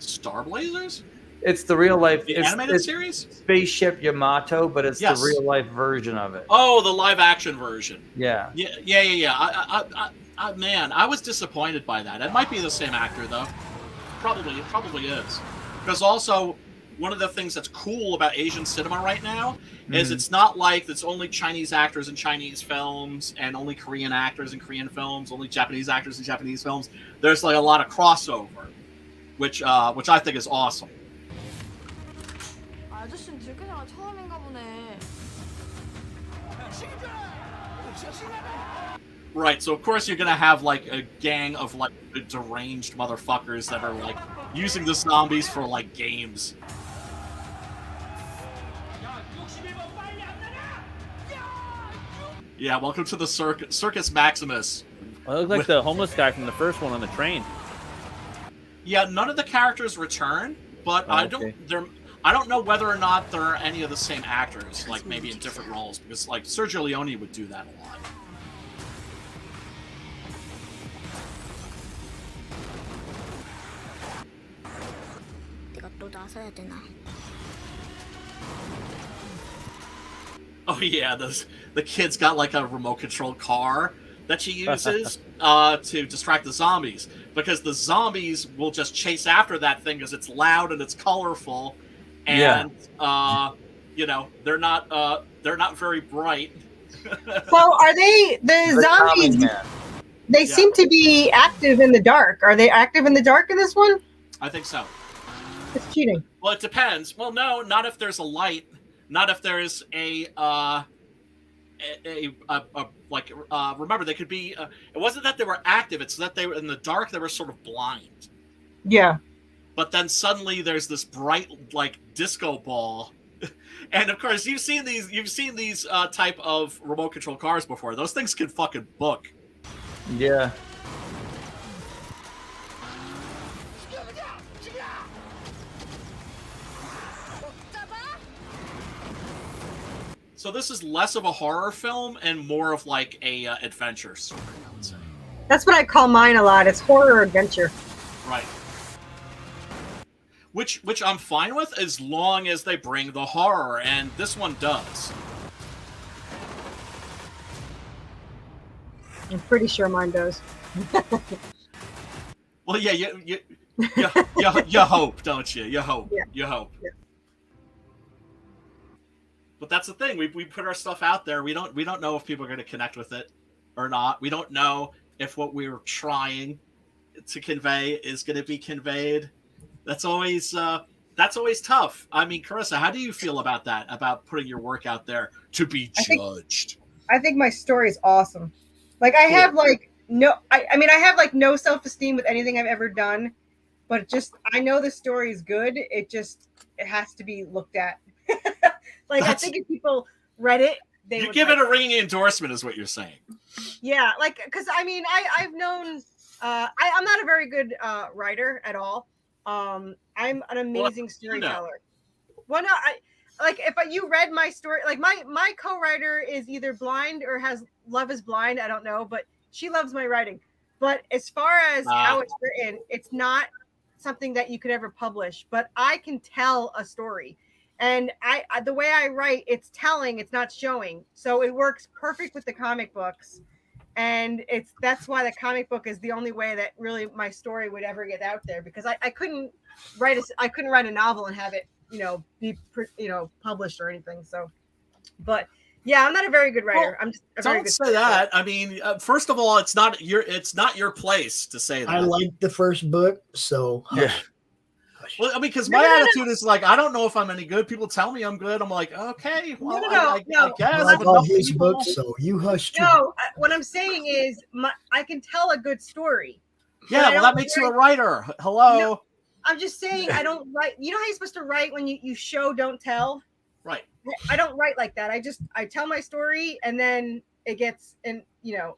Star Blazers? It's the real life... The animated series? Spaceship Yamato, but it's the real life version of it. Oh, the live action version. Yeah. Yeah. Man, I was disappointed by that. It might be the same actor, though. It probably is. Because also, one of the things that's cool about Asian cinema right now is it's not like it's only Chinese actors in Chinese films and only Korean actors in Korean films, only Japanese actors in Japanese films. There's like a lot of crossover, which I think is awesome. 아저씨는 들키다가 처음인가 보네. Right, so of course you're gonna have like a gang of like deranged motherfuckers that are like using the zombies for like games. Yeah, welcome to the Circus Maximus. Well, it looks like the homeless guy from the first one on the train. Yeah, none of the characters return, but I don't know whether or not there are any of the same actors, like maybe in different roles, because like Sergio Leone would do that a lot. Oh yeah, the kid's got like a remote controlled car that she uses to distract the zombies, because the zombies will just chase after that thing because it's loud and it's colorful, and you know, they're not very bright. So are they the zombies? They seem to be active in the dark. Are they active in the dark in this one? I think so. It's cheating. Well, it depends. Well, no, not if there's a light. Not if there's remember, they could be. It wasn't that they were active; it's that they were in the dark. They were sort of blind. Yeah. But then suddenly there's this bright, like, disco ball, and of course you've seen these type of remote control cars before. Those things can fucking book. Yeah. So this is less of a horror film and more of like a adventure story, I would say. That's what I call mine a lot. It's horror adventure. Right. Which I'm fine with as long as they bring the horror, and this one does. I'm pretty sure mine does. Well, yeah, you hope, don't you? You hope. Yeah. You hope. Yeah. But that's the thing. We put our stuff out there. We don't know if people are going to connect with it or not. We don't know if what we were trying to convey is going to be conveyed. That's always That's always tough. I mean, Carissa, how do you feel about that? About putting your work out there to be judged? I think my story is awesome. Like I have like no, I mean I have like no self-esteem with anything I've ever done, but just I know the story is good. It has to be looked at. Like I think if people read it, they would give it a ringing endorsement, is what you're saying. Yeah, like because I mean I've known I'm not a very good writer at all. I'm an amazing storyteller. Well, no, if you read my story, like my co-writer is either blind or has Love is Blind. I don't know, but she loves my writing. But as far as how it's written, it's not something that you could ever publish. But I can tell a story, and I the way I write, it's telling, it's not showing. So it works perfect with the comic books, and that's why the comic book is the only way that really my story would ever get out there, because I couldn't write a novel and have it be published or anything. So, but yeah, I'm not a very good writer. I'm just a very don't good say that. I mean, first of all, it's not your place to say that. I liked the first book, so hush. Well, I mean, because my attitude is like, I don't know if I'm any good. People tell me I'm good. I'm like, okay, well, I guess. I like all his books, so you hush too. No, what I'm saying is, I can tell a good story. Yeah, well, that makes you a writer. Hello. No, I'm just saying I don't write. You know how you're supposed to write when you show, don't tell? Right. I don't write like that. I tell my story and then it gets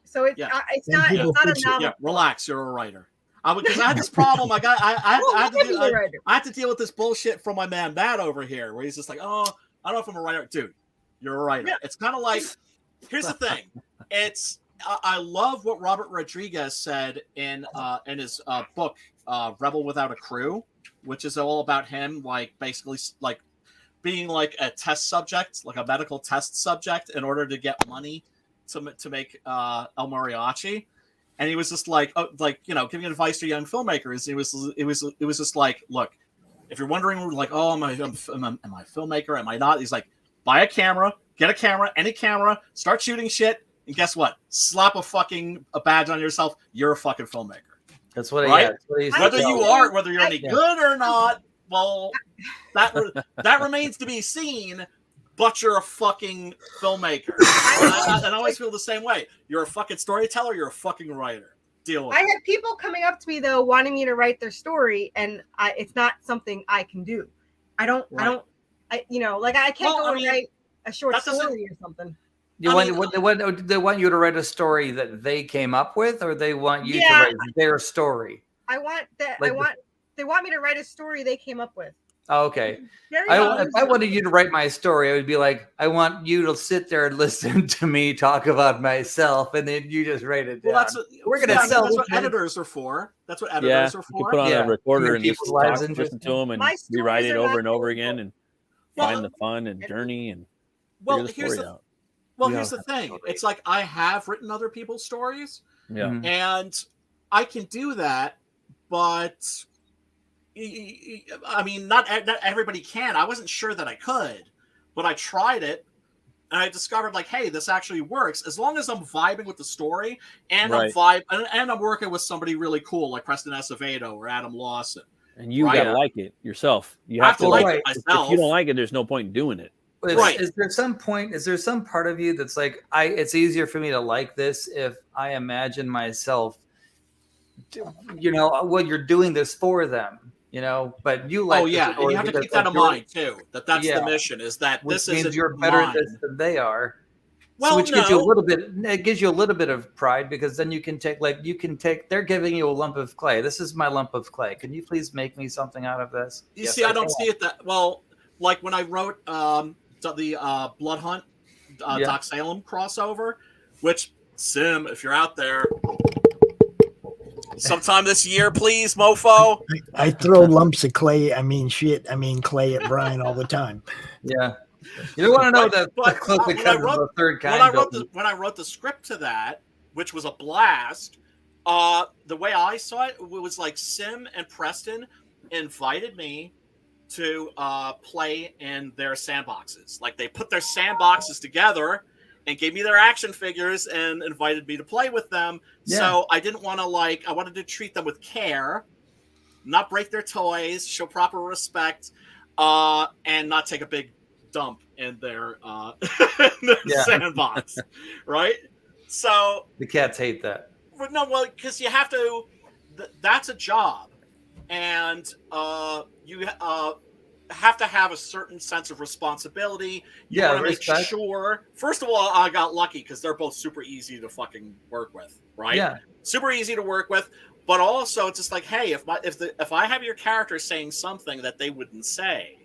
so it's not a novel. Yeah, relax. You're a writer. Because I had this problem. I had to deal with this bullshit from my man Matt over here, where he's just like, "Oh, I don't know if I'm a writer." Dude, you're a writer. Yeah. It's kind of like, here's the thing. I love what Robert Rodriguez said in his book, Rebel Without a Crew, which is all about him, like basically like being like a test subject, like a medical test subject, in order to get money to make El Mariachi. And he was just like, giving advice to young filmmakers. It was just like, look, if you're wondering, like, oh, am I a filmmaker? Am I not? He's like, buy a camera, get a camera, any camera, start shooting shit, and guess what? Slap a badge on yourself. You're a fucking filmmaker. That's what, right? Whether you're any good or not, well, that remains to be seen. But you're a fucking filmmaker. I always feel the same way. You're a fucking storyteller. You're a fucking writer. Deal with it. I had people coming up to me though, wanting me to write their story, and it's not something I can do. I can't go and write a short story or something. They want you to write a story that they came up with, or they want you to write their story? I want that. They want me to write a story they came up with. Oh, okay. If I wanted you to write my story, I would be like, I want you to sit there and listen to me talk about myself, and then you just write it down. Well, that's what editors are for. That's what editors are for. You put on a recorder and just listen to them and rewrite it over and over again and find the fun and journey and figure the story out. Well, here's the thing. It's like I have written other people's stories, and I can do that, but I mean, not everybody can. I wasn't sure that I could, but I tried it, and I discovered, like, hey, this actually works as long as I'm vibing with the story, and I'm working with somebody really cool like Preston Acevedo or Adam Lawson. And you gotta like it yourself. You have to like it myself. If you don't like it, there's no point in doing it. Is there some part of you that's like, it's easier for me to like this if I imagine myself, when you're doing this for them. But you like. Oh yeah, and you have to keep that in mind too. That's the mission. Is that which this means is you're better at this than they are. Well, so which gives you a little bit. It gives you a little bit of pride, because then you can take. They're giving you a lump of clay. This is my lump of clay. Can you please make me something out of this? You see, I don't see it that well. Like when I wrote the Blood Hunt Doc Salem crossover, which Sim, if you're out there. Sometime this year, please, mofo. I throw lumps of clay. Clay at Brian all the time. Yeah, you don't want to know that. When I wrote the script to that, which was a blast, the way I saw it was like Sim and Preston invited me to play in their sandboxes. Like they put their sandboxes together and gave me their action figures and invited me to play with them. Yeah. So I didn't want to I wanted to treat them with care. not break their toys, show proper respect, and not take a big dump in their, sandbox, right? So the cats hate that. No, well, because you have to. That's a job, and you have to have a certain sense of responsibility. You want to make sure. First of all, I got lucky because they're both super easy to fucking work with, right? Yeah, super easy to work with. But also, it's just like, hey, if I have your character saying something that they wouldn't say,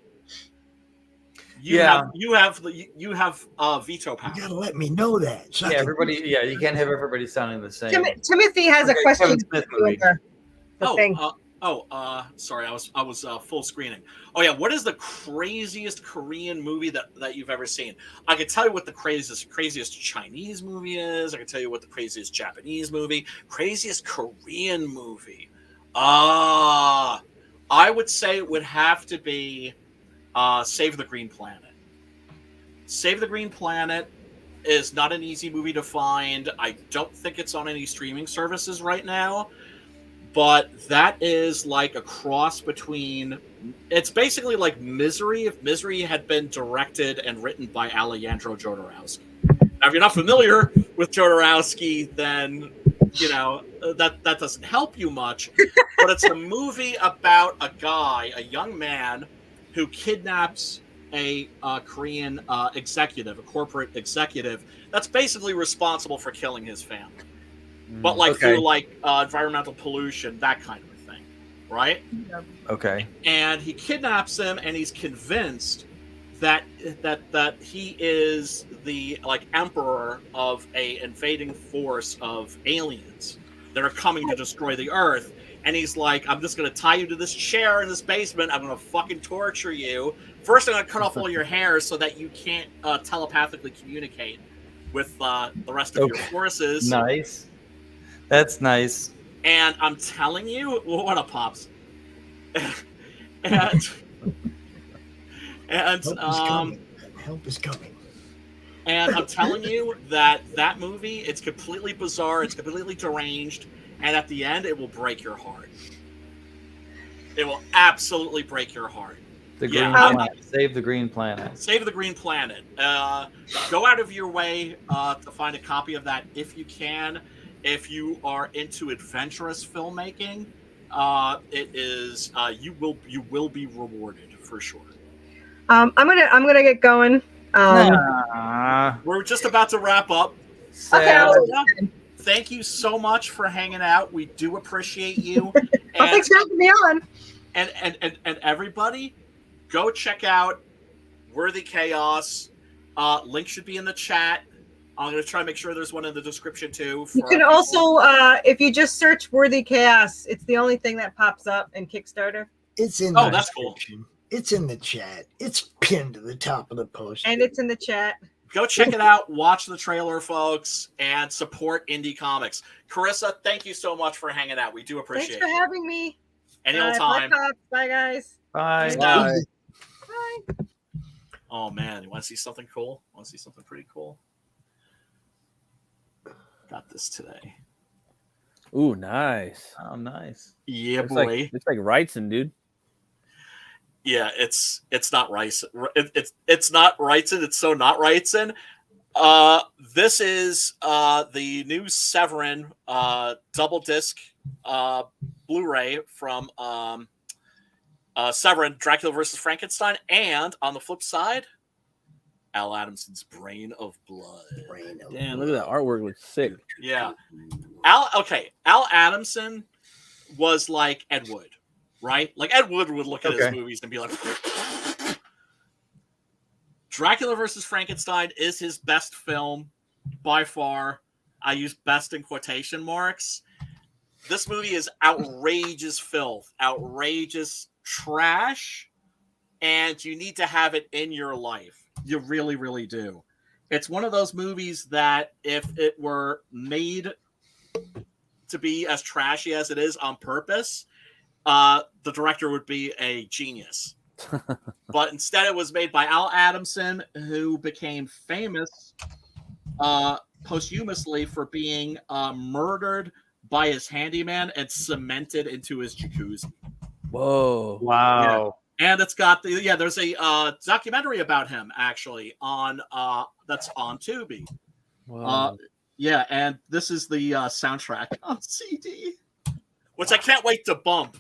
you have veto power. You gotta let me know that. So everybody. Yeah, you can't have everybody sounding the same. Timothy has a question. Sorry, I was full screening. Oh yeah, what is the craziest Korean movie that you've ever seen? I can tell you what the craziest Chinese movie is. I can tell you what the craziest Japanese movie, craziest Korean movie. I would say it would have to be Save the Green Planet. Save the Green Planet is not an easy movie to find. I don't think it's on any streaming services right now. But that is like a cross between... It's basically like Misery if Misery had been directed and written by Alejandro Jodorowsky. Now, if you're not familiar with Jodorowsky, then, that doesn't help you much. But it's a movie about a young man, who kidnaps a Korean executive, a corporate executive, that's basically responsible for killing his family. But through environmental pollution, that kind of a thing, right? Okay. And he kidnaps him, and he's convinced that he is the emperor of a invading force of aliens that are coming to destroy the Earth. And he's like, I'm just going to tie you to this chair in this basement. I'm going to fucking torture you. First, I'm going to cut off all your hair so that you can't telepathically communicate with the rest of your forces. Nice. That's nice. And I'm telling you, what a pops. and help is coming. And I'm telling you that movie, it's completely bizarre, it's completely deranged, and at the end, it will break your heart. It will absolutely break your heart. Green Planet. Save the Green Planet. Save the Green Planet. Go out of your way to find a copy of that if you can. If you are into adventurous filmmaking, it is you will be rewarded for sure. I'm gonna get going. We're just about to wrap up. Okay. Thank you so much for hanging out. We do appreciate you. Thanks for having me on. And everybody, go check out Worthy Chaos. Link should be in the chat. I'm going to try to make sure there's one in the description too. You can also, if you just search Worthy Chaos, it's the only thing that pops up in Kickstarter. It's in. Oh, that's cool. It's in the chat. It's pinned to the top of the post. And it's in the chat. Go check it out. Watch the trailer, folks, and support indie comics. Corissa, thank you so much for hanging out. We do appreciate it. Thanks for having me. Any old time. Bye, guys. Bye. Bye. Oh, man. You want to see something cool? Want to see something pretty cool? Got this today. Ooh, nice. Oh, nice. Yeah, it's boy. It's like Wrightson, dude. Yeah, it's not Wrightson. It's not Wrightson. It's so not Wrightson. This is the new Severin double disc Blu-ray from Severin, Dracula versus Frankenstein, and on the flip side, Al Adamson's Brain of Blood. Damn, look at that artwork. Looks sick. Yeah. Al Adamson was like Ed Wood, right? Like Ed Wood would look at his movies and be like, Dracula versus Frankenstein is his best film by far. I use best in quotation marks. This movie is outrageous filth, outrageous trash, and you need to have it in your life. You really, really do. It's one of those movies that if it were made to be as trashy as it is on purpose, the director would be a genius. But instead it was made by Al Adamson, who became famous posthumously for being murdered by his handyman and cemented into his jacuzzi. Whoa! Wow! And it's got there's a documentary about him actually on that's on Tubi. Whoa. Yeah, and this is the soundtrack on CD, which I can't wait to bump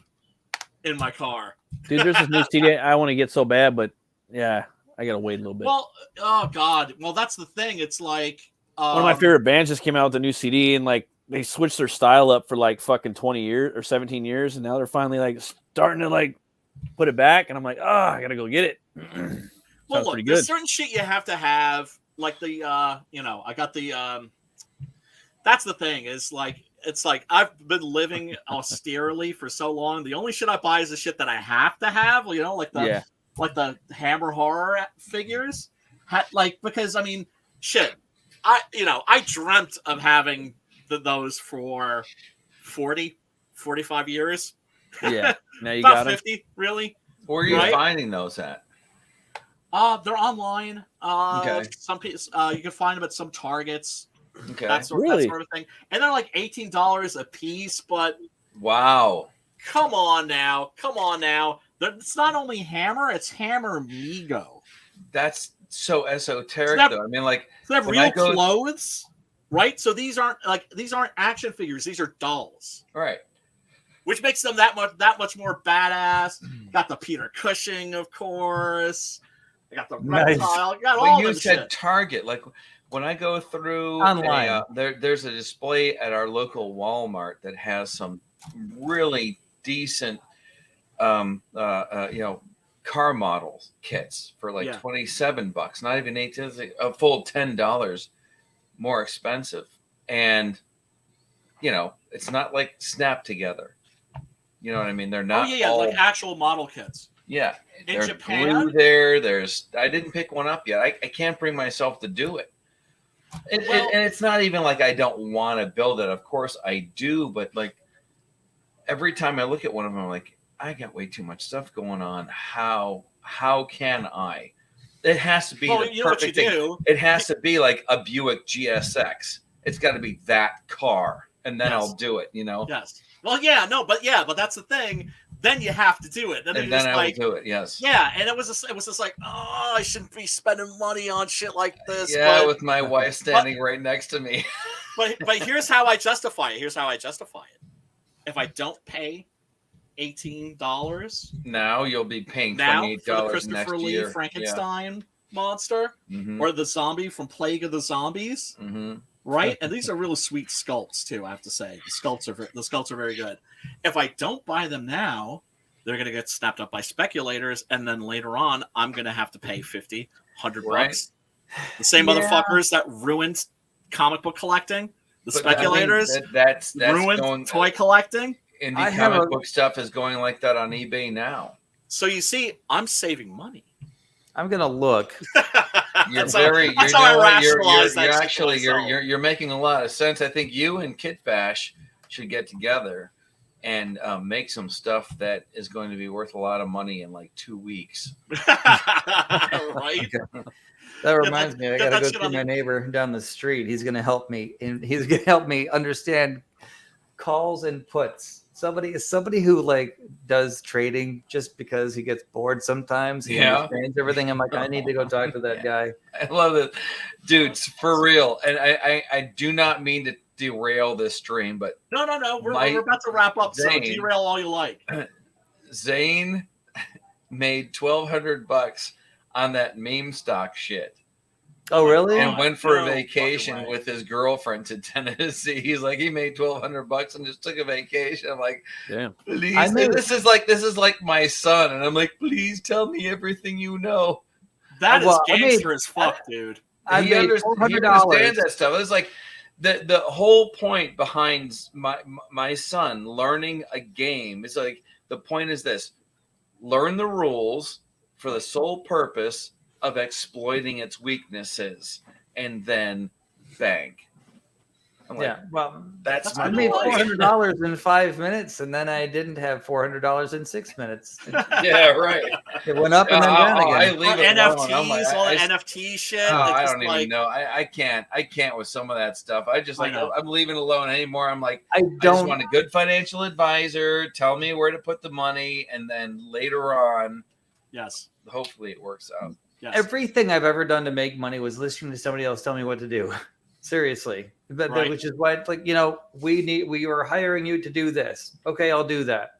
in my car. Dude, there's this new CD I want to get so bad, but yeah, I gotta wait a little bit. Well, oh god, well that's the thing. It's like one of my favorite bands just came out with a new CD, and like they switched their style up for like fucking 20 years or 17 years, and now they're finally like starting to like put it back, and I'm like, oh, I gotta go get it. Well, look, there's certain shit you have to have, like the I got the that's the thing, is like it's like I've been living austerely for so long. The only shit I buy is the shit that I have to have, like the Hammer horror figures. Because I mean, shit, I dreamt of having those for 40, 45 years. Yeah, now you about got 50, them. Really. Where are you finding those at? They're online. Okay. Some people, you can find them at some Targets. Okay. That sort of thing. And they're like $18 a piece, but wow. Come on now. It's not only Hammer, it's Hammer Mego. That's so esoteric, though. I mean, like, they have real clothes, right? So these aren't action figures. These are dolls, right? Which makes them that much more badass. Got the Peter Cushing, of course. I got the reptile. Got all you said shit. Target. Like when I go through online, there's a display at our local Walmart that has some really decent, car model kits for like $27. Not even $18. A full $10 more expensive, and it's not like snap together. You know what I mean? They're not. Like actual model kits. Yeah, in Japan, glue there. I didn't pick one up yet. I can't bring myself to do it. And it's not even like I don't want to build it. Of course I do, but like every time I look at one of them, I'm like, I got way too much stuff going on. How can I? It has to be the perfect thing. It has to be like a Buick GSX. It's got to be that car, and then I'll do it. Yes. Well, but that's the thing. Then you have to do it. And then I will do it. Yes. Yeah, and it was just like, oh, I shouldn't be spending money on shit like this. Yeah, with my wife standing right next to me. but here's how I justify it. If I don't pay $18 now, you'll be paying $28 for the Christopher next Lee year. Frankenstein monster, or the zombie from Plague of the Zombies. Mm-hmm. Right, and these are really sweet sculpts too. I have to say, the sculpts are very good. If I don't buy them now, they're going to get snapped up by speculators, and then later on, I'm going to have to pay $50, $100. The same motherfuckers that ruined comic book collecting, speculators, that's ruined toy collecting. Indie comic book stuff is going like that on eBay now. So you see, I'm saving money. I'm gonna look. You're making a lot of sense. I think you and Kit Bash should get together and make some stuff that is going to be worth a lot of money in like 2 weeks. Right? That reminds me, I gotta go see my neighbor down the street. He's gonna help me, and he's gonna help me understand calls and puts. Somebody who like does trading just because he gets bored sometimes. He understands everything. I'm like, I need to go talk to that guy. I love it, dudes, for real. And I do not mean to derail this stream, but no, we're about to wrap up. Zane, so derail all you like. Zane made $1,200 on that meme stock shit. Oh, really? And went for a vacation with his girlfriend to Tennessee. He's like, he made $1,200 and just took a vacation. I'm like, damn. Please, this is like my son, and I'm like, please tell me everything you know. That is gangster as fuck, dude. He understands that stuff. It's like the whole point behind my son learning a game is like, the point is this: learn the rules for the sole purpose of exploiting its weaknesses, and then bang. I'm like, well, that's I my made boy. $400 in 5 minutes, and then I didn't have $400 in 6 minutes. Yeah, right. It went up and then down I again. leave it alone. I'm NFTs, like, all the NFT shit. I it's don't like, even know. I can't with some of that stuff. I just I know. I'm leaving it alone anymore. I'm like, I I just want a good financial advisor. Tell me where to put the money, and then later on, yes, hopefully it works out. yes. Everything I've ever done to make money was listening to somebody else tell me what to do. Seriously, Right. which is why, like, we were hiring you to do this. Okay, I'll do that.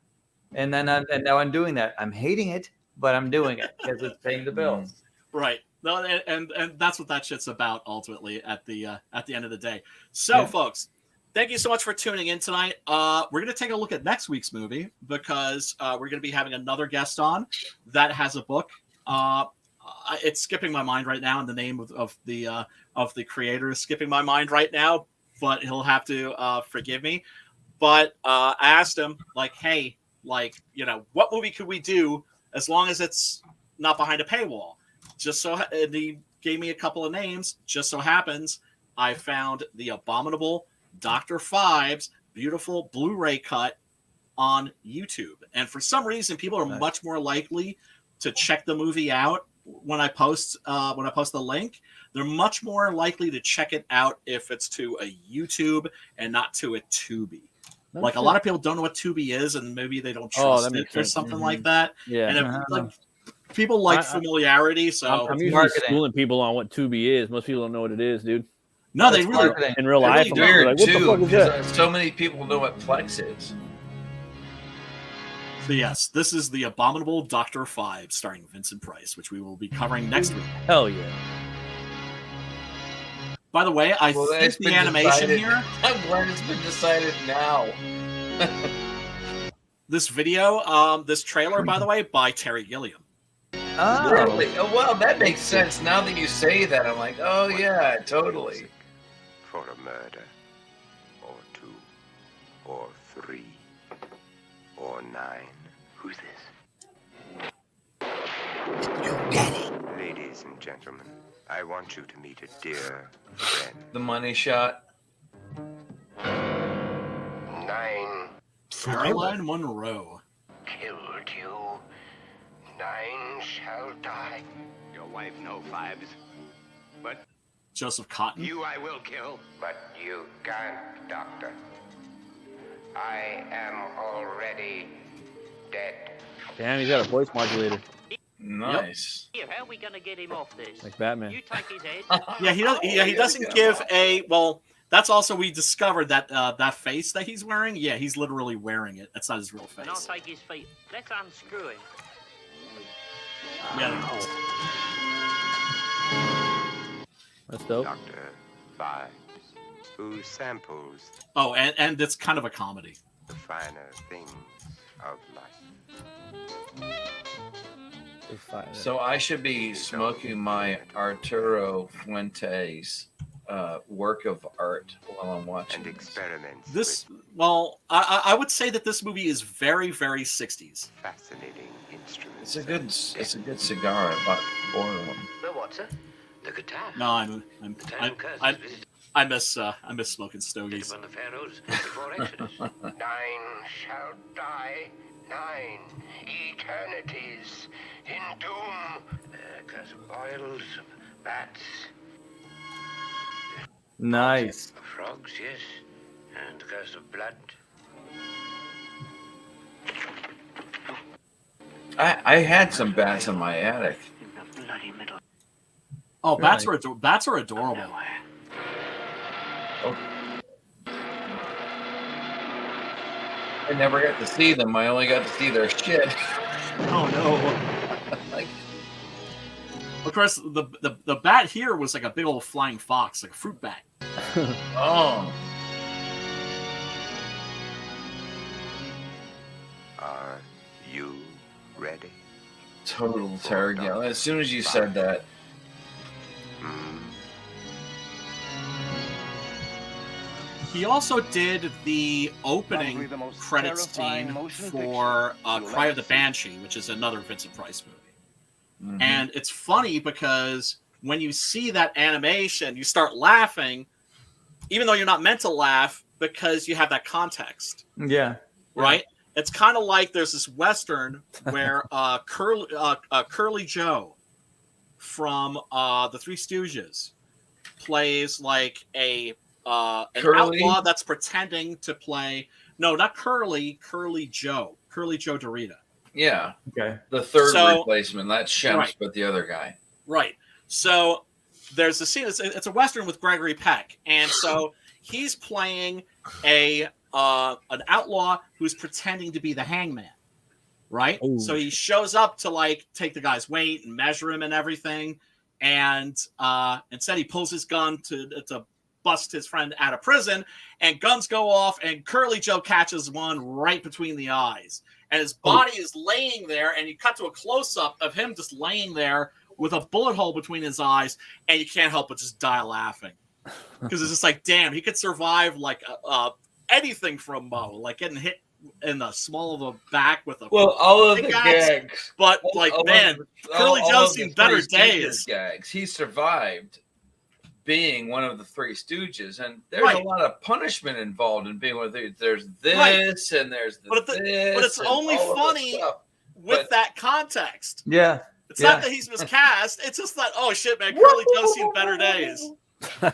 And then now I'm doing that. I'm hating it, but I'm doing it because it's paying the bills. Right. No, and that's what that shit's about ultimately at the end of the day. So, folks, thank you so much for tuning in tonight. We're gonna take a look at next week's movie because we're gonna be having another guest on that has a book. It's skipping my mind right now, and the name of the creator is skipping my mind right now, but he'll have to forgive me. But I asked him, like, hey, like, what movie could we do as long as it's not behind a paywall? And he gave me a couple of names. Just so happens I found the abominable Dr. Five's beautiful Blu-ray cut on YouTube, and for some reason, people are much more likely to check the movie out when I post the link. They're much more likely to check it out if it's to a YouTube and not to a Tubi. Like a lot of people don't know what Tubi is, and maybe they don't trust it or something like that. Yeah, and people like familiarity. So I'm usually schooling people on what Tubi is. Most people don't know what it is, dude. No, they really in real life. Really weird like, what too. the fuck is that? So many people know what Plex is. So yes, this is the abominable Dr. Five, starring Vincent Price, which we will be covering next week. Hell yeah! By the way, I think the animation here. I'm glad it's been decided now. This video, this trailer, by the way, by Terry Gilliam. Oh, really? Oh, well, that makes sense. Now that you say that, I'm like, oh yeah, totally. For a murder, or 2, or 3, or 9. Who's this? Daddy. Ladies and gentlemen, I want you to meet a dear friend. The money shot. 9 Caroline Monroe. killed you. 9 shall die. Your wife no 5s. But Joseph Cotton. you I will kill. But you can't, Doctor. I am already dead. Damn, he's got a voice modulator. Nice. How are we going to get him off this? Like Batman. You take his head. Yeah, he doesn't give a well. That's also we discovered that that face that he's wearing. Yeah, he's literally wearing it. That's not his real face. And I'll take his feet. Let's unscrew him. Yeah. That's dope. Dr. Five, who samples Oh, and it's kind of a comedy. the finer things of life. So I should be smoking my Arturo Fuentes work of art while I'm watching experiments. This, well, I would say that this movie is very, very 60s. Fascinating instruments. It's a good cigar. I bought 4 of them. The what, sir? The guitar. No, I miss smoking stogies. On the Pharaohs before Exodus. 9 shall die. 9 eternities in doom. Curse of boils, of bats, Nice. of frogs, yes, and the curse of blood. I had some bats in my attic. Bloody middle. Oh, bats are adorable. I never got to see them. I only got to see their shit. Oh no! Like, of course, the bat here was like a big old flying fox, like a fruit bat. oh. Are you ready? Total Terry Gilliam. As soon as you said that. He also did the opening credits scene for Cry of the Banshee, which is another Vincent Price movie. Mm-hmm. And it's funny because when you see that animation, you start laughing, even though you're not meant to laugh because you have that context. Yeah. Right? It's kind of like there's this Western where Curly Joe from the Three Stooges plays like an outlaw that's pretending to play. No, not Curly Joe Dorita. Yeah. Okay. The third replacement. That's Shemps, but the other guy. Right. So there's a scene. It's a Western with Gregory Peck, and so he's playing an outlaw who's pretending to be the hangman. Right. Ooh. So he shows up to like take the guy's weight and measure him and everything, and instead he pulls his gun to bust his friend out of prison, and guns go off, and Curly Joe catches one right between the eyes. And his body is laying there, and you cut to a close-up of him just laying there with a bullet hole between his eyes, and you can't help but just die laughing. Because it's just like, damn, he could survive like anything from Mo, like getting hit in the small of the back with a all of the gags. But like, man, Curly Joe's seen better days. Gags. He survived being one of the Three Stooges, and there's a lot of punishment involved in being one of the. There's this and there's this, but it's only funny with that context. Yeah, it's not that he's miscast. It's just that shit, man, Curly Joe's seen better days. A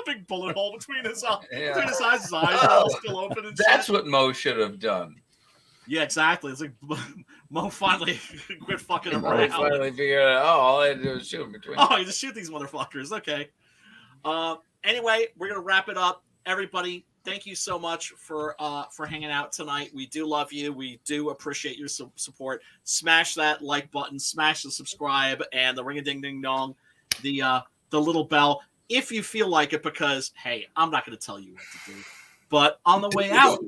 big bullet hole between his eyes. Between his eyes are all still open. And that's what Mo should have done. Yeah, exactly. It's like Mo finally quit fucking around. Mo finally figured out, all I had to do was shoot him between. Oh, you just shoot these motherfuckers. Okay. Anyway, we're gonna wrap it up. Everybody, thank you so much for hanging out tonight. We do love you. We do appreciate your support. Smash that like button. Smash the subscribe and the ring a ding ding dong. The little bell if you feel like it, because hey, I'm not gonna tell you what to do. But on the way out,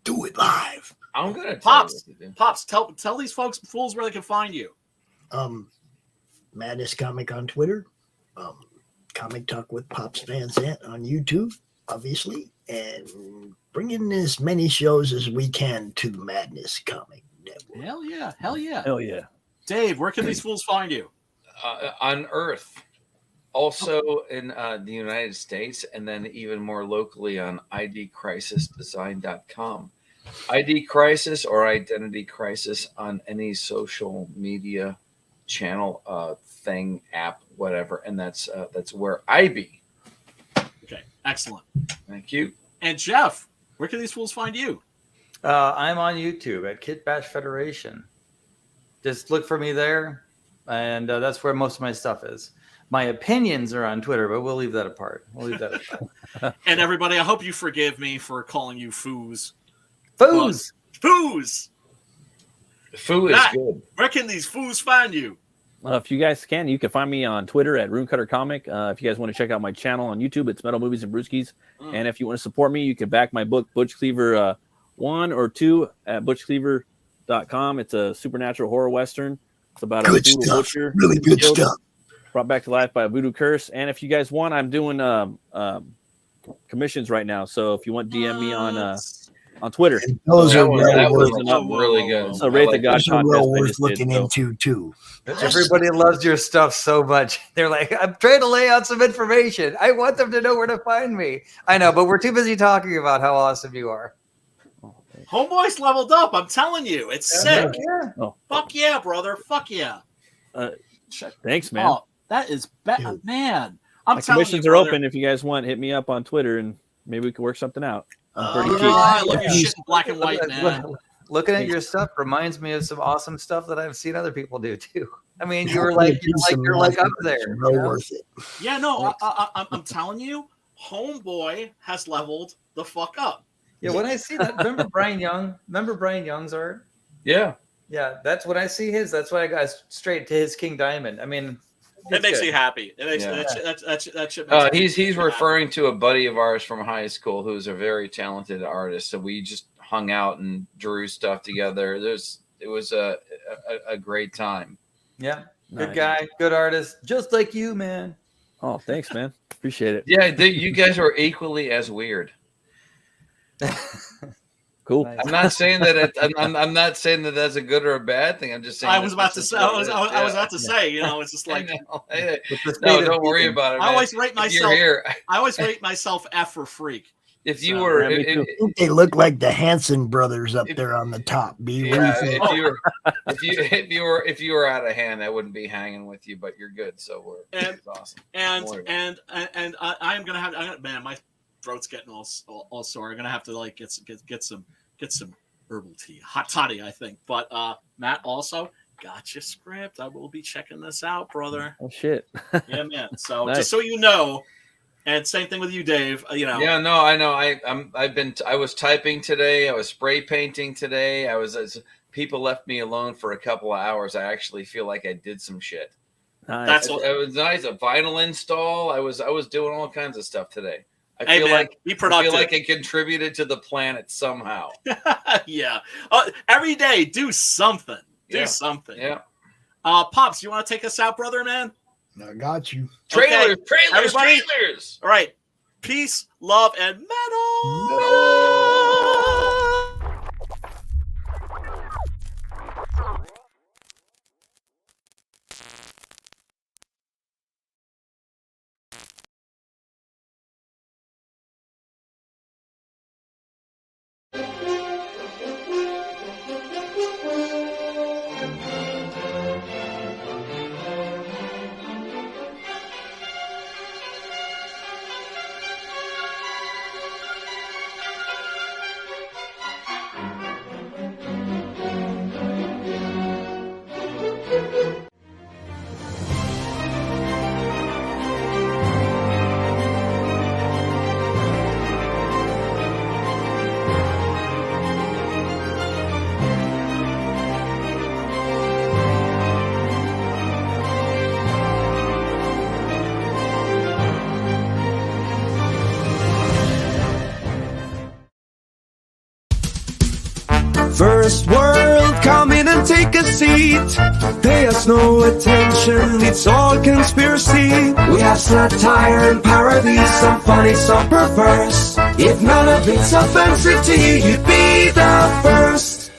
do it live. I'm gonna Pops, tell these fools where they can find you. Madness Comic on Twitter, Comic Talk with Pops Van Sant on YouTube, obviously, and bring in as many shows as we can to the Madness Comic Network. Hell yeah. Dave, where can these fools find you? On Earth, also in the United States, and then even more locally on idcrisisdesign.com. ID Crisis or Identity Crisis on any social media channel, thing, app, whatever, and that's where I be. Okay, excellent. Thank you. And Jeff, where can these fools find you? I'm on YouTube at Kit Bash Federation. Just look for me there, and that's where most of my stuff is. My opinions are on Twitter, but we'll leave that apart. And everybody, I hope you forgive me for calling you foos. Foos. Foo is good. Where can these foos find you? If you guys can, you can find me on Twitter at Runecutter Comic. If you guys want to check out my channel on YouTube, it's Metal Movies and Brewskis. And if you want to support me, you can back my book, Butch Cleaver 1 or 2 at butchcleaver.com. It's a supernatural horror western. It's about good a voodoo stuff. butcher. Really good stuff. Brought back to life by a voodoo curse. And if you guys want, I'm doing commissions right now. So if you want, DM me on Twitter. And those are really good. So Rate the God those are contest well I worth just looking did, into too. Everybody loves your stuff so much. They're like, I'm trying to lay out some information. I want them to know where to find me. I know, but we're too busy talking about how awesome you are. Homeboy's leveled up. I'm telling you, it's sick. Yeah. Oh. Fuck yeah, brother. Fuck yeah. Thanks, man. Oh, that is bad, man. My commissions are open. If you guys want, hit me up on Twitter, and maybe we can work something out. I'm pretty cheap. I love your shit in black and white, man. Looking at your stuff reminds me of some awesome stuff that I've seen other people do too. I mean, you're like up there. Well worth it. Yeah, no, I'm telling you, Homeboy has leveled the fuck up. Yeah, when I see that, remember Brian Young? Remember Brian Young's art? Yeah. Yeah, that's when I see his. That's why I got straight to his King Diamond. I mean, it makes me happy. It makes that shit. He's referring to a buddy of ours from high school who's a very talented artist. So we just hung out and drew stuff together. It was a great time. Yeah, good guy, good artist, just like you, man. Oh, thanks, man. Appreciate it. Yeah, you guys are equally as weird. Cool. I'm not saying that I'm not saying that that's a good or a bad thing. I'm just saying I was about to say. I was about to say. You know, it's just like no, don't worry about it. Man. I always rate myself. I always rate myself F for freak. If you were, I think they look like the Hanson brothers up there on the top. If you were out of hand, I wouldn't be hanging with you. But you're good, so it's awesome. And I am gonna have. Man, my throat's getting all sore. I'm gonna have to like get some herbal tea, hot toddy, I think. But Matt also got your script. I will be checking this out, brother. Oh shit. Yeah, man. So Nice. just so you know. And same thing with you, Dave. You know. Yeah, no, I know. I was typing today. I was spray painting today. People left me alone for a couple of hours. I actually feel like I did some shit. Nice. It was nice. A vinyl install. I was doing all kinds of stuff today. I Hey, feel man, like be productive. I feel like it contributed to the planet somehow. Yeah. Every day, do something. Do something. Yeah. Pops, you want to take us out, brother, man? I got you. Trailers. Everybody? All right. Peace, love, and metal. First world, come in and take a seat. Pay us no attention, it's all conspiracy. We have satire and parody, some funny, some perverse. If none of it's offensive to you, you'd be the first.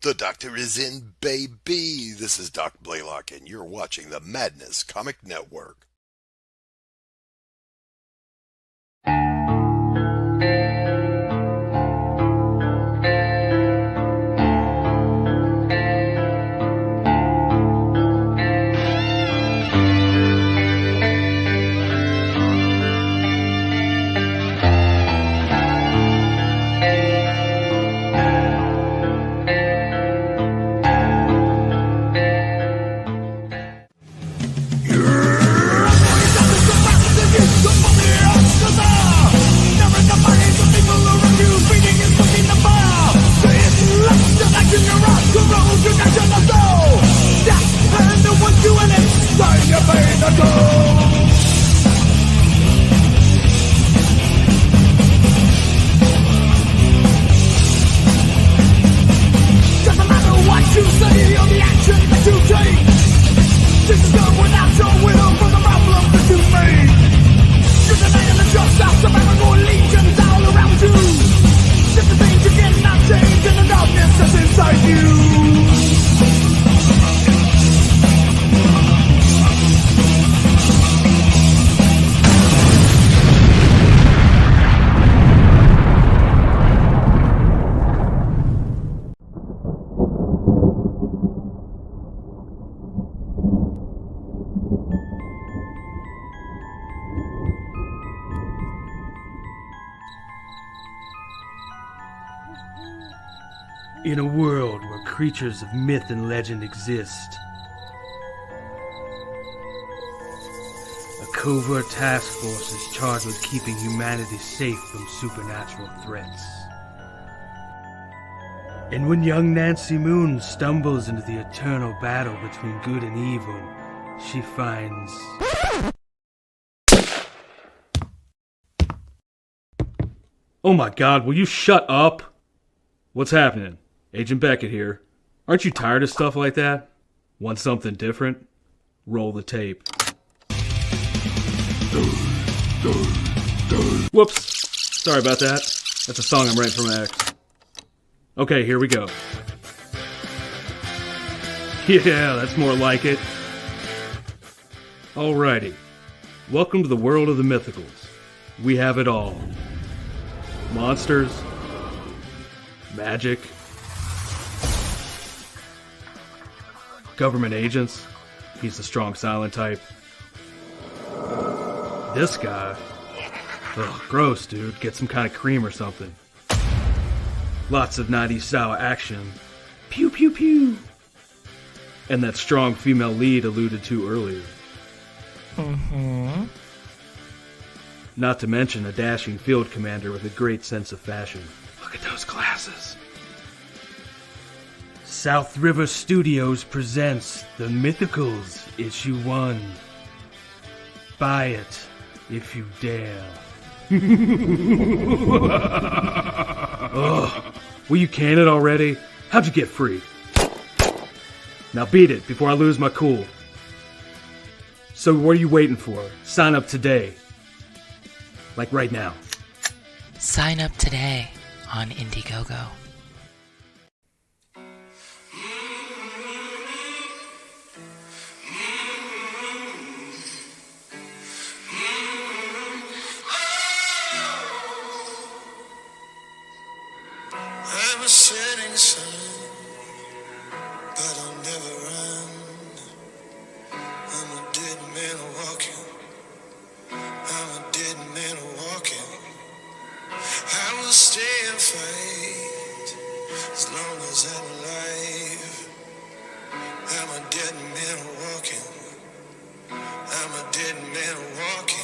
The Doctor is in, baby. This is Doc Blalock, and you're watching the Madness Comic Network. inside you. In a world where creatures of myth and legend exist, a covert task force is charged with keeping humanity safe from supernatural threats. And when young Nancy Moon stumbles into the eternal battle between good and evil, she finds... Oh my God, will you shut up? What's happening? Agent Beckett here. Aren't you tired of stuff like that? Want something different? Roll the tape. Whoops. Sorry about that. That's a song I'm writing for my ex. Okay, here we go. Yeah, that's more like it. Alrighty. Welcome to the world of the mythicals. We have it all. Monsters. Magic. Government agents. He's the strong silent type. This guy. Ugh, gross, dude. Get some kind of cream or something. Lots of 90s style action. Pew pew pew. And that strong female lead alluded to earlier. Mm-hmm. Not to mention a dashing field commander with a great sense of fashion. Look at those glasses. South River Studios presents The Mythicals, Issue 1. Buy it, if you dare. Ugh, will you can it already? How'd you get free? Now beat it before I lose my cool. So what are you waiting for? Sign up today. Like right now. Sign up today on Indiegogo. I'm a setting sun, but I'll never run. I'm a dead man walking. I'm a dead man walking. I will stay and fight as long as I'm alive. I'm a dead man walking. I'm a dead man walking.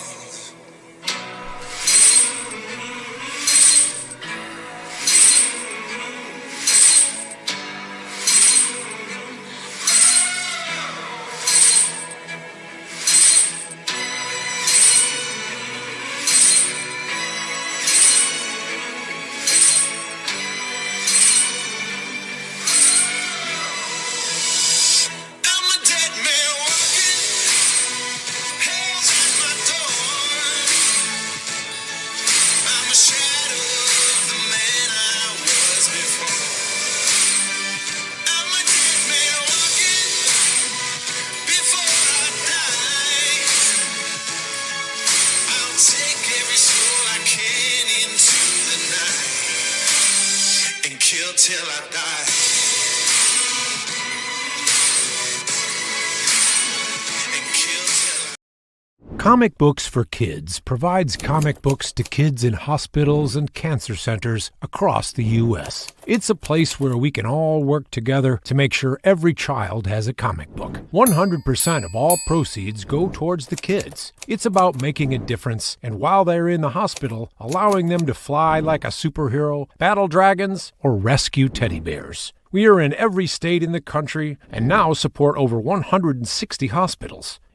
Till I die. Comic Books for Kids provides comic books to kids in hospitals and cancer centers across the U.S. It's a place where we can all work together to make sure every child has a comic book. 100% of all proceeds go towards the kids. It's about making a difference, and while they're in the hospital, allowing them to fly like a superhero, battle dragons, or rescue teddy bears. We are in every state in the country and now support over 160 hospitals.